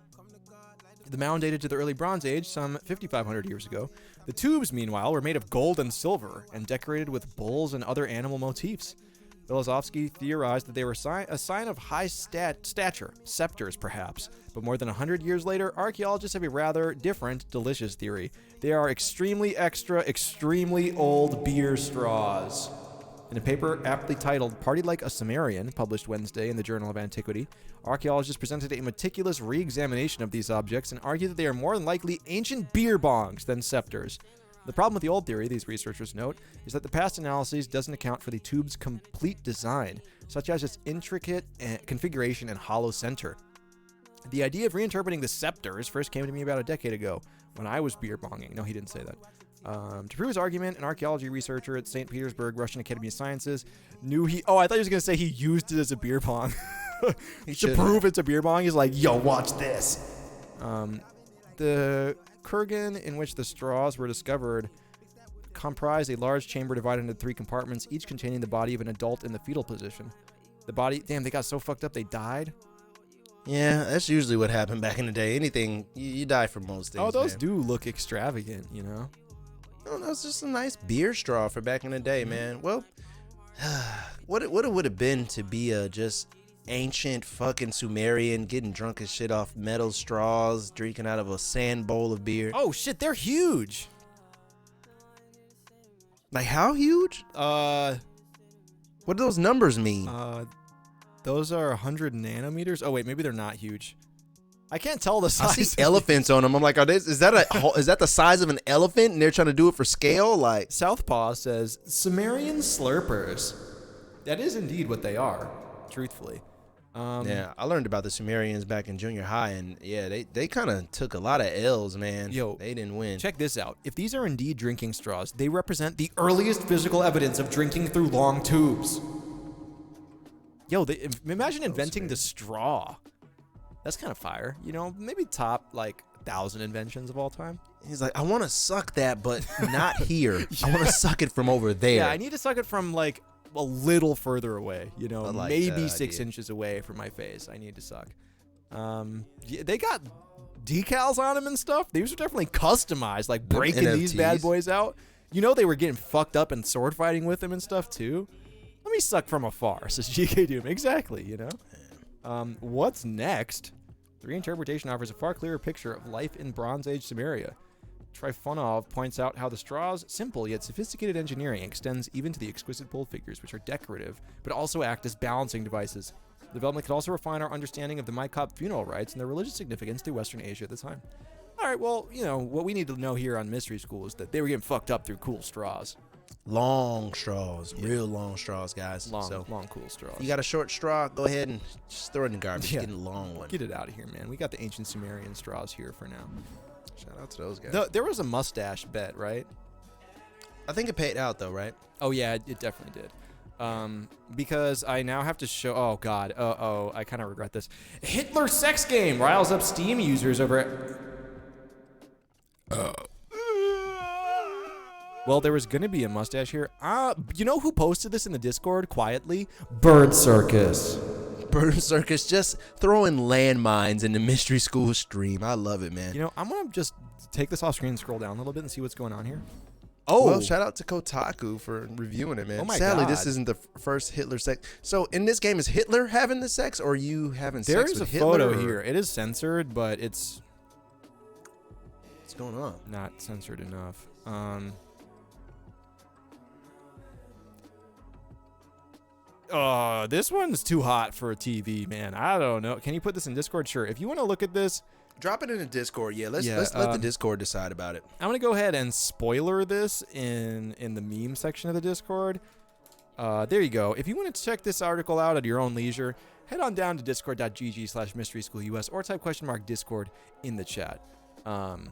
The mound dated to the early Bronze Age, some 5,500 years ago. The tubes, meanwhile, were made of gold and silver and decorated with bulls and other animal motifs. Velozovsky theorized that they were a sign of high stature, scepters perhaps. But more than 100 years later, archaeologists have a rather different, delicious theory. They are extremely old beer straws. In a paper aptly titled Party Like a Sumerian, published Wednesday in the Journal of Antiquity, archaeologists presented a meticulous re-examination of these objects and argued that they are more than likely ancient beer bongs than scepters. The problem with the old theory, these researchers note, is that the past analyses doesn't account for the tube's complete design, such as its intricate configuration and hollow center. The idea of reinterpreting the scepters first came to me about a decade ago when I was beer bonging. No, he didn't say that. To prove his argument, an archaeology researcher at St. Petersburg Russian Academy of Sciences knew he... Oh, I thought he was going to say he used it as a beer bong. To prove it's a beer bong, he's like, yo, watch this. The kurgan in which the straws were discovered comprised a large chamber divided into 3 compartments, each containing the body of an adult in the fetal position. The body... Damn, they got so fucked up they died? Yeah, that's usually what happened back in the day. Anything, you die from most things. Oh, those man. do look extravagant, you know? Oh, that's just a nice beer straw for back in the day, man. Well, what it would have been to be a just ancient fucking Sumerian getting drunk as shit off metal straws, drinking out of a sand bowl of beer. Oh, shit, they're huge. Like, how huge? What do those numbers mean? Those are 100 nanometers. Oh, wait, maybe they're not huge. I can't tell the I size. see elephants on them. I'm like, is that the size of an elephant and they're trying to do it for scale? Like, Southpaw says, Sumerian slurpers. That is indeed what they are, truthfully. yeah, I learned about the Sumerians back in junior high, and yeah, they kind of took a lot of L's, man. Yo, they didn't win. Check this out. If these are indeed drinking straws, they represent the earliest physical evidence of drinking through long tubes. Yo, imagine inventing the straw. That's kind of fire. You know, maybe top, like, 1,000 inventions of all time. He's like, I want to suck that, but not here. I want to suck it from over there. Yeah, I need to suck it from, like, a little further away. You know, like maybe that 6 idea. inches away from my face. I need to suck. Yeah, they got decals on them and stuff. These are definitely customized, like breaking these bad NFTs. boys out. You know, they were getting fucked up and sword fighting with them and stuff, too. Let me suck from afar, says GK Doom. Exactly, you know? What's next? The reinterpretation offers a far clearer picture of life in Bronze Age Sumeria. Trifonov points out how the straw's simple yet sophisticated engineering extends even to the exquisite pulled figures, which are decorative, but also act as balancing devices. The development could also refine our understanding of the Maikop funeral rites and their religious significance to Western Asia at the time. All right, well, you know, what we need to know here on Mystery School is that they were getting fucked up through cool straws. Long straws, real long straws, guys. Long, so long, cool straws. you got a short straw, go ahead and just throw it in the garbage. Yeah. Get a long one. Get it out of here, man. We got the ancient Sumerian straws here for now. Shout out to those guys. There was a mustache bet, right? I think it paid out though, right? Oh, yeah, it definitely did. Because I now have to show... Oh, God. I kind of regret this. Hitler sex game riles up Steam users over... Well, there was going to be a mustache here. You know who posted this in the Discord quietly? Bird Circus. Bird Circus just throwing landmines in the Mystery School stream. I love it, man. You know, I'm going to just take this off screen and scroll down a little bit and see what's going on here. Oh, well, shout out to Kotaku for reviewing it, man. Oh my Sadly, God. this isn't the first Hitler sex. So in this game, is Hitler having the sex, or are you having There sex is with a Hitler? photo or- here. It is censored, but it's What's going on? not censored enough. This one's too hot for a TV, man. I don't know. Can you put this in Discord? Sure. If you want to look at this, Drop it in the Discord. Yeah, let's Yeah, let the Discord decide about it. I'm gonna go ahead and spoiler this in the meme section of the Discord. There you go. If you want to check this article out at your own leisure, head on down to discord.gg/mysteryschoolus or type !Discord in the chat. And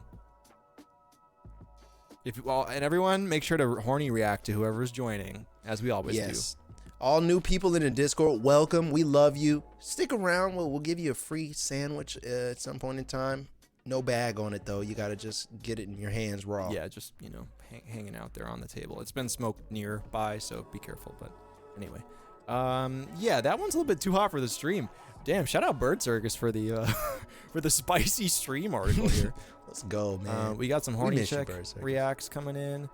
everyone, make sure to horny react to whoever's joining, as we always Yes. All new people in the Discord, welcome. We love you. Stick around. We'll give you a free sandwich at some point in time. No bag on it, though. You got to just get it in your hands raw. do. Yeah, just, hanging out there on the table. It's been smoked nearby, so be careful. But anyway, yeah, that one's a little bit too hot for the stream. Damn, shout out Bird Circus for the for the spicy stream article here. Let's go, man. We got some We horny miss you, check Bird Circus. reacts coming in.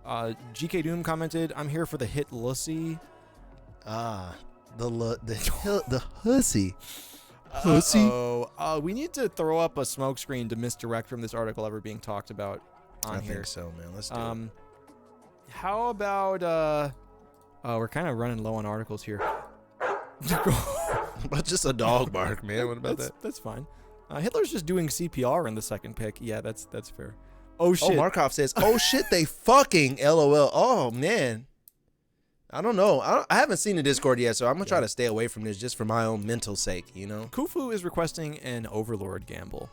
GK Doom commented, "I'm here for the hit Lucy." The hussy. Pussy. Oh, we need to throw up a smoke screen to misdirect from this article ever being talked about on I here. think so, man. Let's do it. How about we're kind of running low on articles here. But just a dog bark, man. What about that? That's fine. Hitler's just doing CPR in the second pick. Yeah, that's fair. Oh Oh, shit. Markov says, "Oh shit, they fucking LOL." Oh man, I don't know. I haven't seen the Discord yet, so I'm gonna try to stay away from this just for my own mental sake. You know, Kufu is requesting an Overlord gamble.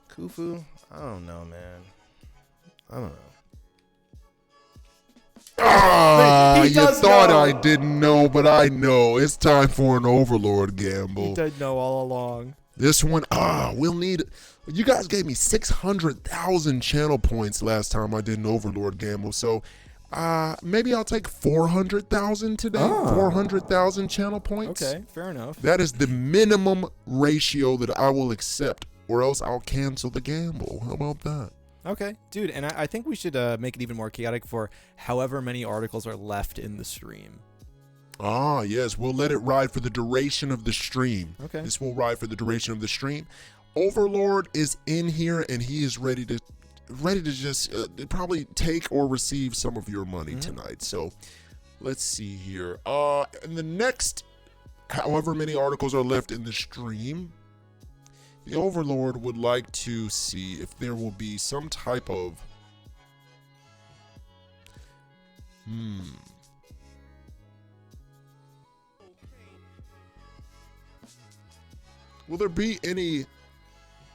Kufu. I don't know, man. I don't know. Ah, He you does thought know. I didn't know, but I know. It's time for an Overlord gamble. He did know all along. This one, we'll need. You guys gave me 600,000 channel points last time I did an Overlord gamble, so maybe I'll take 400,000 today. 400,000 channel points. Okay, fair enough. That is the minimum ratio that I will accept, or else I'll cancel the gamble. How about that? Okay, dude, and I think we should make it even more chaotic for however many articles are left in the stream. Ah, yes, we'll let it ride for the duration of the stream. Okay. This will ride for the duration of the stream. Overlord is in here, and he is ready to just probably take or receive some of your money tonight. So let's see here. In the next however many articles are left in the stream, the Overlord would like to see if there will be some type of will there be any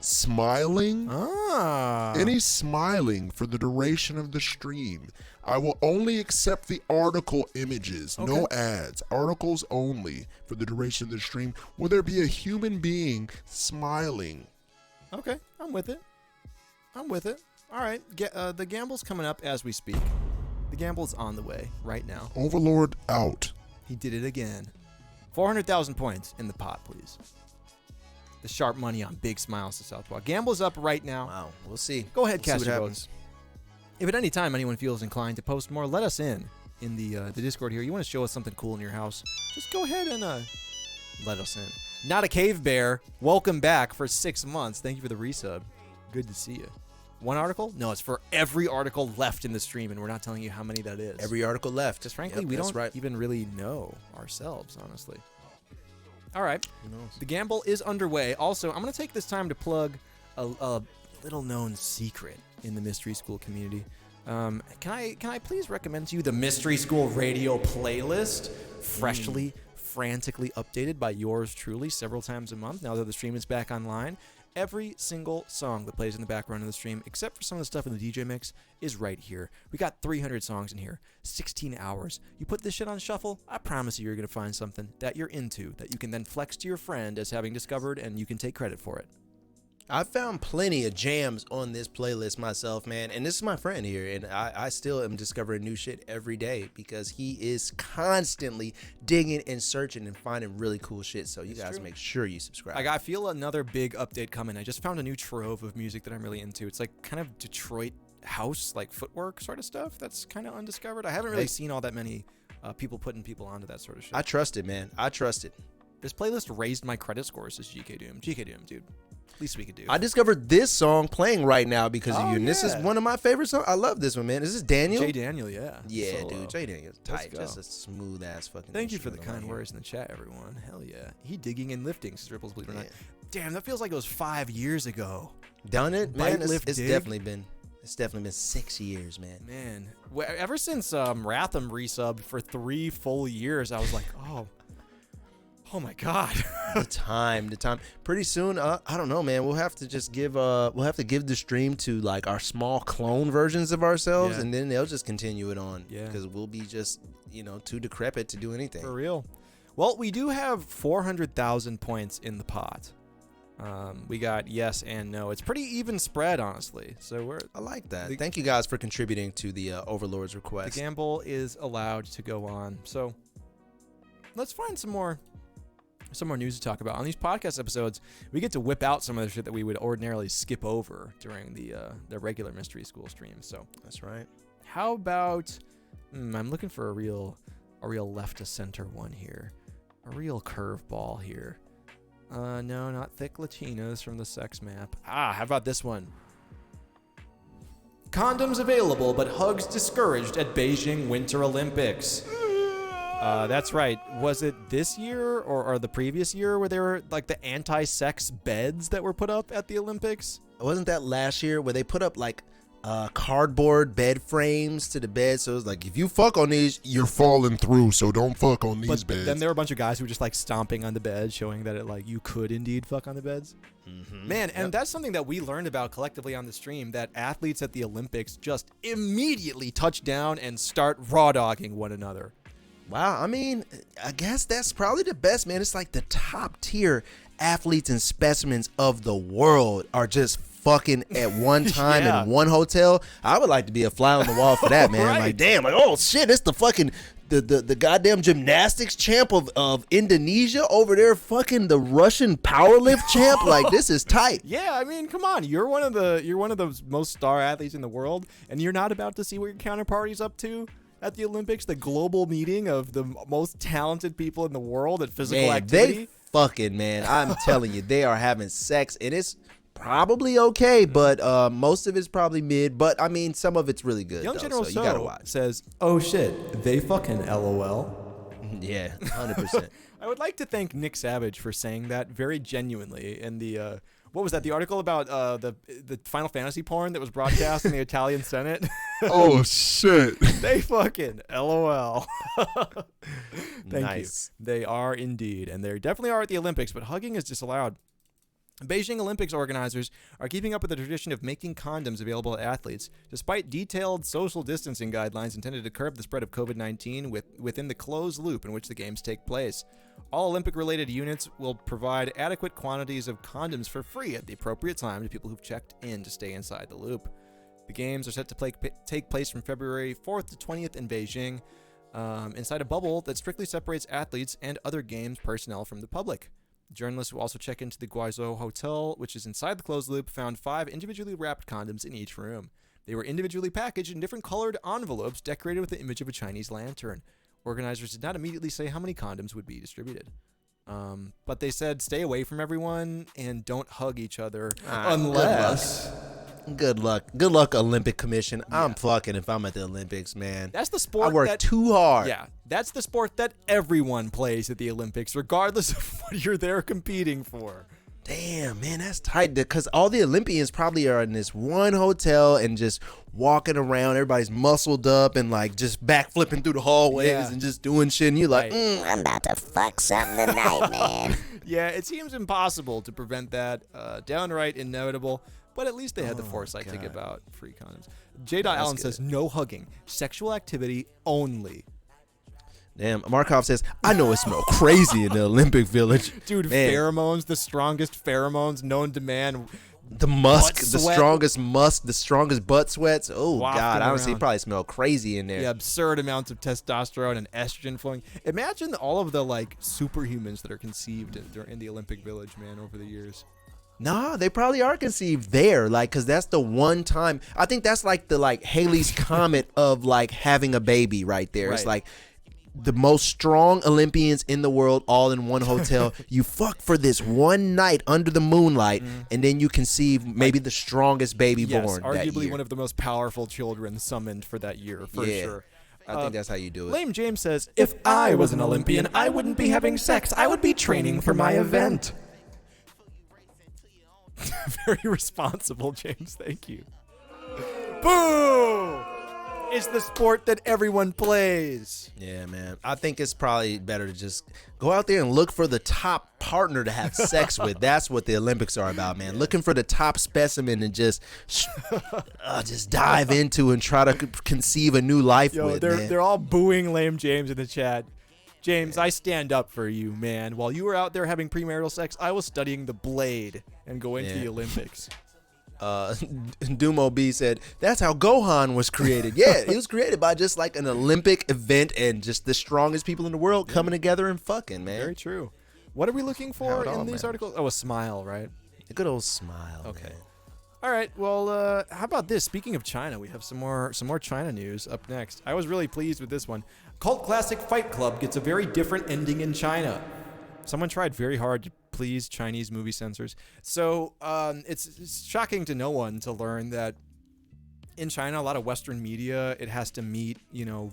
smiling? Ah. Any smiling for the duration of the stream. I will only accept the article images, no ads. Articles only for the duration of the stream. Will there be a human being smiling? Okay, I'm with it. I'm with it. All right, the gamble's coming up as we speak. The gamble's on the way right now. Overlord out. He did it again. 400,000 points in the pot, please. The sharp money on Big Smiles to Southpaw. Gamble's up right now. Wow, we'll see. Go ahead, We'll see cast what your happens. votes. If at any time anyone feels inclined to post more, let us in the Discord here. You want to show us something cool in your house, just go ahead and let us in. Not a Cave Bear, welcome back for 6 months. Thank you for the resub. Good to see you. One article? No, it's for every article left in the stream, and we're not telling you how many that is. Every article left. Just frankly, Yep, we that's don't even really know ourselves, honestly. All right. Who knows? The gamble is underway. Also, I'm going to take this time to plug a little-known secret in the Mystery School community. Can I please recommend to you the Mystery School Radio playlist, freshly, frantically updated by yours truly several times a month now that the stream is back online. Every single song that plays in the background of the stream, except for some of the stuff in the DJ mix, is right here. We got 300 songs in here, 16 hours. You put this shit on shuffle, I promise you're going to find something that you're into, that you can then flex to your friend as having discovered, and you can take credit for it. I found plenty of jams on this playlist myself, man. And this is my friend here. And I still am discovering new shit every day because he is constantly digging and searching and finding really cool shit. So you guys make sure you subscribe. I feel another big update coming. I just found a new trove of music that I'm really into. It's like kind of Detroit house, like footwork sort of stuff that's kind of undiscovered. I haven't really seen all that many people putting people onto that sort of shit. I trust it, man. I trust it. This playlist raised my credit scores as GK Doom. GK Doom, dude. Least we could do. I discovered this song playing right now because of Oh, you. And this is yeah. one of my favorite songs. I love this one, man. Is this Daniel? Jay Daniel, yeah. Yeah, Solo. dude. Jay Daniel's Let's tight. go. Just a smooth ass fucking. Thank you for the instrumental kind right here. words in the chat, everyone. Hell yeah. He digging and lifting, says Ripples, believe it or not. Yeah. Damn, that feels like it was 5 years ago. Done it, man. Bite, lift, It's dig. definitely been 6 years, man. Man, ever since Ratham resubbed for 3 full years, I was like, oh my god. the time. Pretty soon, I don't know, man. We'll have to just give the stream to like our small clone versions of ourselves, Yeah. and then they'll just continue it on. Yeah. Because we'll be just too decrepit to do anything. For real. Well, we do have 400,000 points in the pot. We got yes and no. It's pretty even spread, honestly. So I like that. The- Thank you guys for contributing to the Overlord's the request. gamble is allowed to go on. So let's find some more news to talk about. On these podcast episodes, we get to whip out some of the shit that we would ordinarily skip over during the regular Mystery School streams. So That's right. how about I'm looking for a real left to center one here. A real curveball here. No, not thick Latinas from the sex map. How about this one? Condoms available, but hugs discouraged at Beijing Winter Olympics. That's right. Was it this year or the previous year where there were like the anti-sex beds that were put up at the Olympics? Wasn't that last year where they put up like cardboard bed frames to the bed. So it's like, if you fuck on these, You're falling through, so don't fuck on these But beds. then there were a bunch of guys who were just like stomping on the bed, showing that it like you could indeed fuck on the beds. Man, and that's something that we learned about collectively on the stream, that athletes at the Olympics just immediately touch down and start raw dogging one another. Wow, I mean, I guess that's probably the best, man. It's like the top tier athletes and specimens of the world are just fucking at one time Yeah. in one hotel. I would like to be a fly on the wall for that, man. Right. Like, damn, like, oh shit, it's the fucking the goddamn gymnastics champ of Indonesia over there, fucking the Russian powerlift champ. Like, this is tight. Yeah, I mean, come on, you're one of the most star athletes in the world, and you're not about to see what your counterparty's up to at the Olympics, the global meeting of the most talented people in the world at physical Man, activity. they fucking, man. I'm telling you, they are having sex, and it's probably okay, but most of it's probably mid. But I mean, some of it's really good. Young though, General so you gotta So watch. says, "Oh shit, they fucking LOL." Yeah, 100%. I would like to thank Nick Savage for saying that very genuinely in the what was that? The article about the Final Fantasy porn that was broadcast in the Italian Senate. Oh shit. They fucking LOL. Thank Nice. you. They are indeed, and they definitely are at the Olympics. But hugging is disallowed. Beijing Olympics organizers are keeping up with the tradition of making condoms available to athletes, despite detailed social distancing guidelines intended to curb the spread of COVID-19 within the closed loop in which the games take place. All Olympic-related units will provide adequate quantities of condoms for free at the appropriate time to people who've checked in to stay inside the loop. The games are set to take place from February 4th to 20th in Beijing, inside a bubble that strictly separates athletes and other games personnel from the public. Journalists who also check into the Guizhou Hotel, which is inside the closed loop, found 5 individually wrapped condoms in each room. They were individually packaged in different colored envelopes decorated with the image of a Chinese lantern. Organizers did not immediately say how many condoms would be distributed. But they said stay away from everyone and don't hug each other unless... Good luck. Good luck, Olympic Commission. I'm fucking if I'm at the Olympics, man. That's the sport I work that, too hard. Yeah, that's the sport that everyone plays at the Olympics, regardless of what you're there competing for. Damn, man, that's tight. Because all the Olympians probably are in this one hotel and just walking around. Everybody's muscled up and like just backflipping through the hallways Yeah. and just doing shit. And you're like, Right. I'm about to fuck something tonight, man. Yeah, it seems impossible to prevent that, downright inevitable, but at least they had the foresight to give out free condoms. J. Allen good. says, no hugging, sexual activity only. damn. Markov says, I know it smells crazy in the Olympic Village. Dude, Man. pheromones, the strongest pheromones known to man. The musk, Butt the sweat. strongest musk, the strongest butt sweats. Oh, Wafting God. Honestly, around. it probably smell crazy in there. The absurd amounts of testosterone and estrogen flowing. Imagine all of the, like, superhumans that are conceived in the Olympic Village, man, over the years. Nah, they probably are conceived there, like, cause that's the one time. I think that's like the Halley's Comet of like having a baby right there. It's Right. like the most strong Olympians in the world all in one hotel. You fuck for this one night under the moonlight, and then you conceive maybe the strongest baby Yes, born that arguably year. one of the most powerful children summoned for that year, for Yeah. sure. I think that's how you do it. Lame James says, if I was an Olympian, I wouldn't be having sex. I would be training for my event. Very responsible, James. Thank you. Boo! It's the sport that everyone plays. Yeah, man. I think it's probably better to just go out there and look for the top partner to have sex with. That's what the Olympics are about, man. Looking for the top specimen and just dive into and try to conceive a new life Yo, with, they're man. they're all booing Lame James in the chat. James, I stand up for you, man. While you were out there having premarital sex, I was studying the blade and going to Yeah. the Olympics. Dumo B said, that's how Gohan was created. Yeah, it was created by just like an Olympic event and just the strongest people in the world coming together and fucking, man. Very true. What are we looking for How it in all these matters. articles? Oh, a smile, right? A good old smile. Okay. man. All right. Well, how about this? Speaking of China, we have some more China news up next. I was really pleased with this one. Cult classic Fight Club gets a very different ending in China. Someone tried very hard to please Chinese movie censors. So it's shocking to no one to learn that in China, a lot of Western media, it has to meet,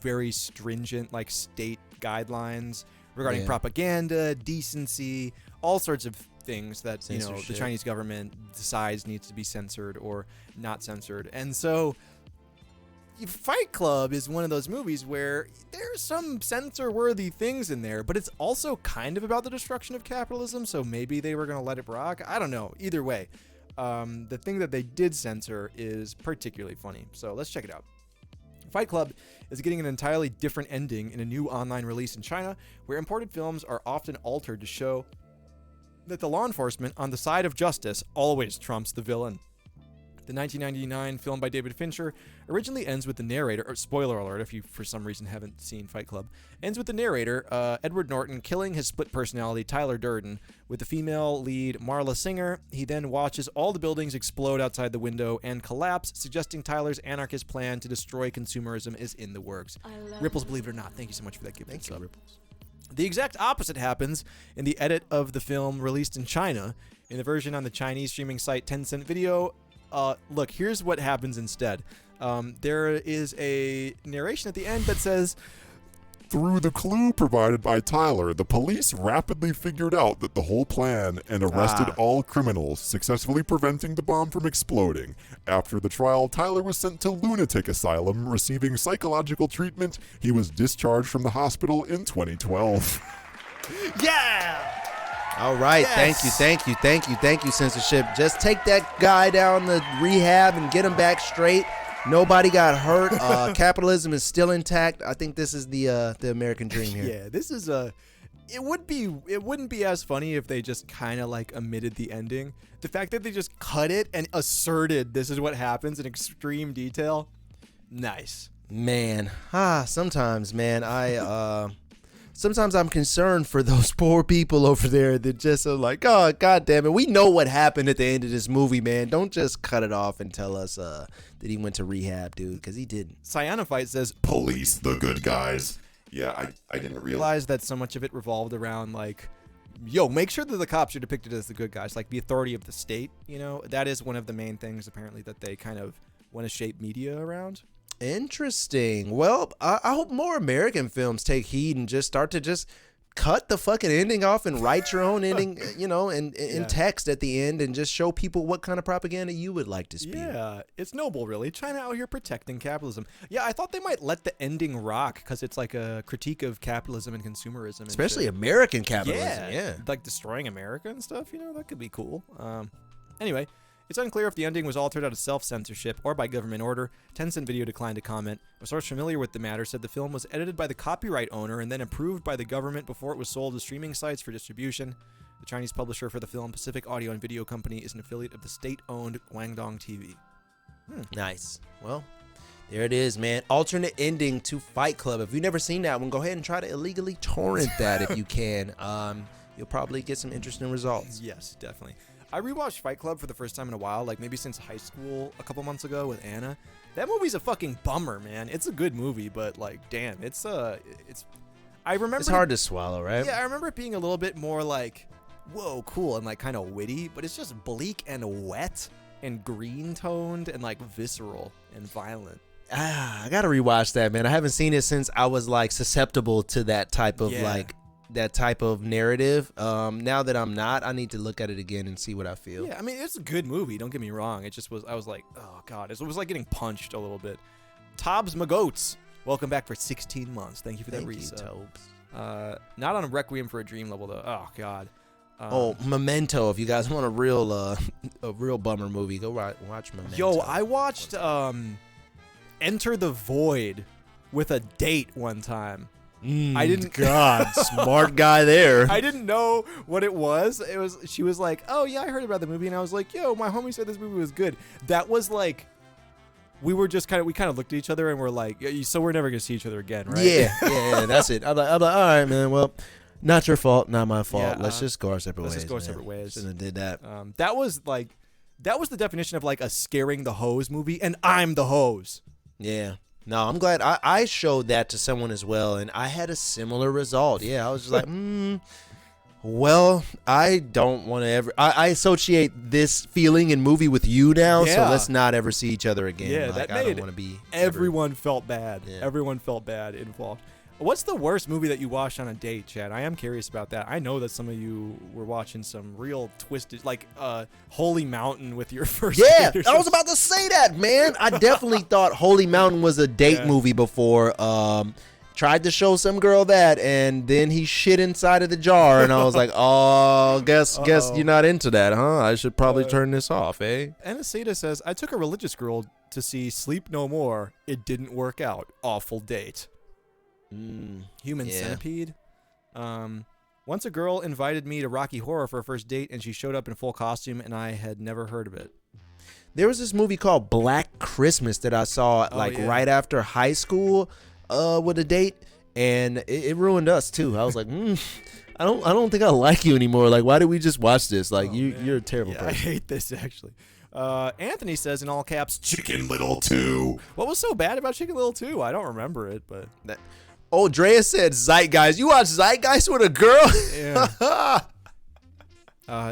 very stringent like state guidelines regarding Yeah. propaganda, decency, all sorts of things that the Censorship. Chinese government decides needs to be censored or not censored. And so Fight Club is one of those movies where there's some censor-worthy things in there, but it's also kind of about the destruction of capitalism, so maybe they were going to let it rock. I don't know. Either way, the thing that they did censor is particularly funny. So let's check it out. Fight Club is getting an entirely different ending in a new online release in China, where imported films are often altered to show that the law enforcement on the side of justice always trumps the villain. The 1999 film by David Fincher originally ends with the narrator, or spoiler alert if you for some reason haven't seen Fight Club, ends with the narrator, Edward Norton, killing his split personality, Tyler Durden, with the female lead, Marla Singer. He then watches all the buildings explode outside the window and collapse, suggesting Tyler's anarchist plan to destroy consumerism is in the works. Ripples, believe it or not. Thank you so much for that gift. Thank you, Ripples. The exact opposite happens in the edit of the film released in China. In the version on the Chinese streaming site Tencent Video, look, here's what happens instead. There is a narration at the end that says, Through the clue provided by Tyler, the police rapidly figured out that the whole plan and arrested all criminals, successfully preventing the bomb from exploding. After the trial, Tyler was sent to lunatic asylum, receiving psychological treatment. He was discharged from the hospital in 2012. yeah! All right, Yes. thank you, censorship. Just take that guy down the rehab and get him back straight. Nobody got hurt. Capitalism is still intact. I think this is the American dream here. Yeah, this is it wouldn't be as funny if they just kind of like omitted the ending. The fact that they just cut it and asserted this is what happens in extreme detail. Nice. Man, sometimes, man, sometimes I'm concerned for those poor people over there that just are like, oh, God damn it. We know what happened at the end of this movie, man. Don't just cut it off and tell us that he went to rehab, dude, because he didn't. Cyanophyte says, Police, the good guys. Yeah, I didn't realize. realized that so much of it revolved around like, yo, make sure that the cops are depicted as the good guys, like the authority of the state. That is one of the main things apparently that they kind of want to shape media around. Interesting. Well, I hope more American films take heed and just start to just cut the fucking ending off and write your own ending, in text at the end and just show people what kind of propaganda you would like to spew. Yeah, it's noble, really. China out here protecting capitalism. Yeah, I thought they might let the ending rock because it's like a critique of capitalism and consumerism. And Especially shit. American capitalism. Yeah. Like destroying America and stuff, that could be cool. Anyway, it's unclear if the ending was altered out of self-censorship or by government order. Tencent Video declined to comment. A source familiar with the matter said the film was edited by the copyright owner and then approved by the government before it was sold to streaming sites for distribution. The Chinese publisher for the film, Pacific Audio and Video Company, is an affiliate of the state-owned Guangdong TV. Nice. Well, there it is, man. Alternate ending to Fight Club. If you've never seen that one, go ahead and try to illegally torrent that if you can. You'll probably get some interesting results. Yes, definitely. I rewatched Fight Club for the first time in a while, like maybe since high school a couple months ago with Anna. That movie's a fucking bummer, man. It's a good movie, but like, damn, I remember It's hard to swallow, right? Yeah, I remember it being a little bit more like, whoa, cool, and like kind of witty, but it's just bleak and wet and green toned and like visceral and violent. I gotta rewatch that, man. I haven't seen it since I was like susceptible to that type of narrative. Now that I'm not, I need to look at it again and see what I feel. Yeah, I mean, it's a good movie, don't get me wrong. It just was, I was like, oh god, it was like getting punched a little bit. Tobbs McGoats, welcome back for 16 months. Thank you for that resub. Not on Requiem for a Dream level though. Oh god. Memento. If you guys want a real bummer movie, go watch Memento. Yo, I watched Enter the Void with a date one time. I didn't. God, smart guy there. I didn't know what it was. She was like, "Oh yeah, I heard about the movie," and I was like, "Yo, my homie said this movie was good." That was like, we kind of looked at each other and we're like, "So we're never gonna see each other again, right?" Yeah, that's it. I'm like, all right, man. Well, not your fault, not my fault. Yeah, let's just go our separate ways. Let's just go our man. separate ways. Shouldn't have did that. That was the definition of like a scaring the hose movie, and I'm the hose. Yeah. No, I'm glad I showed that to someone as well, and I had a similar result. Yeah, I was just like, well, I don't want to ever. I associate this feeling in movie with you now, so let's not ever see each other again. Yeah, like, that I made don't want to be. everyone felt bad. Yeah. Everyone felt bad involved. What's the worst movie that you watched on a date, Chad? I am curious about that. I know that some of you were watching some real twisted, like Holy Mountain with your first Yeah, date or I was something. about to say that, man. I definitely thought Holy Mountain was a date movie before. Tried to show some girl that, and then he shit inside of the jar, and I was like, oh, guess you're not into that, huh? I should probably turn this off, eh? Anaceta says, I took a religious girl to see Sleep No More. It didn't work out. Awful date. Human Centipede. Once a girl invited me to Rocky Horror for a first date, and she showed up in full costume, and I had never heard of it. There was this movie called Black Christmas that I saw right after high school with a date, and it ruined us too. I was like, I don't think I like you anymore. Like, why did we just watch this? Like, you're a terrible I person. hate this, actually. Anthony says in all caps, Chicken Little 2. what was so bad about Chicken Little 2? I don't remember it, but Oh, Drea said Zeitgeist. You watch Zeitgeist with a girl? yeah.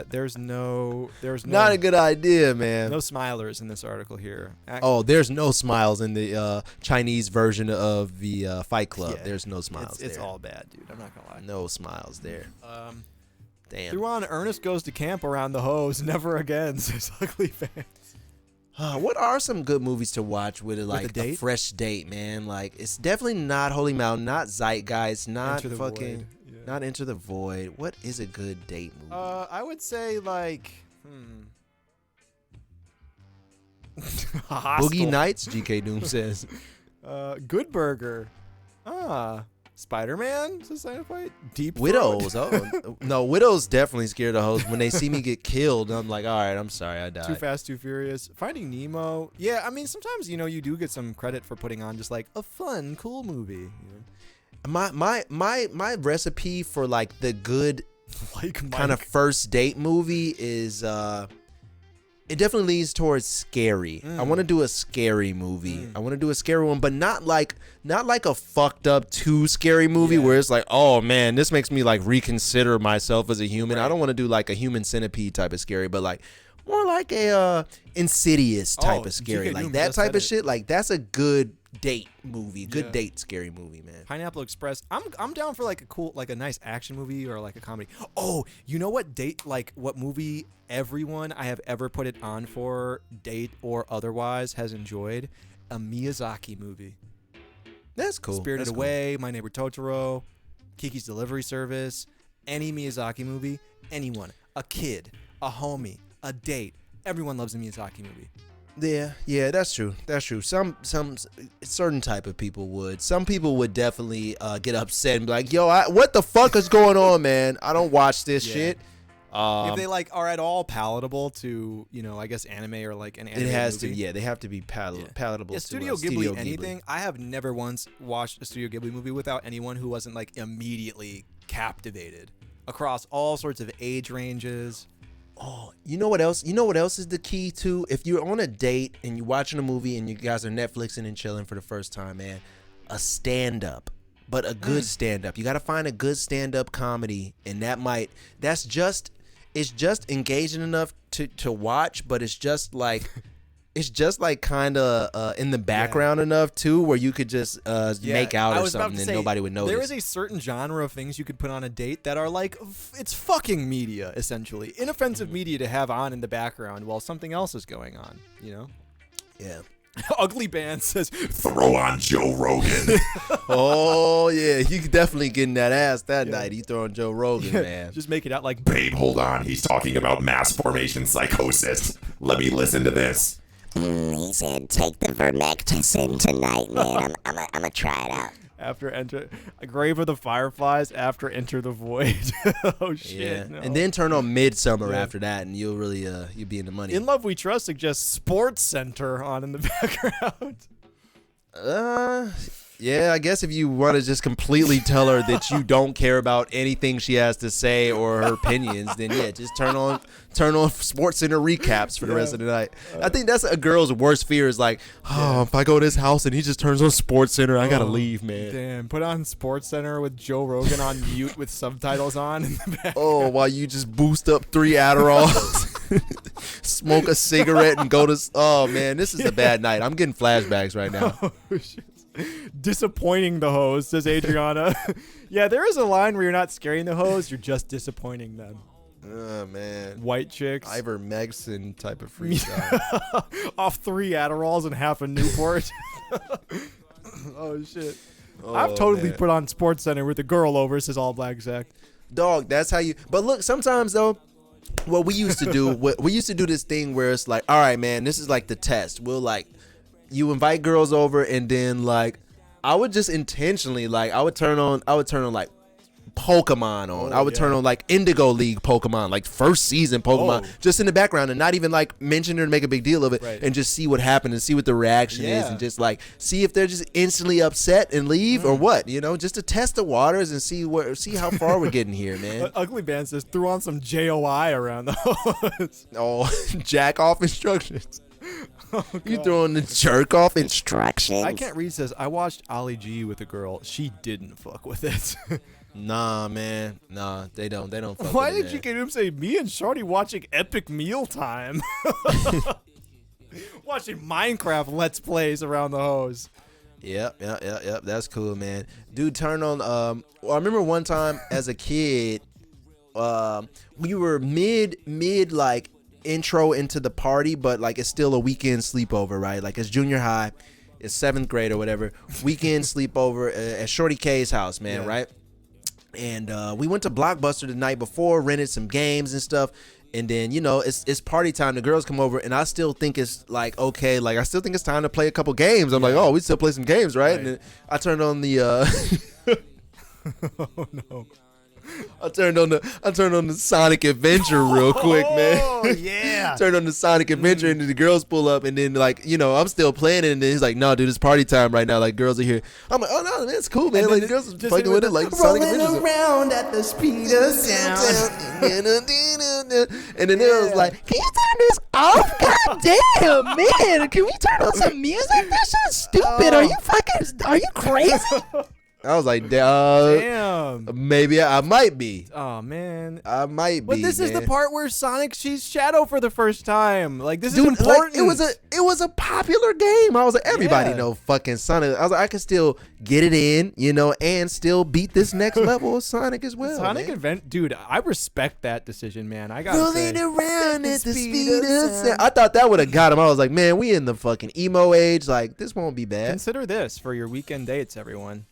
There's no Not a good idea, man. no smilers in this article here. Oh, there's no smiles in the Chinese version of the Fight Club. Yeah, there's no smiles It's there. all bad, dude. I'm not gonna lie. No smiles there. Damn. Threw on Ernest Goes to Camp around the hose. Never again, says Ugly Fans. What are some good movies to watch with a date? fresh date, man? Like, it's definitely not Holy Mountain, not Zeitgeist, not Enter the fucking, Void. Yeah. not Enter the Void. What is a good date movie? I would say like Hostel. Boogie Nights, GK Doom says. Good Burger. Spider-Man, Society Fight, Deep Widows. Throat. Oh no, Widows definitely scared the host. When they see me get killed, I'm like, all right, I'm sorry, I died. Too Fast, Too Furious, Finding Nemo. Yeah, I mean sometimes you do get some credit for putting on just like a fun, cool movie. My recipe for like the good Like kind of first date movie is it definitely leans towards scary. I want to do a scary movie. I want to do a scary one, but not like a fucked up too scary movie where it's like, oh man, this makes me like reconsider myself as a human. I don't want to do like a Human Centipede type of scary, but like more like a Insidious type of scary, GK like Doom that just type said of it. shit. Like that's a good date movie, good Yeah. date scary movie, man. Pineapple Express. I'm down for like a cool, like a nice action movie or like a comedy. Oh, you know what what movie everyone I have ever put it on for, date or otherwise, has enjoyed? A Miyazaki movie. That's cool. Spirited That's cool. Away, My Neighbor Totoro, Kiki's Delivery Service, any Miyazaki movie, anyone, a kid, a homie, a date. Everyone loves a Miyazaki movie. Yeah, that's true. That's true. Some certain type of people would. Some people would definitely get upset and be like, "Yo, what the fuck is going on, man? I don't watch this Yeah. shit." If they like are at all palatable to, I guess anime or like an anime It has movie. to. Yeah, they have to be palatable. Yeah, to, Studio Ghibli, Studio anything. I have never once watched a Studio Ghibli movie without anyone who wasn't like immediately captivated across all sorts of age ranges. Oh, you know what else? You know what else is the key to? If you're on a date and you're watching a movie and you guys are Netflixing and chilling for the first time, man, a stand-up, but a good stand-up. You got to find a good stand-up comedy, and it's just engaging enough to watch, but it's just like kind of in the background enough too, where you could just make out I or was about something to and say, nobody would notice. There is a certain genre of things you could put on a date that are like, it's fucking media, essentially. Inoffensive media to have on in the background while something else is going on, Yeah. Ugly Band says, Throw on Joe Rogan. Oh yeah, you could definitely get in that ass that night. He throwing Joe Rogan, man. just make it out like, Babe, hold on. He's talking about mass formation psychosis. Let me listen to this. He said, take the vermectin tonight, man. I'm gonna try it out. after Enter, Grave of the Fireflies after Enter the Void. Oh, shit. Yeah. No. And then turn on Midsummer Yeah. after that, and you'll really you'll be in the money. In Love We Trust suggests Sports Center on in the background. Yeah, I guess if you want to just completely tell her that you don't care about anything she has to say or her opinions, then yeah, just turn on Sports Center recaps for the rest of the night. I think that's a girl's worst fear is like, if I go to his house and he just turns on Sports Center, I gotta leave, man. Damn, put on Sports Center with Joe Rogan on mute with subtitles on in the back. Oh, while you just boost up 3 Adderalls, smoke a cigarette, and go to. Oh man, this is a bad night. I'm getting flashbacks right now. Oh, shit. Disappointing the hoes, says Adriana. Yeah, there is a line where you're not scaring the hoes, you're just disappointing them. Oh man. White chicks. Ivermectin type of freak guy. Off 3 Adderalls and half a Newport. Oh shit. I've totally put on Sports Center with a girl over, says All Black Zach. Dog, that's how you. But look, sometimes though, what we used to do, we used to do this thing where it's like, all right, man, this is like the test. We'll like, you invite girls over, and then like, I would just intentionally like, I would turn on like Pokemon on. I would turn on like Indigo League Pokemon, like first season Pokemon, just in the background, and not even like mention or make a big deal of it, and just see what happened and see what the reaction is, and just like see if they're just instantly upset and leave or what, you know, just to test the waters and see how far we're getting here, man. Ugly Band says threw on some JOI around the hoes. Oh, jack off instructions. You throwing the jerk off instructions? I Can't Read says I watched Ali G with a girl. She didn't fuck with it. Nah, man. Nah, they don't fuck Why with it, did you get him say me and Shorty watching Epic Mealtime? Watching Minecraft Let's Plays around the hose. Yep. That's cool, man. Dude, turn on. I remember one time as a kid, we were mid like intro into the party, but like it's still a weekend sleepover, right? Like it's junior high, it's 7th grade or whatever. Weekend sleepover at Shorty K's house, man, right? And we went to Blockbuster the night before, rented some games and stuff. And then, you know, it's party time. The girls come over, and I still think it's like, okay, like I still think it's time to play a couple games. I'm like, oh, we still play some games, right? And then I turned on the oh no. I turned on the Sonic Adventure real quick, man. Oh yeah. Turned on the Sonic Adventure, and the girls pull up, and then like, you know, I'm still playing it, and then he's like, no, dude, it's party time right now. Like girls are here. I'm like, oh no, man, it's cool, man. Like the girls are fucking with it, like Sonic Adventure. Around at the speed of sound. And then it was like, Can you turn this off? God damn, man. Can we turn on some music? That shit's stupid. Are you crazy? I was like, damn. Maybe I might be. Oh man, I might be. But this is the part where Sonic sees Shadow for the first time. Like this Dude, is important. Like, it was a popular game. I was like, everybody know fucking Sonic. I was like, I can still get it in, you know, and still beat this next level of Sonic as well. Sonic Advent, dude. I respect that decision, man. I gotta rolling say. around at the speed of sound. I thought that would have got him. I was like, man, we in the fucking emo age. Like this won't be bad. Consider this for your weekend dates, everyone.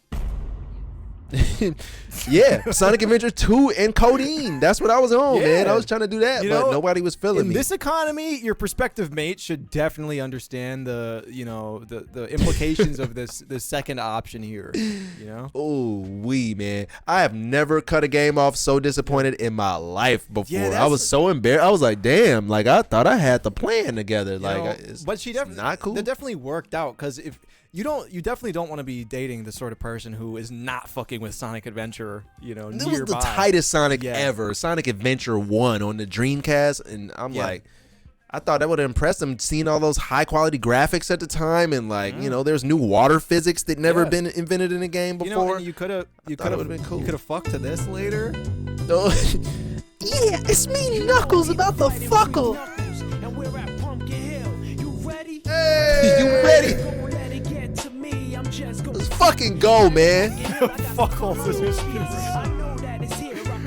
Yeah, Sonic Adventure 2 and Codeine. That's what I was on, man. I was trying to do that, but nobody was feeling me. In this economy, your prospective mate should definitely understand the implications of this second option here. You know? Oh, man. I have never cut a game off so disappointed in my life before. I was so embarrassed. I was like, damn, like I thought I had the plan together. But she definitely not cool. That definitely worked out because if you definitely don't want to be dating the sort of person who is not fucking with Sonic Adventure, you know, This nearby. was the tightest Sonic ever. Sonic Adventure 1 on the Dreamcast. And I'm like, I thought that would have impressed them, seeing all those high quality graphics at the time. And like, you know, there's new water physics that never been invented in a game before. You know, and you could have been cool. You could have fucked to this later. Oh. Yeah, it's me, Knuckles, about the fuckle. Hey, you ready? Let's fucking go, man. Fuckles.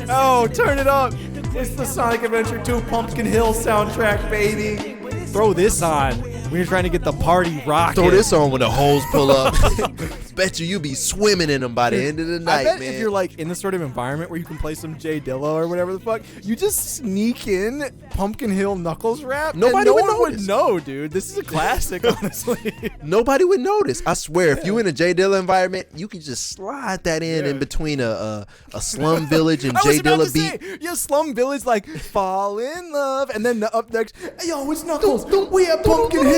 Oh, turn it up. It's the Sonic Adventure 2 Pumpkin Hill soundtrack, baby. Throw this on when you're trying to get the party rocking. Throw this on when the hoes pull up. Bet you be swimming in them by the end of the night, I bet man. if you're like in the sort of environment where you can play some Jay Dilla or whatever the fuck, you just sneak in Pumpkin Hill Knuckles rap. Nobody no would one notice. would know, dude. This is a classic, honestly. Nobody would notice. I swear, if you in a Jay Dilla environment, you can just slide that in between a slum village and Jay Dilla beat. Yeah, Slum Village, like fall in love, and then up next, hey, yo, it's Knuckles. We at Pumpkin Hill.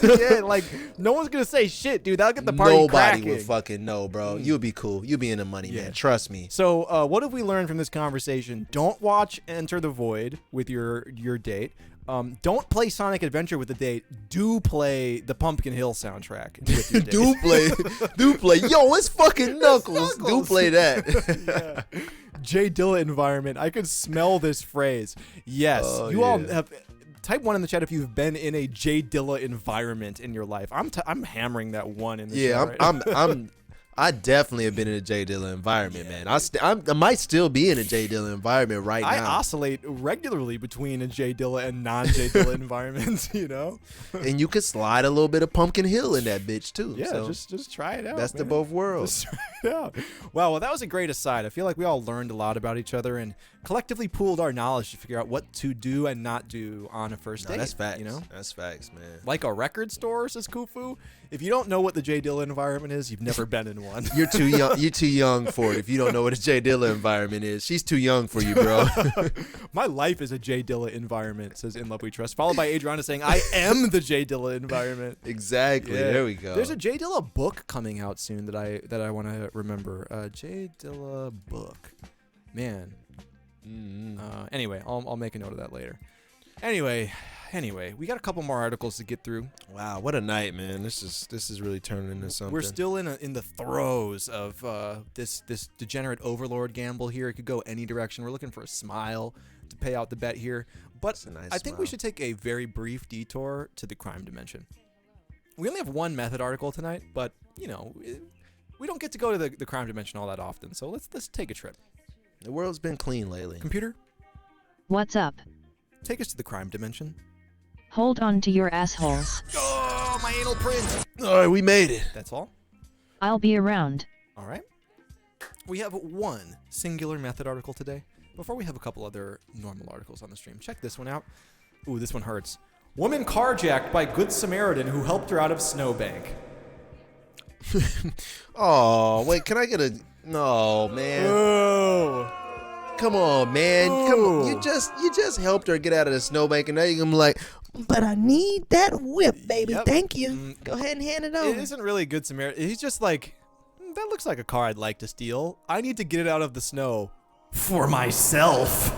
Yeah, like no one's gonna say shit, dude. That'll get the party Nobody cracking. would fucking know, bro. You'll be cool. You'll be in the money, man. Trust me. So, what have we learned from this conversation? Don't watch Enter the Void with your date. Don't play Sonic Adventure with the date. Do play the Pumpkin Hill soundtrack with your date. do play. Yo, it's fucking Knuckles. Do play that. Jay Dilla environment. I could smell this phrase. Yes, you all have Type 1 in the chat if you've been in a J Dilla environment in your life. I'm hammering that 1 in the chat. Yeah, I definitely have been in a J Dilla environment, man. I might still be in a J Dilla environment right I now. oscillate regularly between a J Dilla and non-J Dilla environments, you know? And you could slide a little bit of Pumpkin Hill in that bitch too. Yeah, so just try it out. best man. of both worlds. Just try it out. Wow, well, that was a great aside. I feel like we all learned a lot about each other and collectively pooled our knowledge to figure out what to do and not do on a first No, date. that's facts. You know? That's facts, man. Like a record store, says Kufu. If you don't know what the J Dilla environment is, you've never been in one. You're too young. You're too young for it. If you don't know what a J Dilla environment is, she's too young for you, bro. My life is a J Dilla environment, says In Love We Trust. Followed by Adriana saying, I am the J Dilla environment. Exactly. Yeah. There we go. There's a J Dilla book coming out soon that I want to remember. J Dilla book. Man. Anyway, I'll make a note of that later. Anyway, we got a couple more articles to get through. Wow, what a night, man. This is really turning into something. We're still in the throes of this degenerate overlord gamble here. It could go any direction. We're looking for a smile to pay out the bet here. But a nice I think we smile. should take a very brief detour to the crime dimension. We only have one method article tonight, but you know, we don't get to go to the crime dimension all that often. So let's take a trip. The world's been clean lately. Computer, What's up? take us to the crime dimension. Hold on to your assholes. Oh, my anal print. All right, we made it. That's all. I'll be around. All right. We have one singular method article today. Before we have a couple other normal articles on the stream, check this one out. Ooh, this one hurts. Woman carjacked by Good Samaritan who helped her out of snowbank. Oh, wait, can I get a... No, man. Oh. Come on, man. Come on. You just helped her get out of the snowbank, and now you're gonna be like, But I need that whip, baby. Yep. Thank you. Go ahead and hand it over. It isn't really Good Samaritan. He's just like, that looks like a car I'd like to steal. I need to get it out of the snow for myself.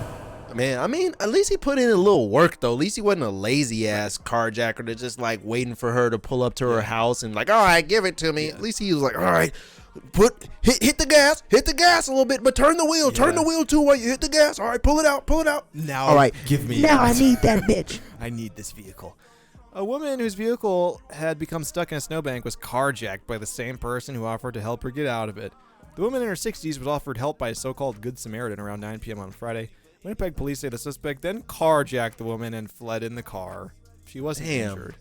man, I mean, at least he put in a little work, though. At least he wasn't a lazy-ass carjacker that's just, like, waiting for her to pull up to her house and, like, all right, give it to me. At least he was like, all right, hit the gas a little bit, but turn the wheel too while you hit the gas. All right, pull it out. Now, All right, give me now I that. need that bitch. I need this vehicle. A woman whose vehicle had become stuck in a snowbank was carjacked by the same person who offered to help her get out of it. The woman in her 60s was offered help by a so-called Good Samaritan around 9 p.m. on Friday. Winnipeg police say the suspect then carjacked the woman and fled in the car. She wasn't injured.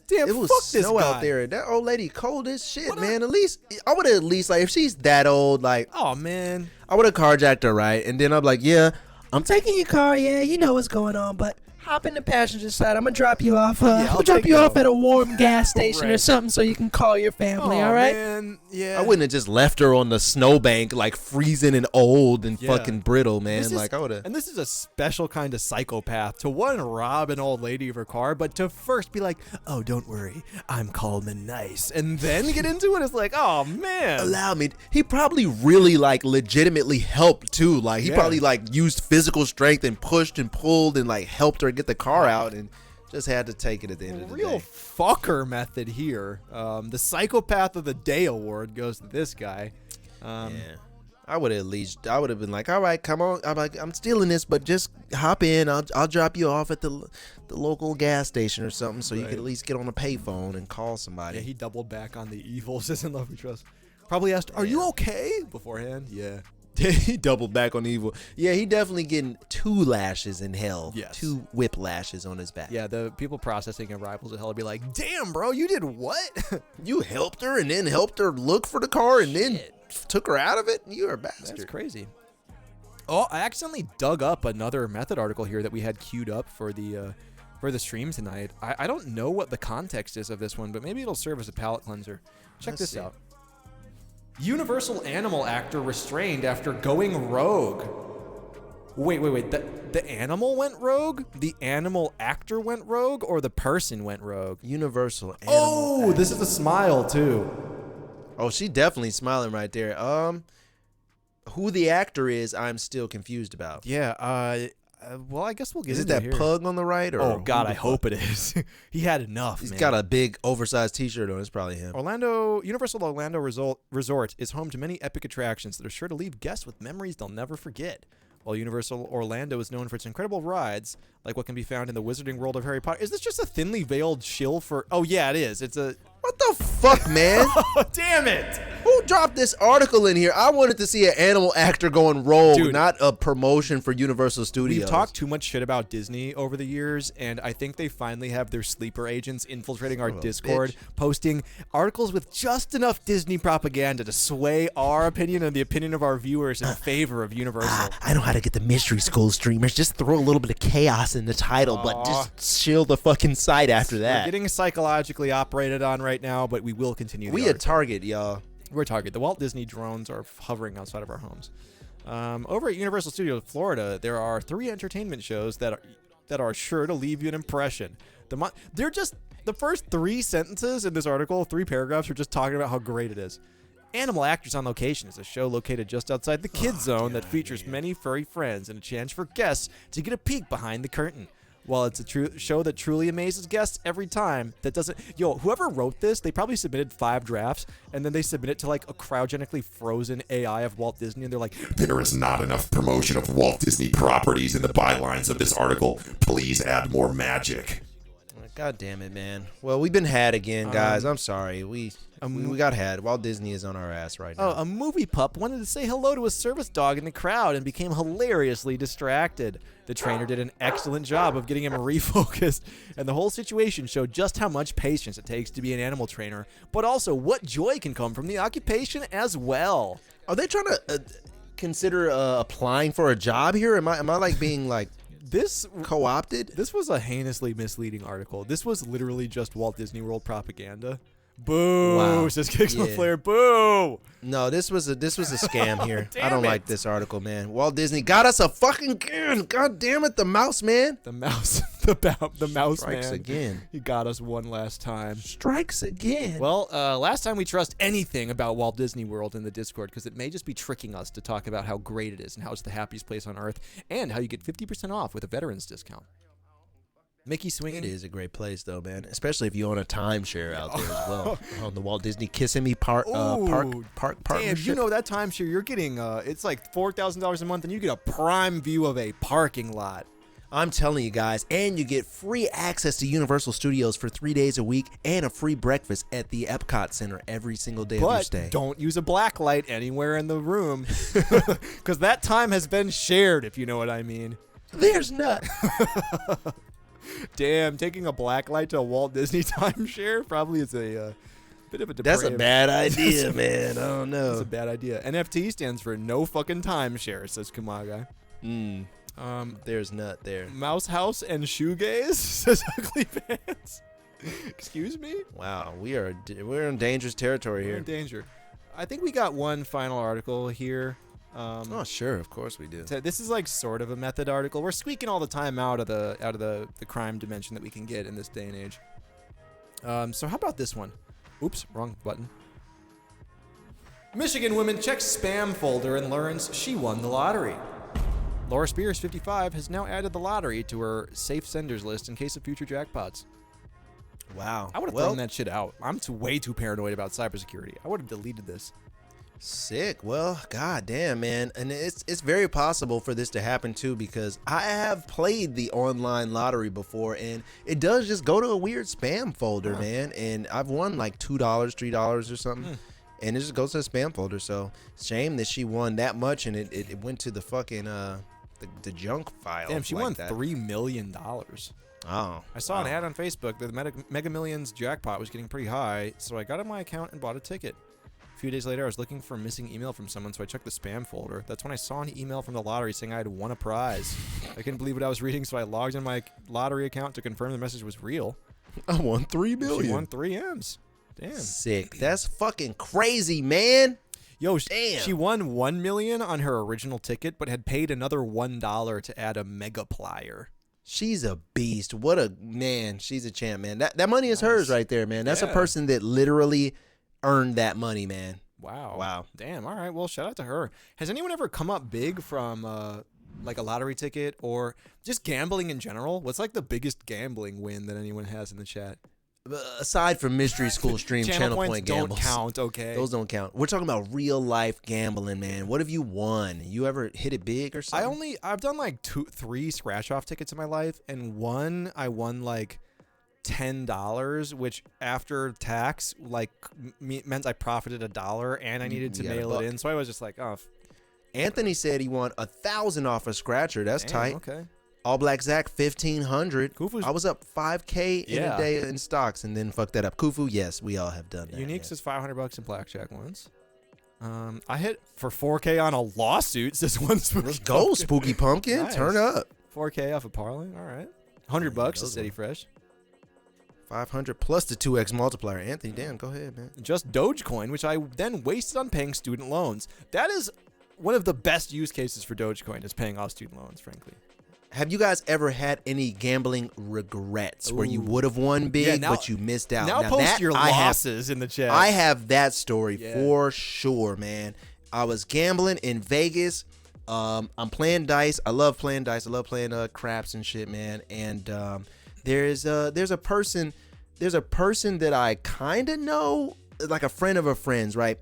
Damn, It was fuck this snow guy. out there. That old lady cold as shit, man. At least I would have like, if she's that old, like, Oh, man. I would have carjacked her, right? And then I'm like, yeah, I'm Taking your car, yeah, you know what's going on, but hop in the passenger side. I'm gonna drop you off. I'll I'll drop take you it off over. at a warm gas station or Right. something so you can call your family. Oh, all right? man. Yeah. I wouldn't have just left her on the snowbank, like freezing and old and Yeah. fucking brittle, man. This is- Like I would have. And this is a special kind of psychopath to one, rob an old lady of her car, but to first be like, oh, don't worry, I'm calm and nice. And then get into it. It's like, oh, man. Allow me. He probably really like legitimately helped too. Like he Yeah. probably like used physical strength and pushed and pulled and like helped her get the car out and just had to take it at the end of the Real day. fucker method here. The psychopath of the day award goes to this guy. Yeah. I would have been like, all right, come on. I'm stealing this, but just hop in. I'll drop you off at the local gas station or something, so you Right. could at least get on a payphone and call Yeah, somebody. he doubled back on the evils. Is In Love We Trust. Probably asked, are you okay? Beforehand. Yeah. He doubled back on evil. Yeah, he definitely getting 2 lashes in hell. Yes. 2 whip lashes on his back. Yeah, the people processing Arrivals of Hell would be like, damn, bro, you did what? You helped her and then helped her look for the car and then took her out of it? You're a bastard. That's crazy. Oh, I accidentally dug up another method article here that we had queued up for the stream tonight. I don't know what the context is of this one, but maybe it'll serve as a palate cleanser. Check Let's this see. out. Universal animal actor restrained after going rogue. Wait. The animal went rogue? The animal actor went rogue? Or the person went rogue? Universal animal. Oh, this is a smile, too. Oh, she definitely smiling right there. Who the actor is, I'm still confused about. Yeah, well, I guess we'll get Is it into that here. pug on the right? Or Oh, who God, the I fuck? hope it is. He had enough, He's man. got a big oversized t-shirt on. It's probably him. Universal Orlando Resort is home to many epic attractions that are sure to leave guests with memories they'll never forget. While Universal Orlando is known for its incredible rides, like what can be found in the Wizarding World of Harry Potter. Is this just a thinly veiled shill for... Oh, yeah, it is. It's a... What the fuck, man? Damn it! Who dropped this article in here? I wanted to see an animal actor going rogue, Dude, not a promotion for Universal Studios. We've talked too much shit about Disney over the years, and I think they finally have their sleeper agents infiltrating our Discord, posting articles with just enough Disney propaganda to sway our opinion and the opinion of our viewers in favor of Universal. I know how to get the mystery school streamers. Just throw a little bit of chaos in the title, but just chill the fucking site after We're that. getting psychologically operated on right now, but we will continue. We a target, y'all. We're a target. The Walt Disney drones are hovering outside of our homes. Over at Universal Studios Florida, there are 3 entertainment shows that are sure to leave you an impression. They're just the first 3 sentences in this article, 3 paragraphs, are just talking about how great it is. Animal Actors on Location is a show located just outside the kids zone that features many furry friends and a chance for guests to get a peek behind the curtain. While it's a show that truly amazes guests every time, that doesn't... Yo, whoever wrote this, they probably submitted 5 drafts, and then they submit it to, like, a cryogenically frozen AI of Walt Disney, and they're like... There is not enough promotion of Walt Disney properties in the bylines of this article. Please add more magic. God damn it, man. Well, we've been had again, guys. I'm sorry. We got had. Walt Disney is on our ass right now. Oh, a movie pup wanted to say hello to a service dog in the crowd and became hilariously distracted. The trainer did an excellent job of getting him refocused, and the whole situation showed just how much patience it takes to be an animal trainer, but also what joy can come from the occupation as well. Are they trying to consider applying for a job here? Am I like being like this co-opted? This was a heinously misleading article. This was literally just Walt Disney World propaganda. Boo! Wow. Says Kicks on Flair. Boo! No, this was a scam here. I Damn don't it. like this article, man. Walt Disney got us a fucking gun. God damn it, the mouse man. The mouse, the mouse Strikes man. again. He got us one last time. Strikes again. Well, last time we trust anything about Walt Disney World in the Discord because it may just be tricking us to talk about how great it is and how it's the happiest place on earth and how you get 50% off with a veterans discount. Mickey swinging. It is a great place, though, man. Especially if you own a timeshare out there as well. On the Walt Disney Kissimmee Park Damn, partnership. you know that timeshare you're getting, it's like $4,000 a month and you get a prime view of a parking lot. I'm telling you guys, and you get free access to Universal Studios for 3 days a week and a free breakfast at the Epcot Center every single day of your stay. But don't use a black light anywhere in the room because that time has been shared, if you know what I mean. There's not. Damn, taking a black light to a Walt Disney timeshare probably is a bit of a That's a depraved- bad idea, man. I don't know. That's a bad idea. NFT stands for no fucking timeshare, says Kumaga. There's nut there. Mouse House and Shoegaze, says Ugly Pants. Excuse me? Wow, we're in dangerous territory We're here. in danger. I think we got one final article here. Oh, sure, of course we do. So this is like sort of a method article. We're squeaking all the time out of the crime dimension that we can get in this day and age. So how about this one? Oops, wrong button. Michigan woman checks spam folder and learns she won the lottery. Laura Spears, 55, has now added the lottery to her safe senders list in case of future jackpots. Wow. I would have thrown that shit out. I'm way too paranoid about cybersecurity. I would have deleted this. Sick. Well, god damn, man. And it's very possible for this to happen too, because I have played the online lottery before and it does just go to a weird spam folder, man. And I've won like $2, $3 or something. And it just goes to the spam folder. So shame that she won that much and it went to the fucking the junk file. Damn, she like won that. $3 million. Oh. I saw an ad on Facebook that the Mega Millions jackpot was getting pretty high, so I got on my account and bought a ticket. A few days later, I was looking for a missing email from someone, so I checked the spam folder. That's when I saw an email from the lottery saying I had won a prize. I couldn't believe what I was reading, so I logged in my lottery account to confirm the message was real. I won $3 million. She won 3 M's. Damn. Sick. That's fucking crazy, man. Yo, Damn. she won $1 million on her original ticket, but had paid another $1 to add a mega plier. She's a beast. What a man. She's a champ, man. That money is hers right there, man. That's a person that literally earned that money, man. Wow. Wow. Damn. All right. Well, shout out to her. Has anyone ever come up big from like a lottery ticket or just gambling in general? What's like the biggest gambling win that anyone has in the chat? aside from Mystery School Stream, Channel points point don't gambles count, okay? Those don't count. We're talking about real life gambling, man. What have you won? You ever hit it big or something? I've done like 3 scratch off tickets in my life, and one I won like $10, which after tax like meant I profited $1, and I needed to You got mail it $1. in. So I was just like, oh, Anthony said he won 1,000 off a scratcher. That's damn, tight. Okay. All Black Zach 1,500. Kufu's- I was up 5K in Yeah. a day in stocks and then fucked that up. Kufu, yes, we all have done that. Uniques yeah. is $500 in blackjack once. I hit for 4K on a lawsuit. Says one spooky. Let's go, Spooky Pumpkin. Nice. Turn up. 4K off a parlay. All right. $100 those is Steady Fresh. 500 plus the 2x multiplier. Anthony, damn, go ahead, man. Just Dogecoin, which I then wasted on paying student loans. That is one of the best use cases for Dogecoin, is paying off student loans, frankly. Have you guys ever had any gambling regrets where you Ooh. would have won big, Yeah, now- but you missed out? Now post that your I have. losses in the chat. I have that story Yeah. for sure, man. I was gambling in Vegas. I'm playing dice. I love playing dice. I love playing craps and shit, man. And there's a person that I kind of know, like a friend of a friend's, right?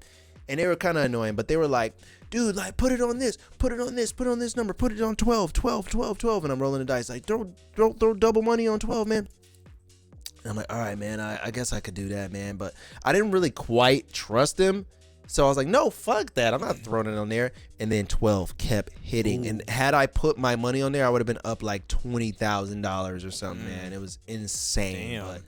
And they were kind of annoying, but they were like, dude, like, put it on this, put it on this, put it on this number, put it on 12, 12, 12, 12. And I'm rolling the dice, like, throw double money on 12, man. And I'm like, all right, man, I guess I could do that, man. But I didn't really quite trust him. So I was like, no, fuck that. I'm not throwing it on there. And then 12 kept hitting. Ooh. And had I put my money on there, I would have been up like $20,000 or something, man. It was insane. Damn. But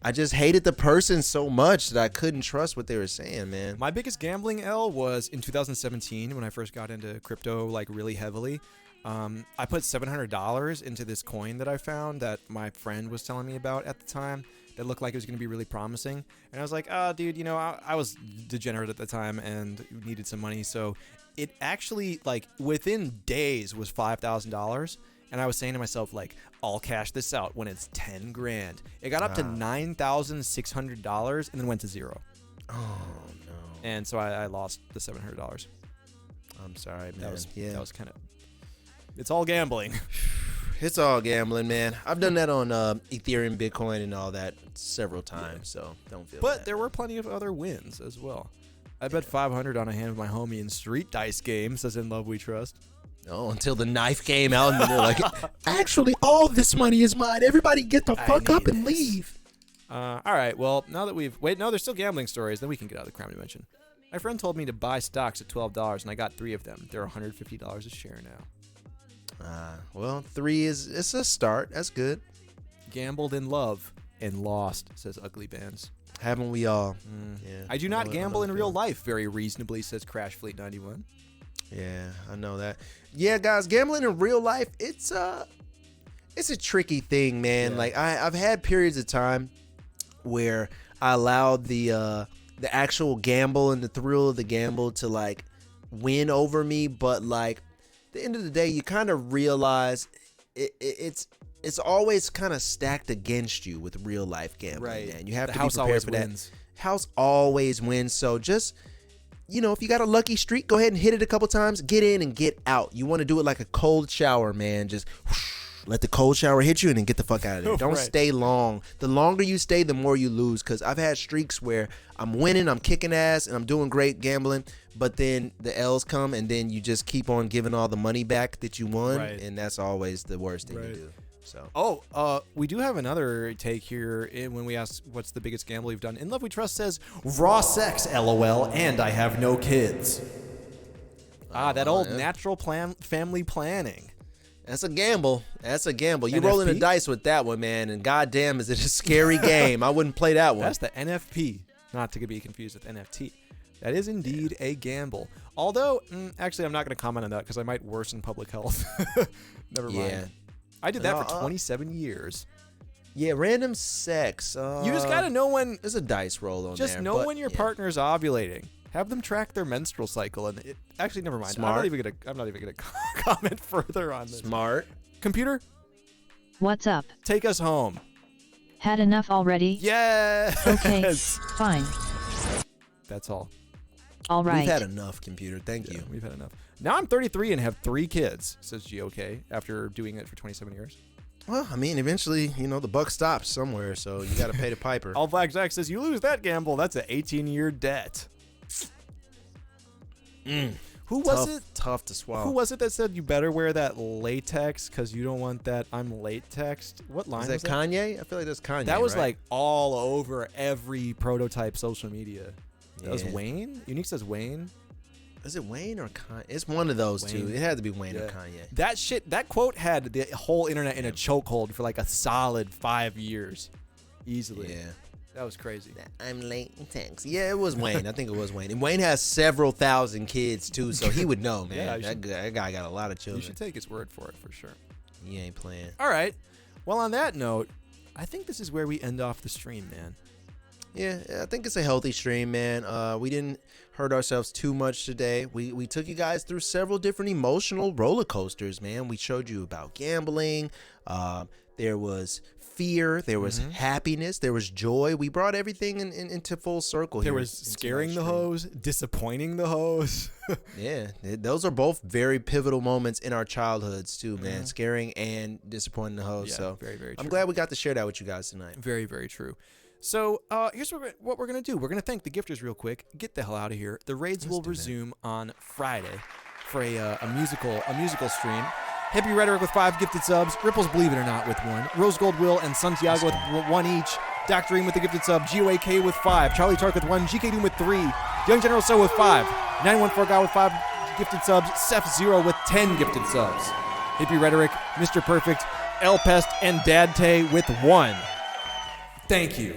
I just hated the person so much that I couldn't trust what they were saying, man. My biggest gambling L was in 2017 when I first got into crypto like really heavily. I put $700 into this coin that I found that my friend was telling me about at the time that looked like it was going to be really promising. And I was like, dude, you know, I was degenerate at the time and needed some money. So it actually, like, within days was $5,000. And I was saying to myself, like, I'll cash this out when it's 10 grand. It got up to $9,600 and then went to zero. Oh, no. And so I lost the $700. I'm sorry, man. That was kind of... It's all gambling. It's all gambling, man. I've done that on Ethereum, Bitcoin, and all that several times, so don't feel But bad. there were plenty of other wins as well. I bet 500 on a hand of my homie in Street Dice Game, says In Love We Trust. Oh, until the knife came out and they're like, Actually, all this money is mine. Everybody get the fuck up and leave. All right, well, now that there's still gambling stories, then we can get out of the crime dimension. My friend told me to buy stocks at $12, and I got 3 of them. They're $150 a share now. well, 3 it's a start. That's good. Gambled in love and lost, says Ugly Bands. Haven't we all? Yeah. I do not gamble in real life very reasonably, says Crash Fleet 91. Yeah, I know that. Yeah, guys, gambling in real life, it's a tricky thing, man. Yeah. Like I've had periods of time where I allowed the actual gamble and the thrill of the gamble to like win over me, but like at the end of the day, you kind of realize it's always kind of stacked against you with real life gambling, Right. man. You have The to house be prepared always for wins. that. House always wins, so just, you know, if you got a lucky streak, go ahead and hit it a couple times. Get in and get out. You want to do it like a cold shower, man. Just whoosh, let the cold shower hit you and then get the fuck out of there. Don't Right. stay long. The longer you stay, the more you lose. Because I've had streaks where I'm winning, I'm kicking ass, and I'm doing great gambling. But then the L's come, and then you just keep on giving all the money back that you won. Right. And that's always the worst thing to Right. do. So We do have another take here when we ask what's the biggest gamble you've done. In Love We Trust says, raw sex, LOL, and I have no kids. That old yeah. natural family planning. that's a gamble. That's a gamble. You're rolling the NFP? dice with that one, man. And goddamn, is it a scary game. I wouldn't play that one. That's the NFP, not to be confused with NFT. That is indeed a gamble. Although, actually, I'm not going to comment on that because I might worsen public health. Never mind. Yeah. I did that for 27 years. Yeah, random sex. You just got to know when... There's a dice roll on Just there. know but, when your yeah. partner's ovulating. Have them track their menstrual cycle, and actually, never mind. Smart. I'm not even gonna comment further on this. Smart. Computer, What's up? take us home. Had enough already? Yes. Okay, fine. That's all. All right. We've had enough, computer. Thank you. We've had enough. Now I'm 33 and have 3 kids, says GOK, after doing it for 27 years. Well, I mean, eventually, the buck stops somewhere, so you got to pay the piper. All Black Jack says, you lose that gamble, that's an 18-year debt. Who was it? Tough to swallow. Who was it that said you better wear that latex because you don't want that I'm late text? What line Is that Kanye? I feel like that's Kanye. That was right? like all over every prototype social media. That was Yeah. Wayne? Unique says Wayne. Is it Wayne or Kanye? It's one of those two. Wayne. It had to be Wayne or Yeah. Kanye. That quote had the whole internet in a chokehold for like a solid 5 years. Easily. Yeah. That was crazy. I'm late in text. Yeah, it was Wayne. I think it was Wayne. And Wayne has several thousand kids too, so he would know, man. Yeah, you that guy got a lot of You children. should take his word for it for sure. He ain't playing. All right. Well, on that note, I think this is where we end off the stream, man. Yeah, I think it's a healthy stream, man. We didn't hurt ourselves too much today. We took you guys through several different emotional roller coasters, man. We showed you about gambling. There was fear. There was happiness. There was joy. We brought everything into full circle There here. was into scaring that the stream. hoes, disappointing the hoes. Yeah, those are both very pivotal moments in our childhoods too, man. Scaring and disappointing the hoes. Yeah, So very, very I'm true. glad we got to share that with you guys tonight. Very, very true. So here's what we're going to do. We're going to thank the gifters real quick. Get the hell out of here. The raids will resume on Friday for a musical stream. Hippie Rhetoric with 5 gifted subs. Ripples Believe It or Not with 1. Rose Gold Will and Santiago with 1 each. Dr. Reem with the gifted sub. GOAK with 5. Charlie Tark with 1. GK Doom with 3. Young General So with 5. 914 Guy with 5 gifted subs. Seth Zero with 10 gifted subs. Hippie Rhetoric, Mr. Perfect, El Pest, and Dad Tay with 1. Thank you.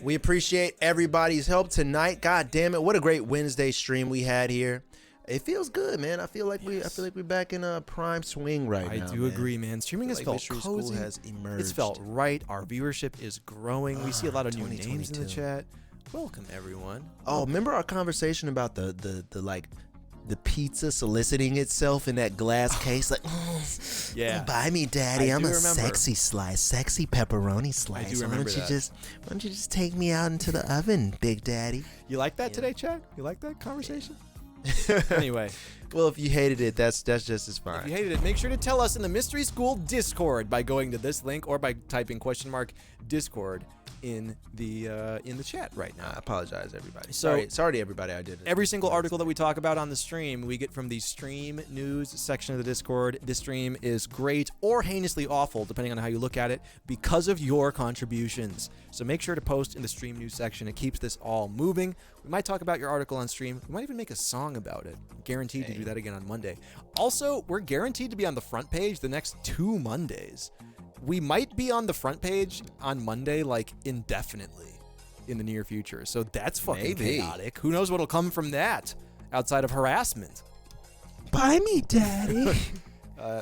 We appreciate everybody's help tonight. God damn it, what a great Wednesday stream we had here. It feels good, man. I feel like we're back in a prime swing right now. I do agree, man. Streaming has like felt Mystery School cozy. has emerged. It's felt right. Our viewership is growing. We see a lot of new names in the 2022. chat. Welcome, everyone. Oh, remember our conversation about the pizza soliciting itself in that glass case? Like, Yeah. buy me, daddy. I I'm do a remember. sexy slice, sexy pepperoni slice. do remember why that. don't you just take me out into the oven, big daddy? You like that today, Chad? You like that conversation? Anyway, Well, if you hated it, that's just as if fine. you hated it, make sure to tell us in the Mystery School Discord by going to this link or by typing !Discord in the chat right now. I apologize, everybody. So- Sorry to everybody I did it. Every single article that we talk about on the stream, we get from the stream news section of the Discord. This stream is great or heinously awful, depending on how you look at it, because of your contributions. So make sure to post in the stream news section. It keeps this all moving. We might talk about your article on stream. We might even make a song about it. Guaranteed to do that again on Monday. Also, we're guaranteed to be on the front page the next 2 Mondays. We might be on the front page on Monday, like, indefinitely in the near future. So that's fucking Maybe. chaotic. Who knows what'll come from that outside of harassment? Buy me, daddy.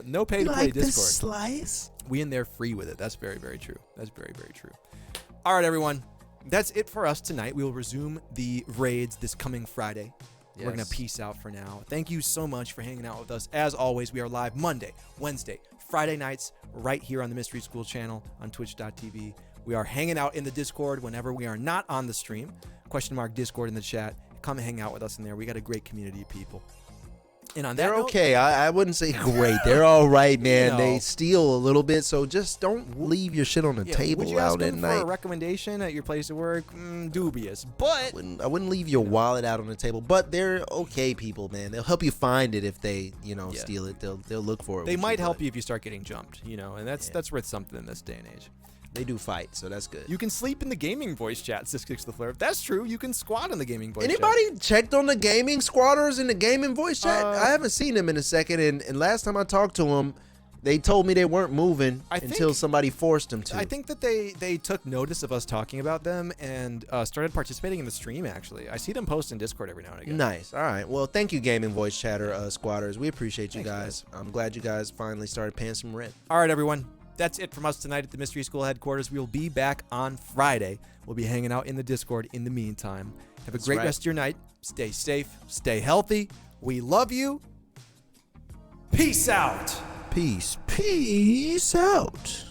No pay You to play like this Discord. slice? We in there free with it. That's very, very true. That's very, very true. All right, everyone. That's it for us tonight. We will resume the raids this coming Friday. We're going Yes. to peace out for now. Thank you so much for hanging out with us. As always, we are live Monday, Wednesday, Friday nights right here on the Mystery School channel on twitch.tv. We are hanging out in the Discord whenever we are not on the stream. !Discord in the chat. Come hang out with us in there. We got a great community of people. And on that They're note, okay. I wouldn't say great. They're all right, man. know. They steal a little bit, so just don't leave your shit on the yeah, table would you ask out at them for night. a recommendation at your place of work? Dubious. But I wouldn't leave your wallet out on the table, but they're okay people, man. They'll help you find it if they, Yeah. steal it. They'll look for it. they with might help but you if you start getting jumped, and that's worth something in this day and age. They do fight, so that's good. You can sleep in the gaming voice chat, 6 the Flare. That's true. You can squat in the gaming voice chat. Anybody checked on the gaming squatters in the gaming voice chat? Uh, I haven't seen them in a second, and last time I talked to them, they told me they weren't moving I until think- somebody forced them to. I think that they took notice of us talking about them and started participating in the stream, actually. I see them post in Discord every now and again. Nice. All right. Well, thank you, gaming voice chatter squatters. We appreciate you Thanks, guys. I'm glad you guys finally started paying some rent. All right, everyone. That's it from us tonight at the Mystery School headquarters. We will be back on Friday. We'll be hanging out in the Discord in the meantime. Have a great right. rest of your night. Stay safe. Stay healthy. We love you. Peace out. Peace. Peace out.